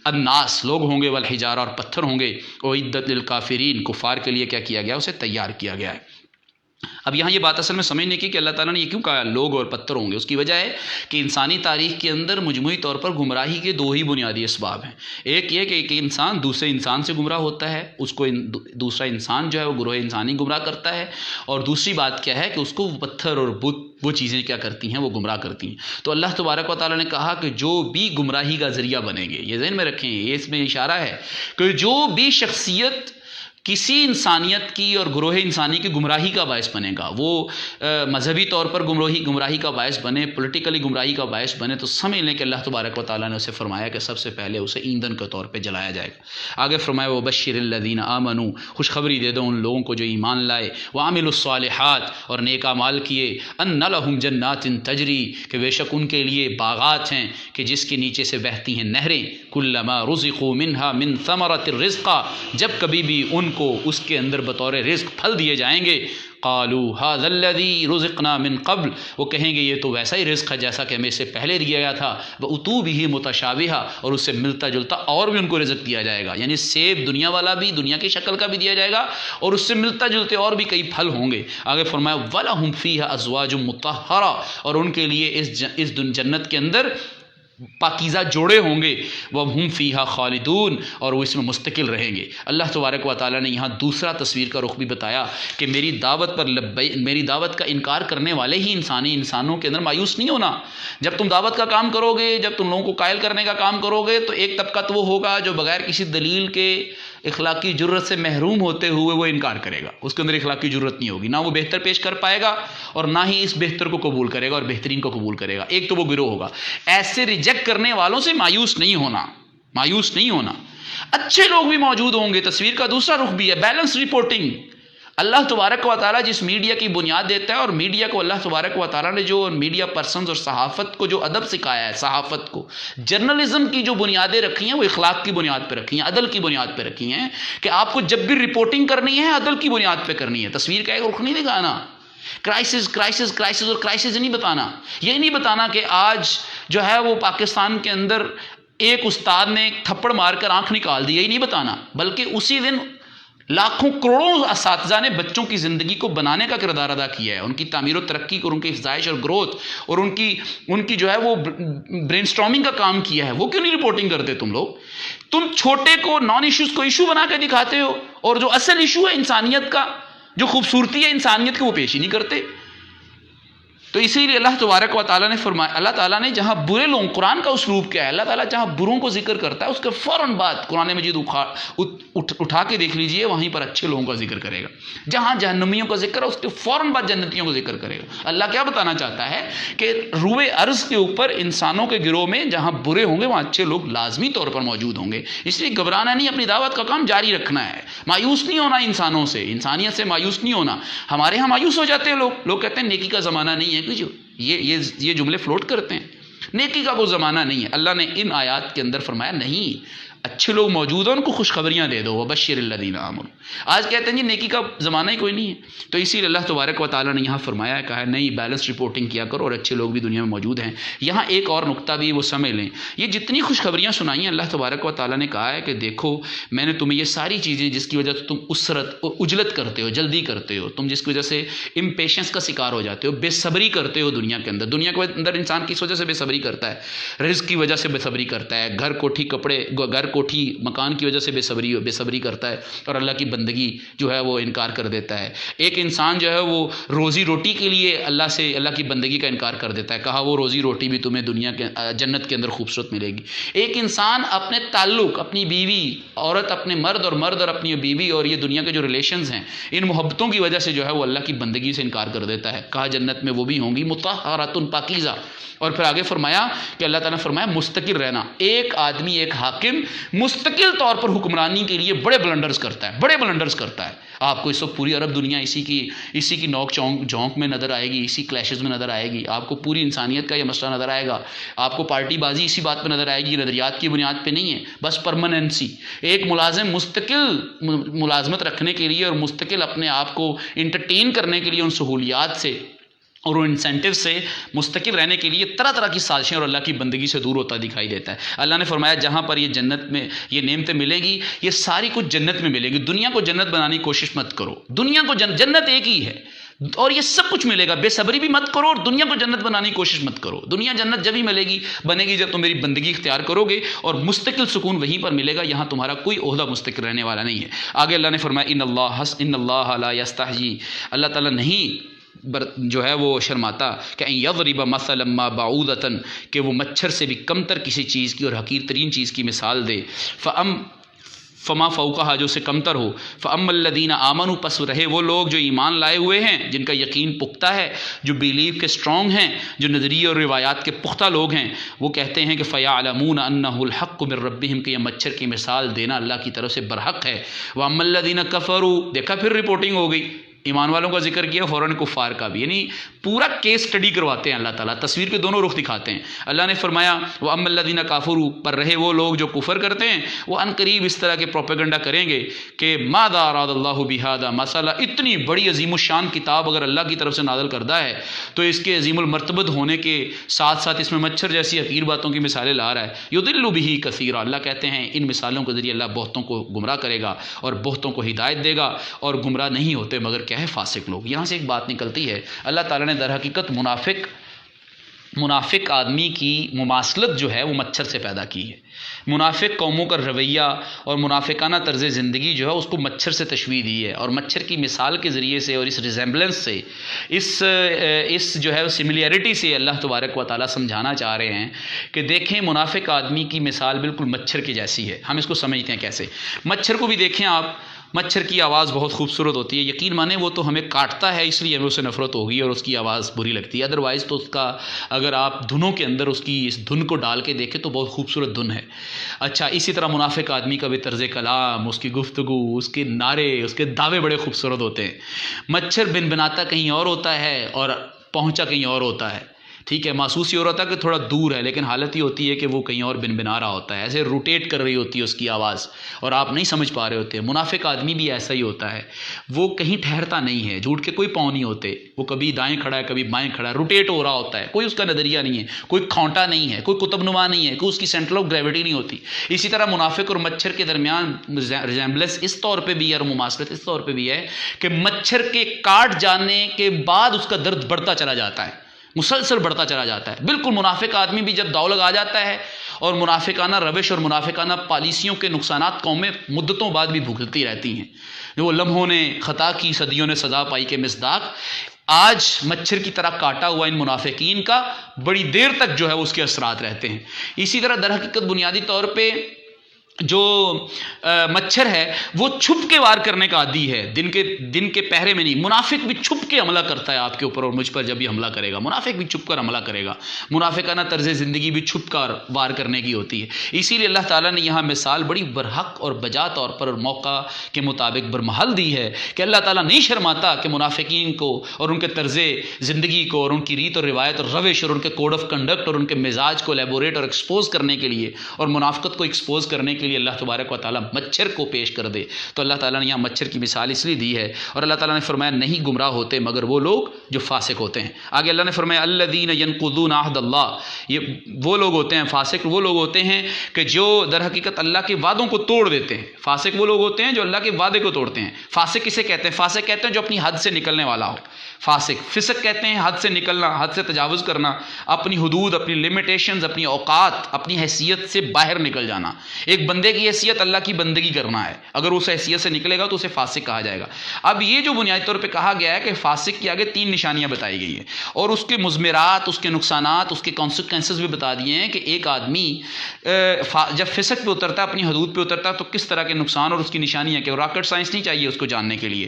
الناس، لوگ ہوں گے، والحجارہ، اور پتھر ہوں گے، اعدت للکافرین، کفار کے لیے کیا کیا گیا، اسے تیار کیا گیا ہے. اب یہاں یہ بات اصل میں سمجھنے کی کہ اللہ تعالیٰ نے یہ کیوں کہا لوگ اور پتھر ہوں گے. اس کی وجہ ہے کہ انسانی تاریخ کے اندر مجموعی طور پر گمراہی کے دو ہی بنیادی اسباب ہیں. ایک یہ کہ ایک انسان دوسرے انسان سے گمراہ ہوتا ہے، اس کو دوسرا انسان جو ہے وہ گروہ انسانی گمراہ کرتا ہے، اور دوسری بات کیا ہے کہ اس کو پتھر اور بت وہ چیزیں کیا کرتی ہیں، وہ گمراہ کرتی ہیں. تو اللہ تبارک و تعالیٰ نے کہا کہ جو بھی گمراہی کا ذریعہ بنیں گے، یہ ذہن میں رکھیں، یہ اس میں اشارہ ہے کہ جو بھی شخصیت کسی انسانیت کی اور گروہ انسانی کی گمراہی کا باعث بنے گا، وہ مذہبی طور پر گمراہی کا باعث بنے، پولیٹیکلی گمراہی کا باعث بنے، تو سمجھ لیں کہ اللہ تبارک و تعالیٰ نے اسے فرمایا کہ سب سے پہلے اسے ایندھن کے طور پہ جلایا جائے گا۔ آگے فرمایا وبشر الذین آمنوا، خوشخبری دے دو ان لوگوں کو جو ایمان لائے، وعملوا الصالحات، اور نیک اعمال کیے، ان لہم جنات تجری، کہ بے شک ان کے لیے باغات ہیں کہ جس کے نیچے سے بہتی ہیں نہریں، کلما رزقوا منها من ثمرۃ الرزق، جب کبھی بھی ان کو اس کے اندر بطور رزق پھل دیے جائیں گے، قالوا هذا الذي رزقنا من قبل، وہ کہیں گے یہ تو ویسا ہی رزق ہے جیسا کہ ہمیں اس سے پہلے دیا گیا تھا، واتوا به متشابہا، اور اس سے ملتا جلتا اور بھی ان کو رزق دیا جائے گا، یعنی سیب دنیا والا بھی، دنیا کی شکل کا بھی دیا جائے گا، اور اس سے ملتا جلتے اور بھی کئی پھل ہوں گے۔ آگے فرمایا وَلَهُمْ فِيهَا أَزْوَاجٌ مُطَهَّرَةٌ، اور ان کے لیے اس جنت کے اندر پاکیزہ جوڑے ہوں گے، وَهُمْ فِيهَا خَالِدُونَ، اور وہ اس میں مستقل رہیں گے۔ اللہ تبارک و تعالیٰ نے یہاں دوسرا تصویر کا رخ بھی بتایا کہ میری دعوت کا انکار کرنے والے ہی انسانوں کے اندر مایوس نہیں ہونا۔ جب تم دعوت کا کام کرو گے، جب تم لوگوں کو قائل کرنے کا کام کرو گے، تو ایک طبقہ تو وہ ہوگا جو بغیر کسی دلیل کے اخلاقی جرت سے محروم ہوتے ہوئے وہ انکار کرے گا، اس کے اندر اخلاقی جرت نہیں ہوگی، نہ وہ بہتر پیش کر پائے گا اور نہ ہی اس بہتر کو قبول کرے گا اور بہترین کو قبول کرے گا۔ ایک تو وہ گروہ ہوگا۔ ایسے ریجیکٹ کرنے والوں سے مایوس نہیں ہونا۔ اچھے لوگ بھی موجود ہوں گے۔ تصویر کا دوسرا رخ بھی ہے بیلنس رپورٹنگ۔ اللہ تبارک و تعالیٰ جس میڈیا کی بنیاد دیتا ہے، اور میڈیا کو اللہ تبارک و تعالیٰ نے جو میڈیا پرسنز اور صحافت کو جو ادب سکھایا ہے، صحافت کو جرنلزم کی جو بنیادیں رکھی ہیں وہ اخلاق کی بنیاد پہ رکھی ہیں، عدل کی بنیاد پہ رکھی ہیں، کہ آپ کو جب بھی رپورٹنگ کرنی ہے عدل کی بنیاد پہ کرنی ہے۔ تصویر کا ایک رخ نہیں دکھانا، کرائسس نہیں بتانا، یہ نہیں بتانا کہ آج جو ہے وہ پاکستان کے اندر ایک استاد نے ایک تھپڑ مار کر آنکھ نکال دی، یہی نہیں بتانا، بلکہ اسی دن لاکھوں کروڑوں اساتذہ نے بچوں کی زندگی کو بنانے کا کردار ادا کیا ہے، ان کی تعمیر و ترقی اور ان کی افزائش اور گروتھ اور ان کی جو ہے وہ برین سٹارمنگ کا کام کیا ہے۔ وہ کیوں نہیں رپورٹنگ کرتے تم لوگ؟ تم چھوٹے کو نان ایشوز کو ایشو بنا کے دکھاتے ہو، اور جو اصل ایشو ہے انسانیت کا، جو خوبصورتی ہے انسانیت کی، وہ پیش ہی نہیں کرتے۔ تو اسی لیے اللہ تبارک و تعالیٰ نے فرمایا، اللہ تعالیٰ نے جہاں برے لوگ، قرآن کا اسلوب کیا ہے، اللہ تعالیٰ جہاں بروں کو ذکر کرتا ہے اس کے فوراً بعد قرآن مجید اٹھا کے دیکھ لیجئے، وہیں پر اچھے لوگوں کا ذکر کرے گا۔ جہاں جہنمیوں کا ذکر ہے اس کے فوراً بعد جنتیوں کو ذکر کرے گا۔ اللہ کیا بتانا چاہتا ہے کہ روئے ارض کے اوپر انسانوں کے گروہ میں جہاں برے ہوں گے وہاں اچھے لوگ لازمی طور پر موجود ہوں گے۔ اس لیے گھبرانا نہیں، اپنی دعوت کا کام جاری رکھنا ہے، مایوس نہیں ہونا انسانوں سے، انسانیت سے مایوس نہیں ہونا۔ ہمارے ہاں مایوس ہو جاتے ہیں لوگ کہتے ہیں نیکی کا زمانہ نہیں ہے، کچھ یہ جملے فلوٹ کرتے ہیں، نیکی کا کوئی زمانہ نہیں ہے۔ اللہ نے ان آیات کے اندر فرمایا نہیں، اچھے لوگ موجود ہیں، ان کو خوشخبریاں دے دو، وبشر الذین آمنوا۔ آج کہتے ہیں جی نیکی کا زمانہ ہی کوئی نہیں ہے، تو اسی لیے اللہ تبارک و تعالیٰ نے یہاں فرمایا ہے، کہا ہے نہیں، بیلنس رپورٹنگ کیا کرو، اور اچھے لوگ بھی دنیا میں موجود ہیں۔ یہاں ایک اور نقطہ بھی وہ سمجھ لیں، یہ جتنی خوشخبریاں سنائی ہیں اللہ تبارک و تعالیٰ نے کہا ہے کہ دیکھو میں نے تمہیں یہ ساری چیزیں جس کی وجہ سے تم عجلت کرتے ہو، جلدی کرتے ہو، تم جس کی وجہ سے امپیشنس کا شکار ہو جاتے ہو، بے صبری کرتے ہو دنیا کے اندر انسان کس وجہ سے بے صبری کرتا ہے؟ رزق کی وجہ سے بے صبری کرتا ہے، گھر کوٹھی مکان کی وجہ سے بے صبری کرتا ہے، اور اللہ کی بندگی جو ہے وہ انکار کر دیتا ہے۔ ایک انسان جو ہے وہ روزی روٹی کے لیے اللہ کی بندگی کا انکار کر دیتا ہے، کہا وہ روزی روٹی بھی تمہیں دنیا کے جنت کے اندر خوبصورت ملے گی۔ ایک انسان اپنے تعلق، اپنی بیوی، عورت اپنے مرد اور اپنی بیوی اور یہ دنیا کے جو ریلیشنز ہیں، ان محبتوں کی وجہ سے جو ہے وہ اللہ کی بندگی سے انکار کر دیتا ہے، کہا جنت میں وہ بھی ہوں گی مطہرۃ پاکیزہ۔ اور پھر آگے فرمایا کہ اللہ تعالیٰ نے فرمایا مستقل رہنا۔ ایک آدمی، ایک حاکم مستقل طور پر حکمرانی کے لیے بڑے بلنڈرز کرتا ہے۔ آپ کو اس وقت پوری عرب دنیا اسی کی نوک جھونک میں نظر آئے گی، اسی کلیشز میں نظر آئے گی، آپ کو پوری انسانیت کا یہ مسئلہ نظر آئے گا، آپ کو پارٹی بازی اسی بات پہ نظر آئے گی، نظریات کی بنیاد پہ نہیں ہے، بس پرماننسی۔ ایک ملازم مستقل ملازمت رکھنے کے لیے اور مستقل اپنے آپ کو انٹرٹین کرنے کے لیے ان سہولیات سے اور ان انسینٹیو سے مستقل رہنے کے لیے طرح طرح کی سازشیں اور اللہ کی بندگی سے دور ہوتا دکھائی دیتا ہے۔ اللہ نے فرمایا جہاں پر یہ جنت میں یہ نعمتیں ملے گی، یہ ساری کچھ جنت میں ملے گی، دنیا کو جنت بنانے کی کوشش مت کرو، دنیا کو جنت ایک ہی ہے اور یہ سب کچھ ملے گا، بے صبری بھی مت کرو اور دنیا کو جنت بنانے کی کوشش مت کرو۔ دنیا جنت جب ہی بنے گی جب تم میری بندگی اختیار کرو گے، اور مستقل سکون وہیں پر ملے گا، یہاں تمہارا کوئی عہدہ مستقل رہنے والا نہیں ہے۔ آگے اللہ نے فرمایا ان اللہ لا یستحیی، اللہ تعالیٰ نہیں جو ہے وہ شرماتا کہ یضرب مثلا ما بعوضۃ، کہ وہ مچھر سے بھی کم تر کسی چیز کی اور حقیر ترین چیز کی مثال دے، فما فوقہا جو سے کمتر ہو، فاما الذین آمنوا پس رہے وہ لوگ جو ایمان لائے ہوئے ہیں، جن کا یقین پختہ ہے، جو بیلیو کے اسٹرانگ ہیں، جو نظریے اور روایات کے پختہ لوگ ہیں، وہ کہتے ہیں کہ فیعلمون انہ الحق من ربہم، کہ یہ مچھر کی مثال دینا اللہ کی طرف سے برحق ہے۔ واما الذین کفروا، دیکھا پھر رپورٹنگ ہو گئی، ایمان والوں کا ذکر کیا، فوراً کفار کا بھی، یعنی پورا کیس اسٹڈی کرواتے ہیں اللہ تعالیٰ، تصویر کے دونوں رخ دکھاتے ہیں۔ اللہ نے فرمایا وَأَمَّا الَّذِينَ كَفَرُوا، پر رہے وہ لوگ جو کفر کرتے ہیں، وہ ان قریب اس طرح کے پروپیگنڈا کریں گے کہ ماذا اراد اللہ بہذا مثلا، اتنی بڑی عظیم الشان کتاب اگر اللہ کی طرف سے نازل کردہ ہے تو اس کے عظیم المرتبت ہونے کے ساتھ ساتھ اس میں مچھر جیسی حقیر باتوں کی مثالیں لا رہا ہے۔ یضل بہ کثیرا، اللہ کہتے ہیں ان مثالوں کے ذریعے اللہ بہتوں کو گمراہ کرے گا اور بہتوں کو ہدایت دے گا، اور گمراہ نہیں ہوتے مگر کیا ہے فاسق لوگ۔ یہاں سے ایک بات نکلتی ہے، اللہ تعالیٰ نے در حقیقت منافق آدمی کی مماثلت جو ہے وہ مچھر سے پیدا کی ہے۔ منافق قوموں کا رویہ اور منافقانہ طرز زندگی جو ہے اس کو مچھر سے تشبیہ دی ہے، اور مچھر کی مثال کے ذریعے سے اور اس ریزیمبلنس سے، اس جو ہے سملیرٹی سے اللہ تبارک و تعالیٰ سمجھانا چاہ رہے ہیں کہ دیکھیں منافق آدمی کی مثال بالکل مچھر کی جیسی ہے۔ ہم اس کو سمجھتے ہیں کیسے؟ مچھر کو بھی دیکھیں آپ، مچھر کی آواز بہت خوبصورت ہوتی ہے، یقین مانیں وہ تو ہمیں کاٹتا ہے اس لیے ہمیں اسے نفرت ہوگی اور اس کی آواز بری لگتی ہے، ادروائز تو اس کا اگر آپ دھنوں کے اندر اس کی اس دھن کو ڈال کے دیکھیں تو بہت خوبصورت دھن ہے۔ اچھا، اسی طرح منافق آدمی کا بھی طرز کلام، اس کی گفتگو، اس کے نعرے، اس کے دعوے بڑے خوبصورت ہوتے ہیں۔ مچھر بنبناتا کہیں اور ہوتا ہے اور پہنچا کہیں اور ہوتا ہے، ٹھیک ہے، محسوس یہ ہو رہا تھا کہ تھوڑا دور ہے، لیکن حالت یہ ہوتی ہے کہ وہ کہیں اور بنبنا رہا ہوتا ہے، ایسے روٹیٹ کر رہی ہوتی ہے اس کی آواز اور آپ نہیں سمجھ پا رہے ہوتے ہیں۔ منافق آدمی بھی ایسا ہی ہوتا ہے، وہ کہیں ٹھہرتا نہیں ہے، جھوٹ کے کوئی پاؤں نہیں ہوتے، وہ کبھی دائیں کھڑا ہے کبھی بائیں کھڑا ہے، روٹیٹ ہو رہا ہوتا ہے، کوئی اس کا نظریہ نہیں ہے، کوئی کھونٹا نہیں ہے، کوئی قطب نما نہیں ہے، کوئی اس کی سینٹر آف گریوٹی نہیں ہوتی۔ اسی طرح منافق اور مچھر کے درمیان ریزیمبلنس اس طور پہ بھی ہے اور مماثلت اس طور پہ بھی ہے کہ مچھر کے کاٹ جانے کے بعد اس کا درد بڑھتا چلا جاتا ہے، مسلسل بڑھتا چلا جاتا ہے۔ بالکل منافق آدمی بھی جب داؤ لگا جاتا ہے اور منافقانہ روش اور منافقانہ پالیسیوں کے نقصانات قومیں مدتوں بعد بھی بھگتتی رہتی ہیں۔ وہ لمحوں نے خطا کی، صدیوں نے سزا پائی کے مصداق آج مچھر کی طرح کاٹا ہوا ان منافقین کا بڑی دیر تک جو ہے اس کے اثرات رہتے ہیں۔ اسی طرح در حقیقت بنیادی طور پہ جو مچھر ہے وہ چھپ کے وار کرنے کا عادی ہے، دن کے پہرے میں نہیں۔ منافق بھی چھپ کے حملہ کرتا ہے آپ کے اوپر اور مجھ پر، جب بھی حملہ کرے گا منافق بھی چھپ کر حملہ کرے گا، منافقانہ طرز زندگی بھی چھپ کر وار کرنے کی ہوتی ہے۔ اسی لیے اللہ تعالیٰ نے یہاں مثال بڑی برحق اور بجا طور پر اور موقع کے مطابق برمحل دی ہے کہ اللہ تعالیٰ نہیں شرماتا کہ منافقین کو اور ان کے طرز زندگی کو اور ان کی ریت اور روایت اور روش اور ان کے کوڈ آف کنڈکٹ اور ان کے مزاج کو ایلیبوریٹ اور ایکسپوز کرنے کے لیے اور منافقت کو ایکسپوز کرنے کے لیے اللہ تبارک و تعالیٰ مچھر کو پیش کر دے۔ تو اللہ تعالیٰ نے یہاں مچھر کی مثال اس لیے دی ہے، اور اللہ تعالیٰ نے فرمایا نہیں گمراہ ہوتے مگر وہ لوگ جو فاسق ہوتے ہیں۔ آگے اللہ نے فرمایا الذین ینقضون عہد اللہ، یہ وہ لوگ ہوتے ہیں، فاسق وہ لوگ ہوتے ہیں کہ جو در حقیقت اللہ کے وعدوں کو توڑ دیتے ہیں۔ فاسق وہ لوگ ہوتے ہیں جو اللہ کے وعدے کو توڑتے ہیں۔ فاسق کسے کہتے ہیں؟ فاسق کہتے ہیں جو اپنی حد سے نکلنے والا ہو۔ فسق کہتے ہیں حد سے نکلنا، حد سے تجاوز کرنا، اپنی حدود، اپنی لمیٹیشنز، اپنی اوقات، اپنی حیثیت سے باہر نکل جانا۔ ایک بندے کی حیثیت اللہ کی بندگی کرنا ہے، اگر اس حیثیت سے نکلے گا تو اسے فاسق کہا جائے گا۔ اب یہ جو بنیادی طور پہ کہا گیا ہے کہ فاسق کے آگے 3 نشانیاں بتائی گئی ہیں اور اس کے مضمرات، اس کے نقصانات، اس کے کانسیکوینسز بھی بتا دیے ہیں کہ ایک آدمی جب فسق پہ اترتا ہے، اپنی حدود پہ اترتا ہے تو کس طرح کے نقصان اور اس کی نشانیاں کہ راکٹ سائنس نہیں چاہیے اس کو جاننے کے لیے۔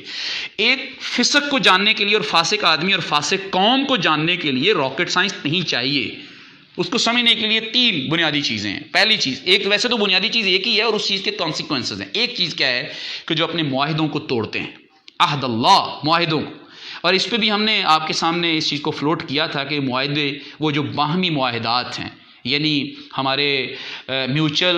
ایک فسق کو جاننے کے لیے اور فاسق آدمی اور فاسق قوم کو جاننے کے لیے راکٹ سائنس نہیں چاہیے، اس کو سمجھنے کے لیے 3 بنیادی چیزیں ہیں۔ پہلی چیز، ایک ویسے تو بنیادی چیز ایک ہی ہے اور اس چیز کے کانسیکوینسز ہیں۔ ایک چیز کیا ہے کہ جو اپنے معاہدوں کو توڑتے ہیں، عہد اللہ، معاہدوں کو، اور اس پہ بھی ہم نے آپ کے سامنے اس چیز کو فلوٹ کیا تھا کہ معاہدے وہ جو باہمی معاہدات ہیں، یعنی ہمارے میوچل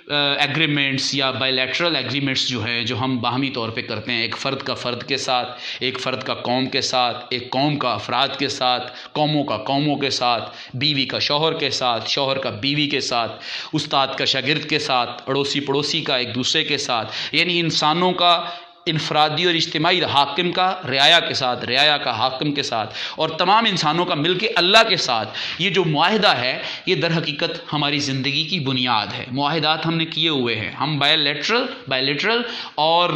ایگریمنٹس یا بائی لیٹرل ایگریمنٹس جو ہیں، جو ہم باہمی طور پہ کرتے ہیں، ایک فرد کا فرد کے ساتھ، ایک فرد کا قوم کے ساتھ، ایک قوم کا افراد کے ساتھ، قوموں کا قوموں کے ساتھ، بیوی کا شوہر کے ساتھ، شوہر کا بیوی کے ساتھ، استاد کا شاگرد کے ساتھ، اڑوسی پڑوسی کا ایک دوسرے کے ساتھ، یعنی انسانوں کا انفرادی اور اجتماعی، حاکم کا رعایا کے ساتھ، رعایا کا حاکم کے ساتھ، اور تمام انسانوں کا مل کے اللہ کے ساتھ۔ یہ جو معاہدہ ہے یہ در حقیقت ہماری زندگی کی بنیاد ہے۔ معاہدات ہم نے کیے ہوئے ہیں، ہم بائی لیٹرل اور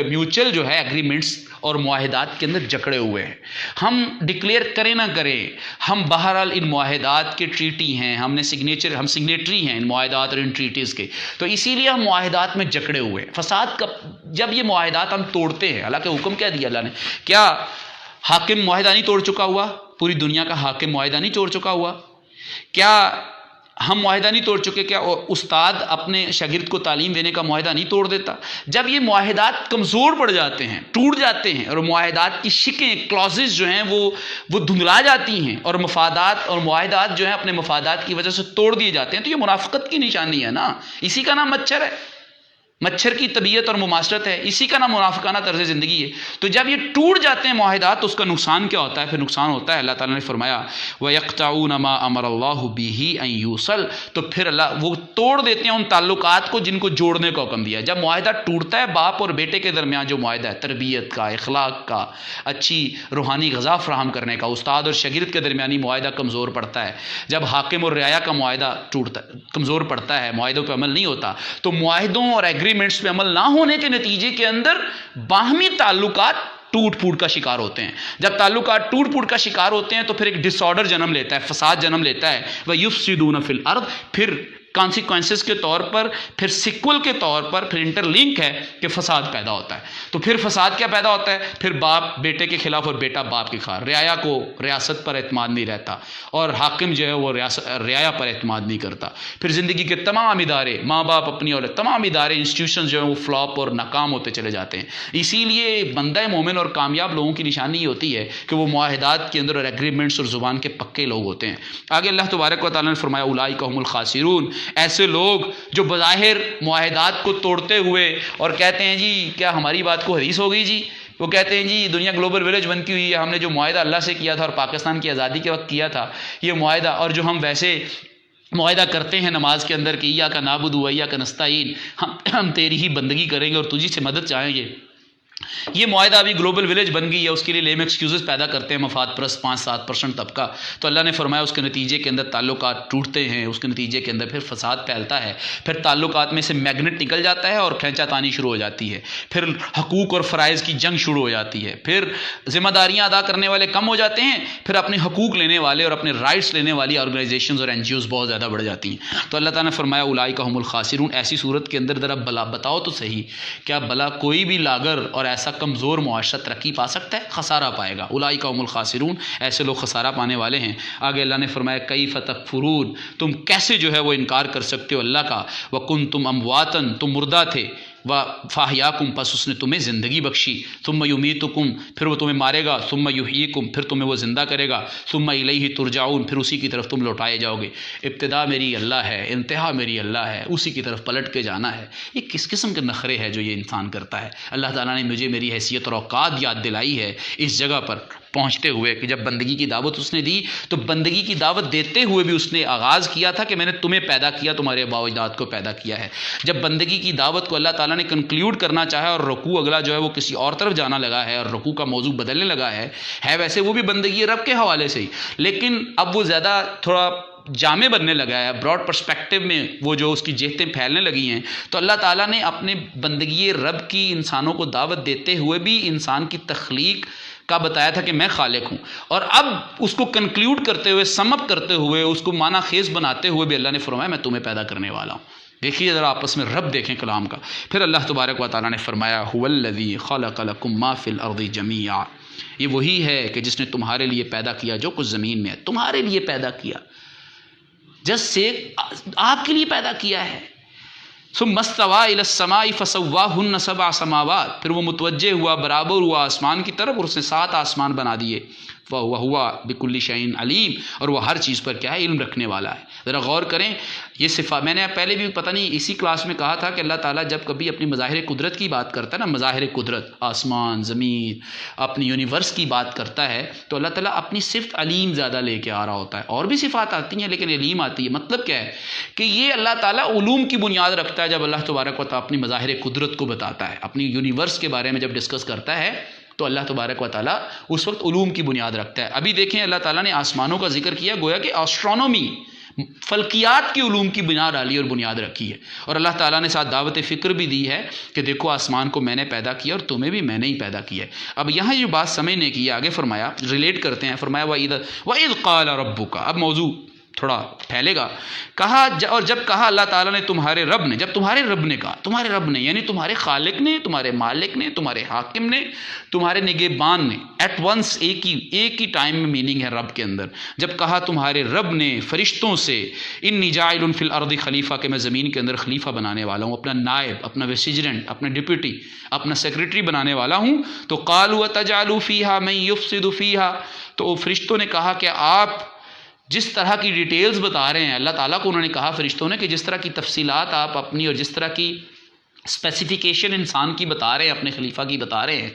میوچل جو ہے ایگریمنٹس اور معاہدات کے اندر جکڑے ہوئے ہیں. ہم ڈکلیئر کریں نہ کریں، ہم بہرحال ان معاہدات کے ٹریٹی ہیں، ہم سگنیٹری ہیں ان معاہدات اور ان ٹریٹیز کے، تو اسی لیے ہم معاہدات میں جکڑے ہوئے ہیں. فساد کا جب یہ معاہدات ہم توڑتے ہیں، حالانکہ حکم کیا دیا اللہ نے، کیا حاکم معاہدہ نہیں توڑ چکا ہوا؟ پوری دنیا کا حاکم معاہدہ نہیں توڑ چکا ہوا؟ کیا ہم معاہدہ نہیں توڑ چکے؟ کیا استاد اپنے شاگرد کو تعلیم دینے کا معاہدہ نہیں توڑ دیتا؟ جب یہ معاہدات کمزور پڑ جاتے ہیں، ٹوٹ جاتے ہیں، اور معاہدات کی شکیں، کلازز جو ہیں وہ دھندلا جاتی ہیں، اور مفادات اور معاہدات جو ہیں اپنے مفادات کی وجہ سے توڑ دیے جاتے ہیں، تو یہ منافقت کی نشانی ہے نا. اسی کا نام مچھر ہے، مچھر کی طبیعت اور مماثلت ہے، اسی کا نام منافقانہ طرز زندگی ہے. تو جب یہ ٹوٹ جاتے ہیں معاہدات، تو اس کا نقصان کیا ہوتا ہے؟ پھر نقصان ہوتا ہے، اللہ تعالیٰ نے فرمایا وَيَقْطَعُونَ مَا أَمَرَ اللَّهُ بِهِ أَن يُوصَلَ، تو پھر اللہ وہ توڑ دیتے ہیں ان تعلقات کو جن کو جوڑنے کا حکم دیا. جب معاہدہ ٹوٹتا ہے، باپ اور بیٹے کے درمیان جو معاہدہ ہے، تربیت کا، اخلاق کا، اچھی روحانی غذا فراہم کرنے کا، استاد اور شاگرد کے درمیانی معاہدہ کمزور پڑتا ہے، جب حاکم اور رعایا کا معاہدہ کمزور پڑتا ہے، معاہدوں پہ عمل نہیں ہوتا، تو معاہدوں اور ایگریمنٹس پہ عمل نہ ہونے کے نتیجے کے اندر باہمی تعلقات ٹوٹ پھوٹ کا شکار ہوتے ہیں. جب تعلقات ٹوٹ پھوٹ کا شکار ہوتے ہیں تو پھر ایک ڈس آرڈر جنم لیتا ہے، فساد جنم لیتا ہے. وَيُفْسِدُونَ فِي الْأَرْضِ، پھر کانسیکوینسز کے طور پر، پھر سیکول کے طور پر، پھر انٹر لنک ہے کہ فساد پیدا ہوتا ہے. تو پھر فساد کیا پیدا ہوتا ہے؟ پھر باپ بیٹے کے خلاف اور بیٹا باپ کے خلاف، رعایا کو ریاست پر اعتماد نہیں رہتا، اور حاکم جو ہے وہ رعایا پر اعتماد نہیں کرتا. پھر زندگی کے تمام ادارے، ماں باپ اپنی اولاد، تمام ادارے، انسٹیٹیوشنز جو ہیں وہ فلاپ اور ناکام ہوتے چلے جاتے ہیں. اسی لیے بندہ مومن اور کامیاب لوگوں کی نشانی یہ ہوتی ہے کہ وہ معاہدات کے اندر اور ایگریمنٹس اور زبان کے پکے لوگ ہوتے ہیں. آگے اللہ تبارک و تعالیٰ نے فرمایا اولئک هم الخاسرون، ایسے لوگ جو بظاہر معاہدات کو توڑتے ہوئے اور کہتے ہیں جی کیا ہماری بات کو حدیث ہو گئی جی، وہ کہتے ہیں جی دنیا گلوبل ولیج بنتی ہوئی ہے، ہم نے جو معاہدہ اللہ سے کیا تھا اور پاکستان کی آزادی کے وقت کیا تھا یہ معاہدہ، اور جو ہم ویسے معاہدہ کرتے ہیں نماز کے اندر کہ ایاک نعبد و ایاک نستعین، ہم تیری ہی بندگی کریں گے اور تجھی سے مدد چاہیں گے، یہ معاہدہ ابھی گلوبل ولیج بن گئی ہے، اس کے لیے لیم ایکسکیوزز پیدا کرتے ہیں مفاد پرست 5-7% طبقہ. تو اللہ نے فرمایا اس کے نتیجے کے اندر تعلقات ٹوٹتے ہیں، اس کے نتیجے کے اندر پھر فساد پھیلتا ہے، پھر تعلقات میں سے میگنیٹ نکل جاتا ہے اور کھینچا تانی شروع ہو جاتی ہے، پھر حقوق اور فرائض کی جنگ شروع ہو جاتی ہے، پھر ذمہ داریاں ادا کرنے والے کم ہو جاتے ہیں، پھر اپنے حقوق لینے والے اور اپنے رائٹس لینے والی آرگنائزیشنز اور NGOs بہت زیادہ بڑھ جاتی ہیں. تو اللہ تعالیٰ نے فرمایا اولئک هم الخاسرون. ایسی صورت کے اندر ذرا بلا بتاؤ تو صحیح، کیا بلا کوئی بھی لاگر اور ایسا کمزور معاشرہ ترقی پا سکتا ہے؟ خسارہ پائے گا. اولئک هم الخاسرون، ایسے لوگ خسارہ پانے والے ہیں. آگے اللہ نے فرمایا کیف تکفرون، تم کیسے جو ہے وہ انکار کر سکتے ہو اللہ کا، وکنتم امواتا، تم مردہ تھے، فاحیاکم، پس اس نے تمہیں زندگی بخشی، ثم یمیتکم، پھر وہ تمہیں مارے گا، ثم یحییکم، پھر تمہیں وہ زندہ کرے گا، ثم الیہ ترجعون، پھر اسی کی طرف تم لوٹائے جاؤ گے. ابتدا میری اللہ ہے، انتہا میری اللہ ہے، اسی کی طرف پلٹ کے جانا ہے. یہ کس قسم کے نخرے ہے جو یہ انسان کرتا ہے؟ اللہ تعالیٰ نے مجھے میری حیثیت اور اوقات یاد دلائی ہے اس جگہ پر پہنچتے ہوئے کہ جب بندگی کی دعوت اس نے دی تو بندگی کی دعوت دیتے ہوئے بھی اس نے آغاز کیا تھا کہ میں نے تمہیں پیدا کیا، تمہارے آباء و اجداد کو پیدا کیا ہے. جب بندگی کی دعوت کو اللہ تعالیٰ نے کنکلیوڈ کرنا چاہا اور رکوع اگلا جو ہے وہ کسی اور طرف جانا لگا ہے اور رکوع کا موضوع بدلنے لگا ہے ویسے وہ بھی بندگی رب کے حوالے سے ہی، لیکن اب وہ زیادہ تھوڑا جامع بننے لگا ہے، براڈ پرسپیکٹو میں وہ جو اس کی جہتیں پھیلنے لگی ہیں. تو اللہ تعالیٰ نے اپنے بندگی رب کی انسانوں کو دعوت دیتے ہوئے بھی انسان کی تخلیق کا بتایا تھا کہ میں خالق ہوں، اور اب اس کو کنکلیوڈ کرتے ہوئے، سم اپ کرتے ہوئے، اس کو معنی خیز بناتے ہوئے بھی اللہ نے فرمایا میں تمہیں پیدا کرنے والا ہوں. دیکھیے ذرا آپس میں رب دیکھیں کلام کا. پھر اللہ تبارک و تعالیٰ نے فرمایا هو الذی خلق لکم ما فی الارض جمیعا، یہ وہی ہے کہ جس نے تمہارے لیے پیدا کیا جو کچھ زمین میں ہے، تمہارے لیے پیدا کیا، جس سے آپ کے لیے پیدا کیا ہے. ثم استوى الى السماء فسواهن 7 سماوات، پھر وہ متوجہ ہوا، برابر ہوا آسمان کی طرف اور اس نے 7 آسمان بنا دیے. وَهُوَ بِكُلِّ شَيْءٍ عَلِيمٌ، اور وہ ہر چیز پر کیا ہے؟ علم رکھنے والا ہے. ذرا غور کریں یہ صفات، میں نے پہلے بھی پتہ نہیں اسی کلاس میں کہا تھا کہ اللہ تعالیٰ جب کبھی اپنی مظاہر قدرت کی بات کرتا ہے نا، مظاہر قدرت، آسمان، زمین، اپنی یونیورس کی بات کرتا ہے تو اللہ تعالیٰ اپنی صفت علیم زیادہ لے کے آ رہا ہوتا ہے. اور بھی صفات آتی ہیں لیکن علیم آتی ہے. مطلب کیا ہے کہ یہ اللہ تعالیٰ علوم کی بنیاد رکھتا ہے. جب اللہ تبارک و تعالیٰ اپنی مظاہر قدرت کو بتاتا ہے، اپنی یونیورس کے بارے میں جب ڈسکس کرتا ہے تو اللہ تبارک و تعالیٰ اس وقت علوم کی بنیاد رکھتا ہے. ابھی دیکھیں اللہ تعالیٰ نے آسمانوں کا ذکر کیا، گویا کہ آسٹرونومی، فلکیات کی علوم کی بنا ڈالی اور بنیاد رکھی ہے، اور اللہ تعالیٰ نے ساتھ دعوت فکر بھی دی ہے کہ دیکھو آسمان کو میں نے پیدا کیا اور تمہیں بھی میں نے ہی پیدا کیا ہے۔ اب یہاں یہ بات سمجھنے کی آگے فرمایا، ریلیٹ کرتے ہیں، فرمایا وَإِذْ قَالَ رَبُّكَ، اب موضوع تھوڑا پھیلے گا، کہا اور جب کہا اللہ تعالیٰ نے تمہارے رب نے، جب تمہارے رب نے کہا، تمہارے رب نے یعنی تمہارے خالق نے، تمہارے مالک نے، تمہارے حاکم نے، تمہارے نگہبان نے، ایٹ ونس ایک ہی ٹائم میں میننگ ہے رب کے اندر، جب کہا تمہارے رب نے فرشتوں سے انی جاعل فی الارض خلیفہ، کہ میں زمین کے اندر خلیفہ بنانے والا ہوں، اپنا نائب، اپنا ویسیجرنٹ، اپنا ڈپٹی، اپنا سیکرٹری بنانے والا ہوں، تو قالوا اتجعل فیہا من یفسد فیہا، تو فرشتوں نے کہا کہ آپ جس طرح کی ڈیٹیلز بتا رہے ہیں، اللہ تعالیٰ کو انہوں نے کہا فرشتوں نے کہ جس طرح کی تفصیلات آپ اپنی اور جس طرح کی اسپیسیفیکیشن انسان کی بتا رہے ہیں، اپنے خلیفہ کی بتا رہے ہیں،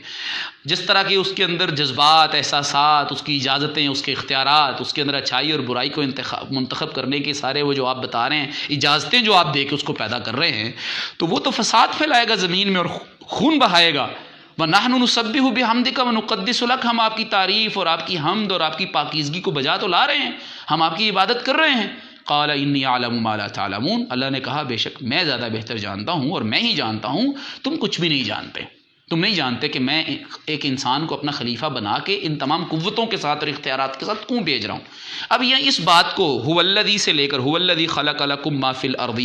جس طرح کی اس کے اندر جذبات، احساسات، اس کی اجازتیں، اس کے اختیارات، اس کے اندر اچھائی اور برائی کو منتخب کرنے کے سارے وہ جو آپ بتا رہے ہیں، اجازتیں جو آپ دے کے اس کو پیدا کر رہے ہیں، تو وہ تو فساد پھیلائے گا زمین میں اور خون بہائے گا۔ وَنَحْنُ نُسَبِّحُ بِحَمْدِكَ وَنُقَدِّسُ لَكَ، ہم آپ کی تعریف اور آپ کی حمد اور آپ کی پاکیزگی کو بجا تو لا رہے ہیں، ہم آپ کی عبادت کر رہے ہیں۔ قال انی اعلم ما لا تعلمون، اللہ نے کہا بے شک میں زیادہ بہتر جانتا ہوں اور میں ہی جانتا ہوں، تم کچھ بھی نہیں جانتے، تم نہیں جانتے کہ میں ایک انسان کو اپنا خلیفہ بنا کے ان تمام قوتوں کے ساتھ اور اختیارات کے ساتھ کیوں بھیج رہا ہوں۔ اب یہ اس بات کو هو الذی سے لے کر هو الذی خلق لکم ما فی الارض،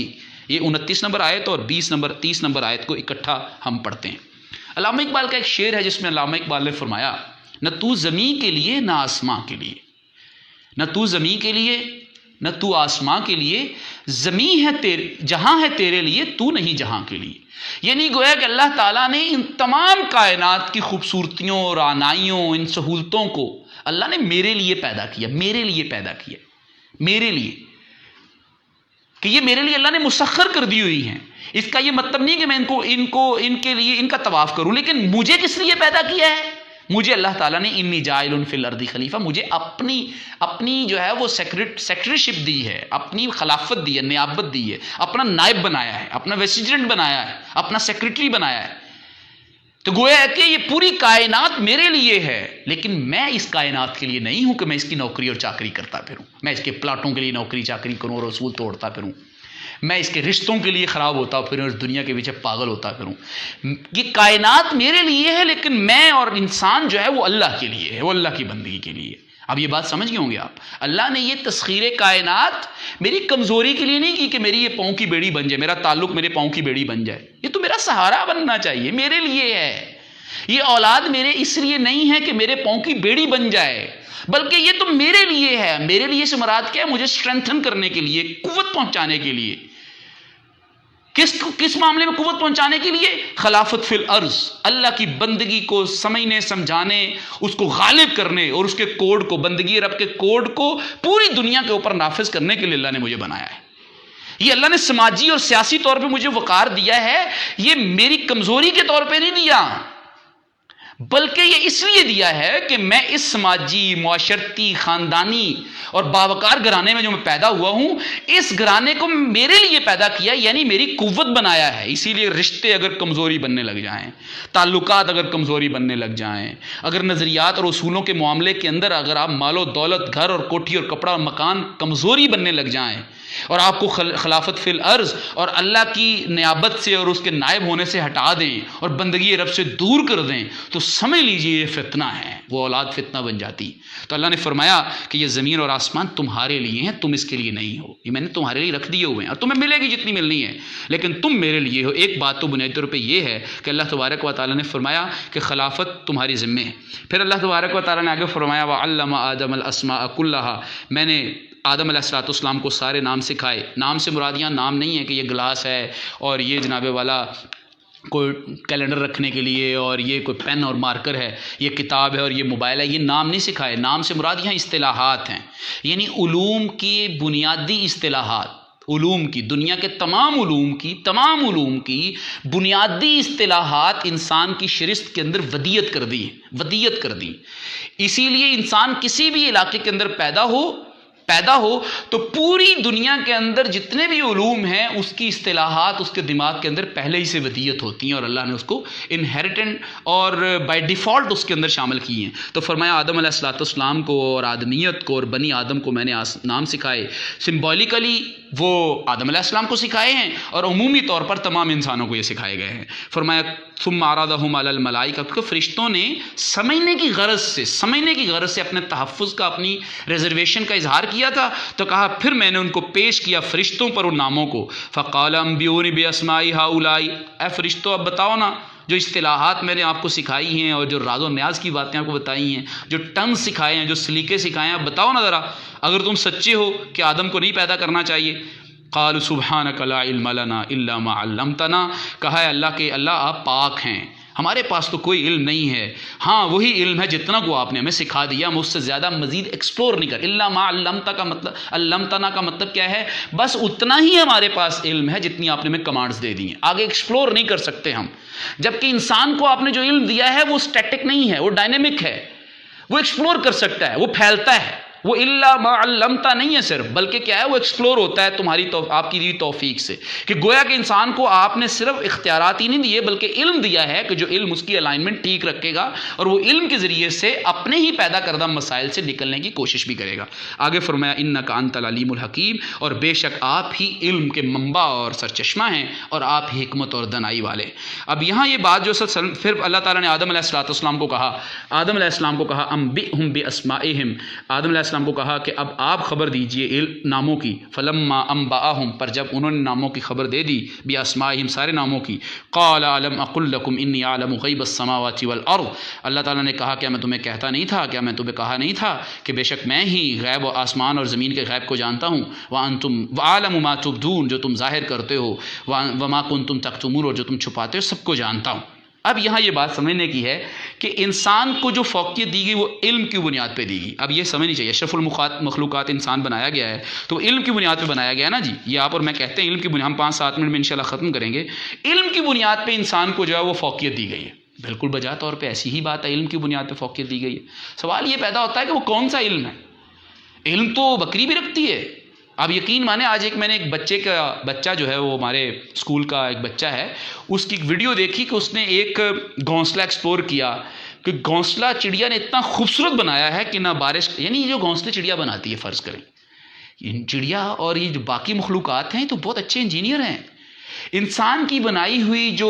یہ 29 نمبر آیت اور 30 نمبر آیت کو اکٹھا ہم پڑھتے ہیں۔ علامہ اقبال کا ایک شعر ہے جس میں علامہ اقبال نے فرمایا، نہ تو زمین کے لیے نہ آسماں کے لیے، نہ تو زمین کے لیے نہ تو آسماں کے لیے، زمین ہے تیرے، جہاں ہے تیرے لیے، تو نہیں جہاں کے لیے۔ یعنی گویا کہ اللہ تعالیٰ نے ان تمام کائنات کی خوبصورتیوں اور آنائیوں، ان سہولتوں کو اللہ نے میرے لیے پیدا کیا، میرے لیے پیدا کیا، میرے لیے، کہ یہ میرے لیے اللہ نے مسخر کر دی ہوئی ہیں۔ اس کا یہ مطلب نہیں کہ میں ان کے لیے ان کا طواف کروں، لیکن مجھے کس لیے پیدا کیا ہے؟ مجھے اللہ تعالیٰ نے انی جاعل فی الارض خلیفہ، مجھے اپنی جو ہے وہ سیکرٹریشپ دی ہے، اپنی خلافت دی ہے، نیابت دی ہے، اپنا نائب بنایا ہے، اپنا ویسیجرنٹ بنایا ہے، اپنا سیکرٹری بنایا ہے۔ تو گویا ہے کہ یہ پوری کائنات میرے لیے ہے، لیکن میں اس کائنات کے لیے نہیں ہوں کہ میں اس کی نوکری اور چاکری کرتا پھروں، میں اس کے پلاٹوں کے لیے نوکری چاکری کروں اور اصول توڑتا پھروں، میں اس کے رشتوں کے لیے خراب ہوتا پھروں اور اس دنیا کے پیچھے پاگل ہوتا پھروں۔ یہ کائنات میرے لیے ہے، لیکن میں اور انسان جو ہے وہ اللہ کے لیے ہے، وہ اللہ کی بندگی کے لیے۔ اب یہ بات سمجھ گئے ہوں گے آپ، اللہ نے یہ تسخیر کائنات میری کمزوری کے لیے نہیں کی کہ میری یہ پاؤں کی بیڑی بن جائے، میرا تعلق میرے پاؤں کی بیڑی بن جائے، یہ تو میرا سہارا بننا چاہیے، میرے لیے ہے۔ یہ اولاد میرے اس لیے نہیں ہے کہ میرے پاؤں کی بیڑی بن جائے، بلکہ یہ تو میرے لیے ہے۔ میرے لیے سے مراد کیا ہے؟ مجھے اسٹرینتھن کرنے کے لیے، قوت پہنچانے کے لیے۔ کس معاملے میں قوت پہنچانے کے لیے؟ خلافت فی الارض، اللہ کی بندگی کو سمجھنے، سمجھانے، اس کو غالب کرنے اور اس کے کوڈ کو، بندگی رب کے کوڈ کو پوری دنیا کے اوپر نافذ کرنے کے لیے اللہ نے مجھے بنایا ہے۔ یہ اللہ نے سماجی اور سیاسی طور پہ مجھے وقار دیا ہے، یہ میری کمزوری کے طور پہ نہیں دیا، بلکہ یہ اس لیے دیا ہے کہ میں اس سماجی، معاشرتی، خاندانی اور باوقار گھرانے میں جو میں پیدا ہوا ہوں، اس گھرانے کو میرے لیے پیدا کیا، یعنی میری قوت بنایا ہے۔ اسی لیے رشتے اگر کمزوری بننے لگ جائیں، تعلقات اگر کمزوری بننے لگ جائیں، اگر نظریات اور اصولوں کے معاملے کے اندر اگر آپ مال و دولت، گھر اور کوٹھی اور کپڑا اور مکان کمزوری بننے لگ جائیں اور آپ کو خلافت فی الارض اور اللہ کی نیابت سے اور اس کے نائب ہونے سے ہٹا دیں اور بندگی رب سے دور کر دیں، تو سمجھ لیجئے یہ فتنہ ہے، وہ اولاد فتنہ بن جاتی۔ تو اللہ نے فرمایا کہ یہ زمین اور آسمان تمہارے لیے ہیں، تم اس کے لیے نہیں ہو، یہ میں نے تمہارے لیے رکھ دیے ہوئے ہیں اور تمہیں ملے گی جتنی ملنی ہے، لیکن تم میرے لیے ہو۔ ایک بات تو بنیادی طور پہ یہ ہے کہ اللہ تبارک و تعالیٰ نے فرمایا کہ خلافت تمہاری ذمہ ہے۔ پھر اللہ تبارک و تعالیٰ نے آگے فرمایا وَعَلَّمَ آدَمَ الْأَسْمَاءَ كُلَّهَا، میں نے آدم علیہ السلام کو سارے نام سکھائے۔ نام سے مراد یہاں نام نہیں ہے کہ یہ گلاس ہے اور یہ جناب والا کوئی کیلنڈر رکھنے کے لیے اور یہ کوئی پین اور مارکر ہے، یہ کتاب ہے اور یہ موبائل ہے، یہ نام نہیں سکھائے۔ نام سے مراد یہاں اصطلاحات ہیں، یعنی علوم کی بنیادی اصطلاحات، علوم کی، دنیا کے تمام علوم کی بنیادی اصطلاحات انسان کی شرست کے اندر ودیت کر دی۔ اسی لیے انسان کسی بھی علاقے کے اندر پیدا ہو، پیدا ہو تو پوری دنیا کے اندر جتنے بھی علوم ہیں اس کی اصطلاحات اس کے دماغ کے اندر پہلے ہی سے ودیت ہوتی ہیں، اور اللہ نے اس کو انہیریٹنٹ اور بائی ڈیفالٹ اس کے اندر شامل کی ہیں۔ تو فرمایا آدم علیہ السلام کو اور آدمیت کو اور بنی آدم کو میں نے نام سکھائے، سمبولیکلی وہ آدم علیہ السلام کو سکھائے ہیں اور عمومی طور پر تمام انسانوں کو یہ سکھائے گئے ہیں۔ فرمایا ثم عرضهم علی الملائکہ، کیونکہ فرشتوں نے سمجھنے کی غرض سے اپنے تحفظ کا، اپنی ریزرویشن کا اظہار کیا تھا، تو کہا پھر میں نے ان کو پیش کیا فرشتوں پر ان ناموں کو۔ فقال انبئونی باسماء ہؤلاء، اے فرشتوں اب بتاؤ نا جو اصطلاحات میں نے آپ کو سکھائی ہیں اور جو راز و نیاز کی باتیں آپ کو بتائی ہیں، جو ٹنگ سکھائے ہیں، جو سلیقے سکھائے ہیں، اب بتاؤ نا ذرا، اگر تم سچے ہو کہ آدم کو نہیں پیدا کرنا چاہیے۔ قالوا سبحانک لا علم لنا الا ما علمتنا، کہا ہے اللہ کہ اللہ آپ پاک ہیں، ہمارے پاس تو کوئی علم نہیں ہے، ہاں وہی علم ہے جتنا کو آپ نے ہمیں سکھا دیا، ہم اس سے زیادہ مزید ایکسپلور نہیں کر۔ الا ما علمتنا کا مطلب کیا ہے؟ بس اتنا ہی ہمارے پاس علم ہے جتنی آپ نے ہمیں کمانڈز دے دی ہیں، آگے ایکسپلور نہیں کر سکتے ہم۔ جبکہ انسان کو آپ نے جو علم دیا ہے وہ اسٹیٹک نہیں ہے، وہ ڈائنامک ہے، وہ ایکسپلور کر سکتا ہے، وہ پھیلتا ہے، وہ الا ما علمتا نہیں ہے صرف، بلکہ کیا ہے وہ ایکسپلور ہوتا ہے آپ کی دی توفیق سے، کہ گویا کہ انسان کو آپ نے صرف اختیارات ہی نہیں دیے بلکہ علم دیا ہے کہ جو علم اس کی الائنمنٹ ٹھیک رکھے گا اور وہ علم کے ذریعے سے اپنے ہی پیدا کردہ مسائل سے نکلنے کی کوشش بھی کرے گا۔ آگے فرمایا انک انت العلیم الحکیم، اور بے شک آپ ہی علم کے منبع اور سرچشمہ ہیں اور آپ ہی حکمت اور دانائی والے۔ اب یہاں یہ بات جو پھر اللہ تعالیٰ نے آدم علیہ السلام کو کہا، انبئہم باسمائہم، آدم علیہ السلام کو کہا کہ اب آپ خبر دیجئے ناموں کی۔ فلما انبأہم، پر جب انہوں نے ناموں کی خبر دے دی، باسمائہم سارے ناموں کی، قال الم اقل لکم انی اعلم غیب السماوات والارض، اللہ تعالیٰ نے کہا کیا میں تمہیں کہتا نہیں تھا، کیا میں تمہیں کہا نہیں تھا کہ بے شک میں ہی غیب و آسمان اور زمین کے غیب کو جانتا ہوں، وانتم وعلم ما تبدون، جو تم ظاہر کرتے ہو، وما کنتم تکتمون، اور جو تم چھپاتے ہو سب کو جانتا ہوں۔ اب یہاں یہ بات سمجھنے کی ہے کہ انسان کو جو فوقیت دی گئی وہ علم کی بنیاد پہ دی گئی۔ اب یہ سمجھنی چاہیے، اشرف المخلوقات انسان بنایا گیا ہے تو علم کی بنیاد پہ بنایا گیا نا جی، یہ آپ اور میں کہتے ہیں علم کی بنیاد، ہم 5-7 منٹ میں انشاءاللہ ختم کریں گے۔ علم کی بنیاد پہ انسان کو جو ہے وہ فوقیت دی گئی ہے، بالکل بجا طور پہ ایسی ہی بات ہے، علم کی بنیاد پہ فوقیت دی گئی ہے۔ سوال یہ پیدا ہوتا ہے کہ وہ کون سا علم ہے؟ علم تو بکری بھی رکھتی ہے۔ آپ یقین مانیں، آج میں نے ایک بچہ جو ہے وہ ہمارے اسکول کا ایک بچہ ہے، اس کی ایک ویڈیو دیکھی کہ اس نے ایک گھونسلہ ایکسپلور کیا کہ گھونسلہ چڑیا نے اتنا خوبصورت بنایا ہے کہ نہ بارش، یعنی یہ جو گھونسلے چڑیا بناتی ہے، فرض کریں چڑیا اور یہ جو باقی مخلوقات ہیں تو بہت اچھے انجینئر ہیں۔ انسان کی بنائی ہوئی جو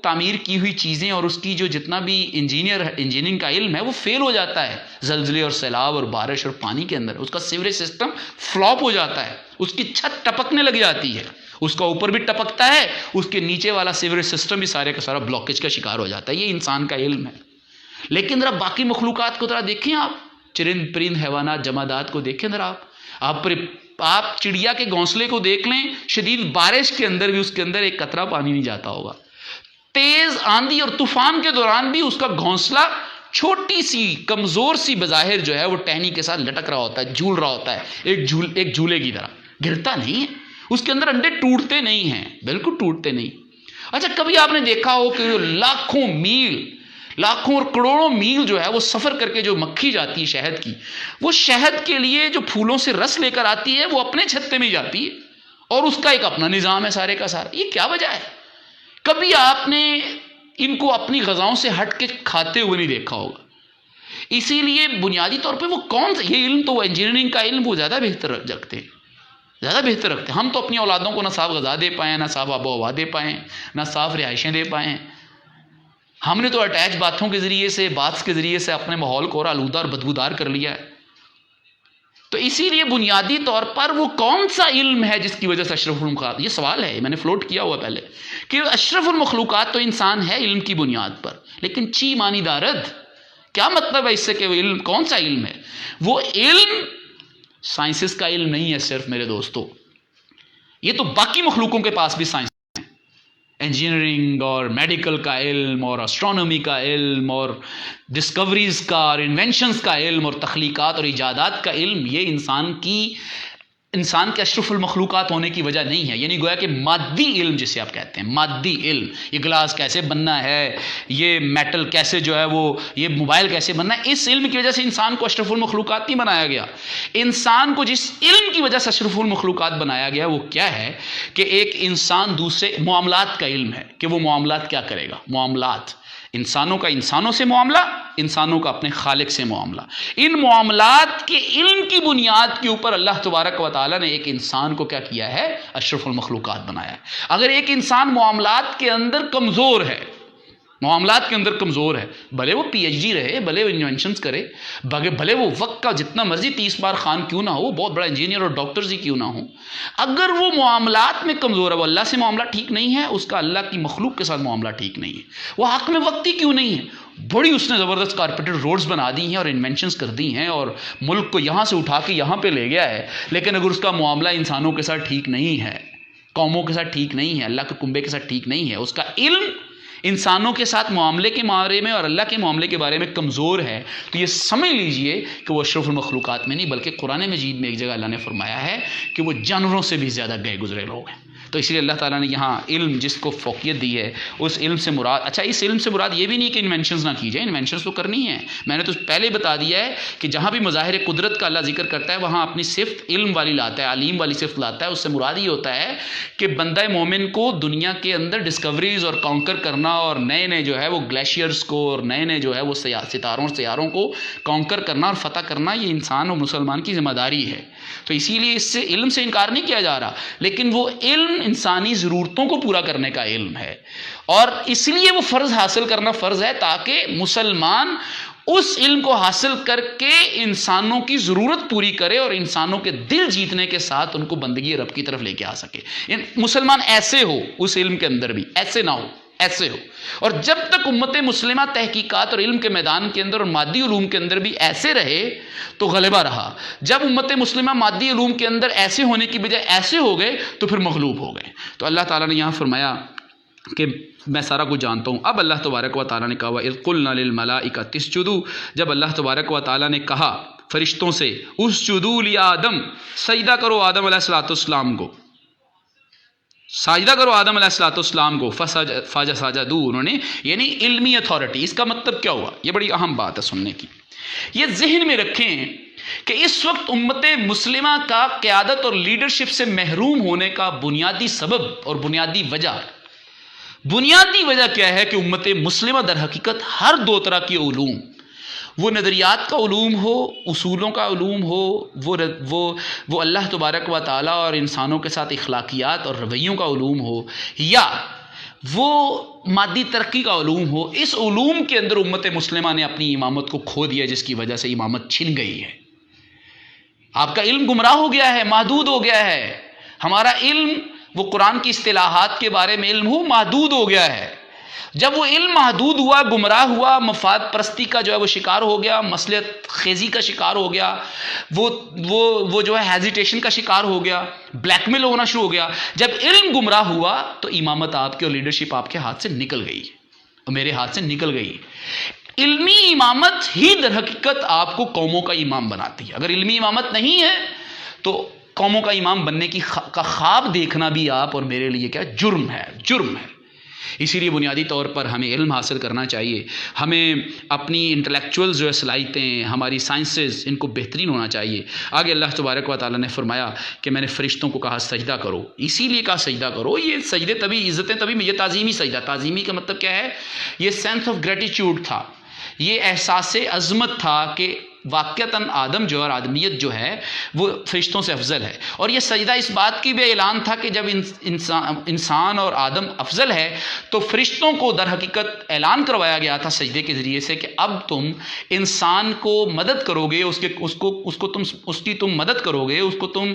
تعمیر کی ہوئی چیزیں اور اس کی جو جتنا بھی انجینئرنگ کا علم ہے وہ فیل ہو جاتا ہے زلزلے اور سیلاب اور بارش اور پانی کے اندر، اس کا سیوریج سسٹم فلاپ ہو جاتا ہے، اس کی چھت ٹپکنے لگ جاتی ہے، اس کا اوپر بھی ٹپکتا ہے، اس کے نیچے والا سیوریج سسٹم بھی سارے کا سارا بلاکیج کا شکار ہو جاتا ہے۔ یہ انسان کا علم ہے۔ لیکن ذرا باقی مخلوقات کو ذرا دیکھیں، آپ چرند پرند حیوانات جمادات کو دیکھیں ذرا، آپ چڑیا کے گھونسلے کو دیکھ لیں، شدید بارش کے اندر بھی اس کے اندر ایک قطرہ پانی نہیں جاتا ہوگا، تیز آندھی اور طوفان کے دوران بھی اس کا گھونسلہ چھوٹی سی کمزور سی بظاہر جو ہے وہ ٹہنی کے ساتھ لٹک رہا ہوتا ہے، جھول رہا ہوتا ہے، ایک جھولے کی طرح، گرتا نہیں ہے، اس کے اندر انڈے ٹوٹتے نہیں ہیں، بالکل ٹوٹتے نہیں۔ اچھا کبھی آپ نے دیکھا ہو کہ لاکھوں اور کروڑوں میل جو ہے وہ سفر کر کے جو مکھی جاتی ہے شہد کی، وہ شہد کے لیے جو پھولوں سے رس لے کر آتی ہے وہ اپنے چھتے میں جاتی ہے اور اس کا ایک اپنا نظام ہے سارے کا سارا۔ یہ کیا وجہ ہے؟ کبھی آپ نے ان کو اپنی غذاؤں سے ہٹ کے کھاتے ہوئے نہیں دیکھا ہوگا۔ اسی لیے بنیادی طور پہ وہ کون سا یہ علم، تو وہ انجینئرنگ کا علم وہ زیادہ بہتر رکھتے ہیں، ہم تو اپنی اولادوں کو نہ صاف غذا دے پائیں، نہ صاف آب و ہوا دے پائیں، نہ صاف رہائشیں دے پائیں۔ ہم نے تو اٹیچ باتھوں کے ذریعے سے، باتھس کے ذریعے سے اپنے ماحول کو اور آلودہ اور بدبودار کر لیا ہے۔ تو اسی لیے بنیادی طور پر وہ کون سا علم ہے جس کی وجہ سے اشرف المخلوقات، یہ سوال ہے، میں نے فلوٹ کیا ہوا پہلے کہ اشرف المخلوقات تو انسان ہے علم کی بنیاد پر، لیکن چی مانی دارد، کیا مطلب ہے اس سے کہ وہ علم کون سا علم ہے؟ وہ علم سائنسز کا علم نہیں ہے صرف میرے دوستو، یہ تو باقی مخلوقوں کے پاس بھی سائنس، انجینئرنگ اور میڈیکل کا علم اور اسٹرانومی کا علم اور ڈسکوریز کا اور انوینشنز کا علم اور تخلیقات اور ایجادات کا علم، یہ انسان کی انسان کے اشرف المخلوقات ہونے کی وجہ نہیں ہے، یعنی گویا کہ مادی علم جسے آپ کہتے ہیں، مادی علم، یہ گلاس کیسے بننا ہے، یہ میٹل کیسے جو ہے وہ، یہ موبائل کیسے بننا ہے، اس علم کی وجہ سے انسان کو اشرف المخلوقات نہیں بنایا گیا۔ انسان کو جس علم کی وجہ سے اشرف المخلوقات بنایا گیا وہ کیا ہے کہ ایک انسان دوسرے معاملات کا علم ہے کہ وہ معاملات کیا کرے گا، معاملات، انسانوں کا انسانوں سے معاملہ، انسانوں کا اپنے خالق سے معاملہ، ان معاملات کے علم کی بنیاد کے اوپر اللہ تبارک و تعالیٰ نے ایک انسان کو کیا کیا ہے، اشرف المخلوقات بنایا ہے۔ اگر ایک انسان معاملات کے اندر کمزور ہے، معاملات کے اندر کمزور ہے، بھلے وہ پی ایچ ڈی رہے، بھلے وہ انوینشنز کرے، بھلے وہ وقت کا جتنا مرضی 30 بار خان کیوں نہ ہو، وہ بہت بڑا انجینئر اور ڈاکٹرز ہی کیوں نہ ہو، اگر وہ معاملات میں کمزور ہے، وہ اللہ سے معاملہ ٹھیک نہیں ہے، اس کا اللہ کی مخلوق کے ساتھ معاملہ ٹھیک نہیں ہے، وہ حق میں وقتی کیوں نہیں ہے، بڑی اس نے زبردست کارپیٹڈ روڈز بنا دی ہیں اور انوینشنز کر دی ہیں اور ملک کو یہاں سے اٹھا کے یہاں پہ لے گیا ہے، لیکن اگر اس کا معاملہ انسانوں کے ساتھ ٹھیک نہیں ہے، قوموں کے ساتھ ٹھیک نہیں ہے، اللہ کے کنبے کے ساتھ ٹھیک نہیں ہے، اس کا علم انسانوں کے ساتھ معاملے کے بارے میں اور اللہ کے معاملے کے بارے میں کمزور ہے، تو یہ سمجھ لیجئے کہ وہ اشرف المخلوقات میں نہیں، بلکہ قرآن مجید میں ایک جگہ اللہ نے فرمایا ہے کہ وہ جانوروں سے بھی زیادہ گئے گزرے لوگ ہیں۔ تو اس لیے اللہ تعالیٰ نے یہاں علم جس کو فوقیت دی ہے، اس علم سے مراد، اچھا اس علم سے مراد یہ بھی نہیں کہ انوینشنز نہ کی جائیں، انوینشنز تو کرنی ہیں، میں نے تو پہلے بتا دیا ہے کہ جہاں بھی مظاہر قدرت کا اللہ ذکر کرتا ہے وہاں اپنی صفت علم والی لاتا ہے، علیم والی صفت لاتا ہے، اس سے مراد یہ ہوتا ہے کہ بندہ مومن کو دنیا کے اندر ڈسکوریز اور کانکر کرنا اور نئے نئے جو ہے وہ گلیشیئرز کو اور نئے نئے جو ہے وہ ستاروں اور سیاروں کو کانکر کرنا اور فتح کرنا، یہ انسان اور مسلمان کی ذمہ داری ہے۔ تو اسی لیے اس سے علم سے انکار نہیں کیا جا رہا، لیکن وہ علم انسانی ضرورتوں کو پورا کرنے کا علم ہے، اور اس لیے وہ فرض حاصل کرنا فرض ہے تاکہ مسلمان اس علم کو حاصل کر کے انسانوں کی ضرورت پوری کرے اور انسانوں کے دل جیتنے کے ساتھ ان کو بندگی رب کی طرف لے کے آ سکے۔ مسلمان ایسے ہو، اس علم کے اندر بھی ایسے نہ ہو، ایسے ہو، اور جب تک امت مسلمہ تحقیقات اور علم کے میدان کے اندر اور مادی علوم کے اندر بھی ایسے رہے تو غلبہ رہا، جب امت مسلمہ مادی علوم کے اندر ایسے ہونے کی بجائے ایسے ہو گئے تو پھر مغلوب ہو گئے۔ تو اللہ تعالیٰ نے یہاں فرمایا کہ میں سارا کچھ جانتا ہوں۔ اب اللہ تبارک و تعالیٰ نے کہا وَإِذْ قُلْنَا لِلْمَلَائِكَةِ اسْجُدُوا، جب اللہ تبارک و تعالیٰ نے کہا فرشتوں سے اسجدوا لآدم، سجدہ کرو آدم علیہ السلام کو، سجدہ کرو آدم علیہ السلام کو، فسجدوا، انہوں نے، یعنی علمی اتھارٹی، اس کا مطلب کیا ہوا؟ یہ بڑی اہم بات ہے سننے کی، یہ ذہن میں رکھیں کہ اس وقت امت مسلمہ کا قیادت اور لیڈرشپ سے محروم ہونے کا بنیادی سبب اور بنیادی وجہ کیا ہے کہ امت مسلمہ در حقیقت ہر دو طرح کی علوم، وہ نظریات کا علوم ہو، اصولوں کا علوم ہو، وہ اللہ تبارک و تعالیٰ اور انسانوں کے ساتھ اخلاقیات اور رویوں کا علوم ہو، یا وہ مادی ترقی کا علوم ہو، اس علوم کے اندر امت مسلمہ نے اپنی امامت کو کھو دیا، جس کی وجہ سے امامت چھن گئی ہے۔ آپ کا علم گمراہ ہو گیا ہے، محدود ہو گیا ہے۔ ہمارا علم، وہ قرآن کی اصطلاحات کے بارے میں علم ہو، محدود ہو گیا ہے۔ جب وہ علم محدود ہوا، گمراہ ہوا، مفاد پرستی کا جو ہے وہ شکار ہو گیا، مصلحت خیزی کا شکار ہو گیا، وہ جو ہے ہیزیٹیشن کا شکار ہو گیا، بلیک میل ہونا شروع ہو گیا۔ جب علم گمراہ ہوا تو امامت آپ کی اور لیڈرشپ آپ کے ہاتھ سے نکل گئی، اور میرے ہاتھ سے نکل گئی۔ علمی امامت ہی در حقیقت آپ کو قوموں کا امام بناتی ہے۔ اگر علمی امامت نہیں ہے تو قوموں کا امام بننے کا خواب دیکھنا بھی آپ اور میرے لیے کیا جرم ہے، جرم ہے۔ اسی لیے بنیادی طور پر ہمیں علم حاصل کرنا چاہیے، ہمیں اپنی انٹلیکچوئل جو ہے صلاحیتیں، ہماری سائنسز، ان کو بہترین ہونا چاہیے۔ آگے اللہ تبارک و تعالیٰ نے فرمایا کہ میں نے فرشتوں کو کہا سجدہ کرو، اسی لیے کہا سجدہ کرو۔ یہ سجدے تبھی، عزتیں تبھی، یہ تعظیمی سجدہ، تعظیمی کا مطلب کیا ہے؟ یہ سینس آف گریٹیچیوڈ تھا، یہ احساس عظمت تھا کہ واقعتاً آدم جو اور آدمیت جو ہے وہ فرشتوں سے افضل ہے، اور یہ سجدہ اس بات کی بھی اعلان تھا کہ جب انسان اور آدم افضل ہے تو فرشتوں کو در حقیقت اعلان کروایا گیا تھا سجدے کے ذریعے سے کہ اب تم انسان کو مدد کرو گے، اس کی تم مدد کرو گے، اس کو تم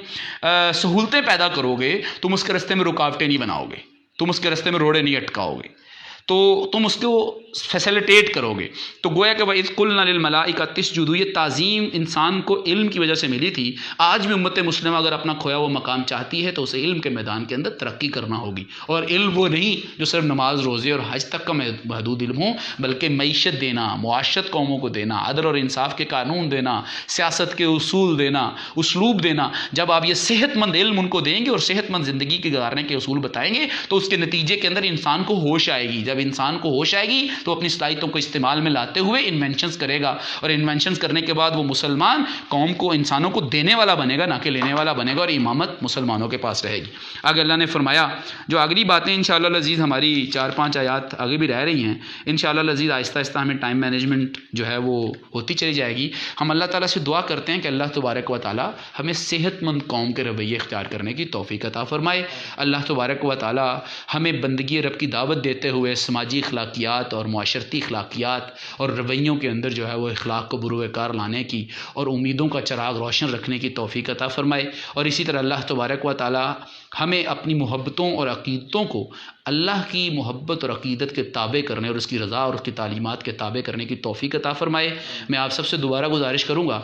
سہولتیں پیدا کرو گے، تم اس کے راستے میں رکاوٹیں نہیں بناؤ گے، تم اس کے راستے میں روڑے نہیں اٹکاؤ گے، تو تم اس کو فیسیلیٹیٹ کرو گے. تو گویا کہ وَإِذْ قُلْنَا لِلْمَلَائِكَةِ اسْجُدُوا، یہ تعظیم انسان کو علم کی وجہ سے ملی تھی. آج بھی امت مسلمہ اگر اپنا کھویا ہوا مقام چاہتی ہے تو اسے علم کے میدان کے اندر ترقی کرنا ہوگی. اور علم وہ نہیں جو صرف نماز روزے اور حج تک کا محدود علم ہو، بلکہ معیشت دینا، معاشرت قوموں کو دینا، عدل اور انصاف کے قانون دینا، سیاست کے اصول دینا، اسلوب دینا. جب آپ یہ صحت مند علم ان کو دیں گے اور صحت مند زندگی کے گزارنے کے اصول بتائیں گے تو اس کے نتیجے کے اندر انسان کو ہوش آئے گی. جب انسان کو ہوش آئے گی تو اپنی صلاحیتوں کو استعمال میں لاتے ہوئے انوینشنز کرے گا، اور انوینشنز کرنے کے بعد وہ مسلمان قوم کو، انسانوں کو دینے والا بنے گا، نہ کہ لینے والا بنے گا، اور امامت مسلمانوں کے پاس رہے گی. آگے اللہ نے فرمایا جو اگلی باتیں انشاءاللہ العزیز ہماری 4-5 آیات آگے بھی رہ رہی ہیں، انشاءاللہ العزیز آہستہ آہستہ ہمیں ٹائم مینجمنٹ جو ہے وہ ہوتی چلی جائے گی. ہم اللہ تعالیٰ سے دعا کرتے ہیں کہ اللہ تبارک و تعالیٰ ہمیں صحت مند قوم کے رویے اختیار کرنے کی توفیق عطا فرمائے. اللہ تبارک و تعالیٰ ہمیں بندگی رب کی دعوت دیتے ہوئے سماجی اخلاقیات اور معاشرتی اخلاقیات اور رویوں کے اندر جو ہے وہ اخلاق کو بروئے کار لانے کی اور امیدوں کا چراغ روشن رکھنے کی توفیق عطا فرمائے. اور اسی طرح اللہ تبارک و تعالیٰ ہمیں اپنی محبتوں اور عقیدتوں کو اللہ کی محبت اور عقیدت کے تابع کرنے اور اس کی رضا اور اس کی تعلیمات کے تابع کرنے کی توفیق عطا فرمائے. میں آپ سب سے دوبارہ گزارش کروں گا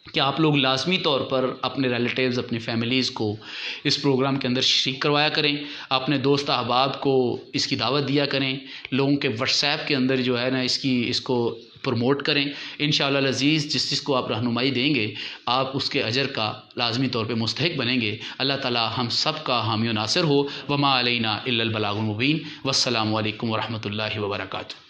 کہ آپ لوگ لازمی طور پر اپنے ریلیٹیوز، اپنی فیملیز کو اس پروگرام کے اندر شریک کروایا کریں، اپنے دوست احباب کو اس کی دعوت دیا کریں، لوگوں کے واٹس ایپ کے اندر جو ہے نا اس کو پروموٹ کریں. انشاءاللہ العزیز جس چیز کو آپ رہنمائی دیں گے آپ اس کے اجر کا لازمی طور پہ مستحق بنیں گے. اللہ تعالی ہم سب کا حامی و ناصر ہو. وما علینا الا البلاغ المبین. والسلام علیکم ورحمۃ اللہ وبرکاتہ.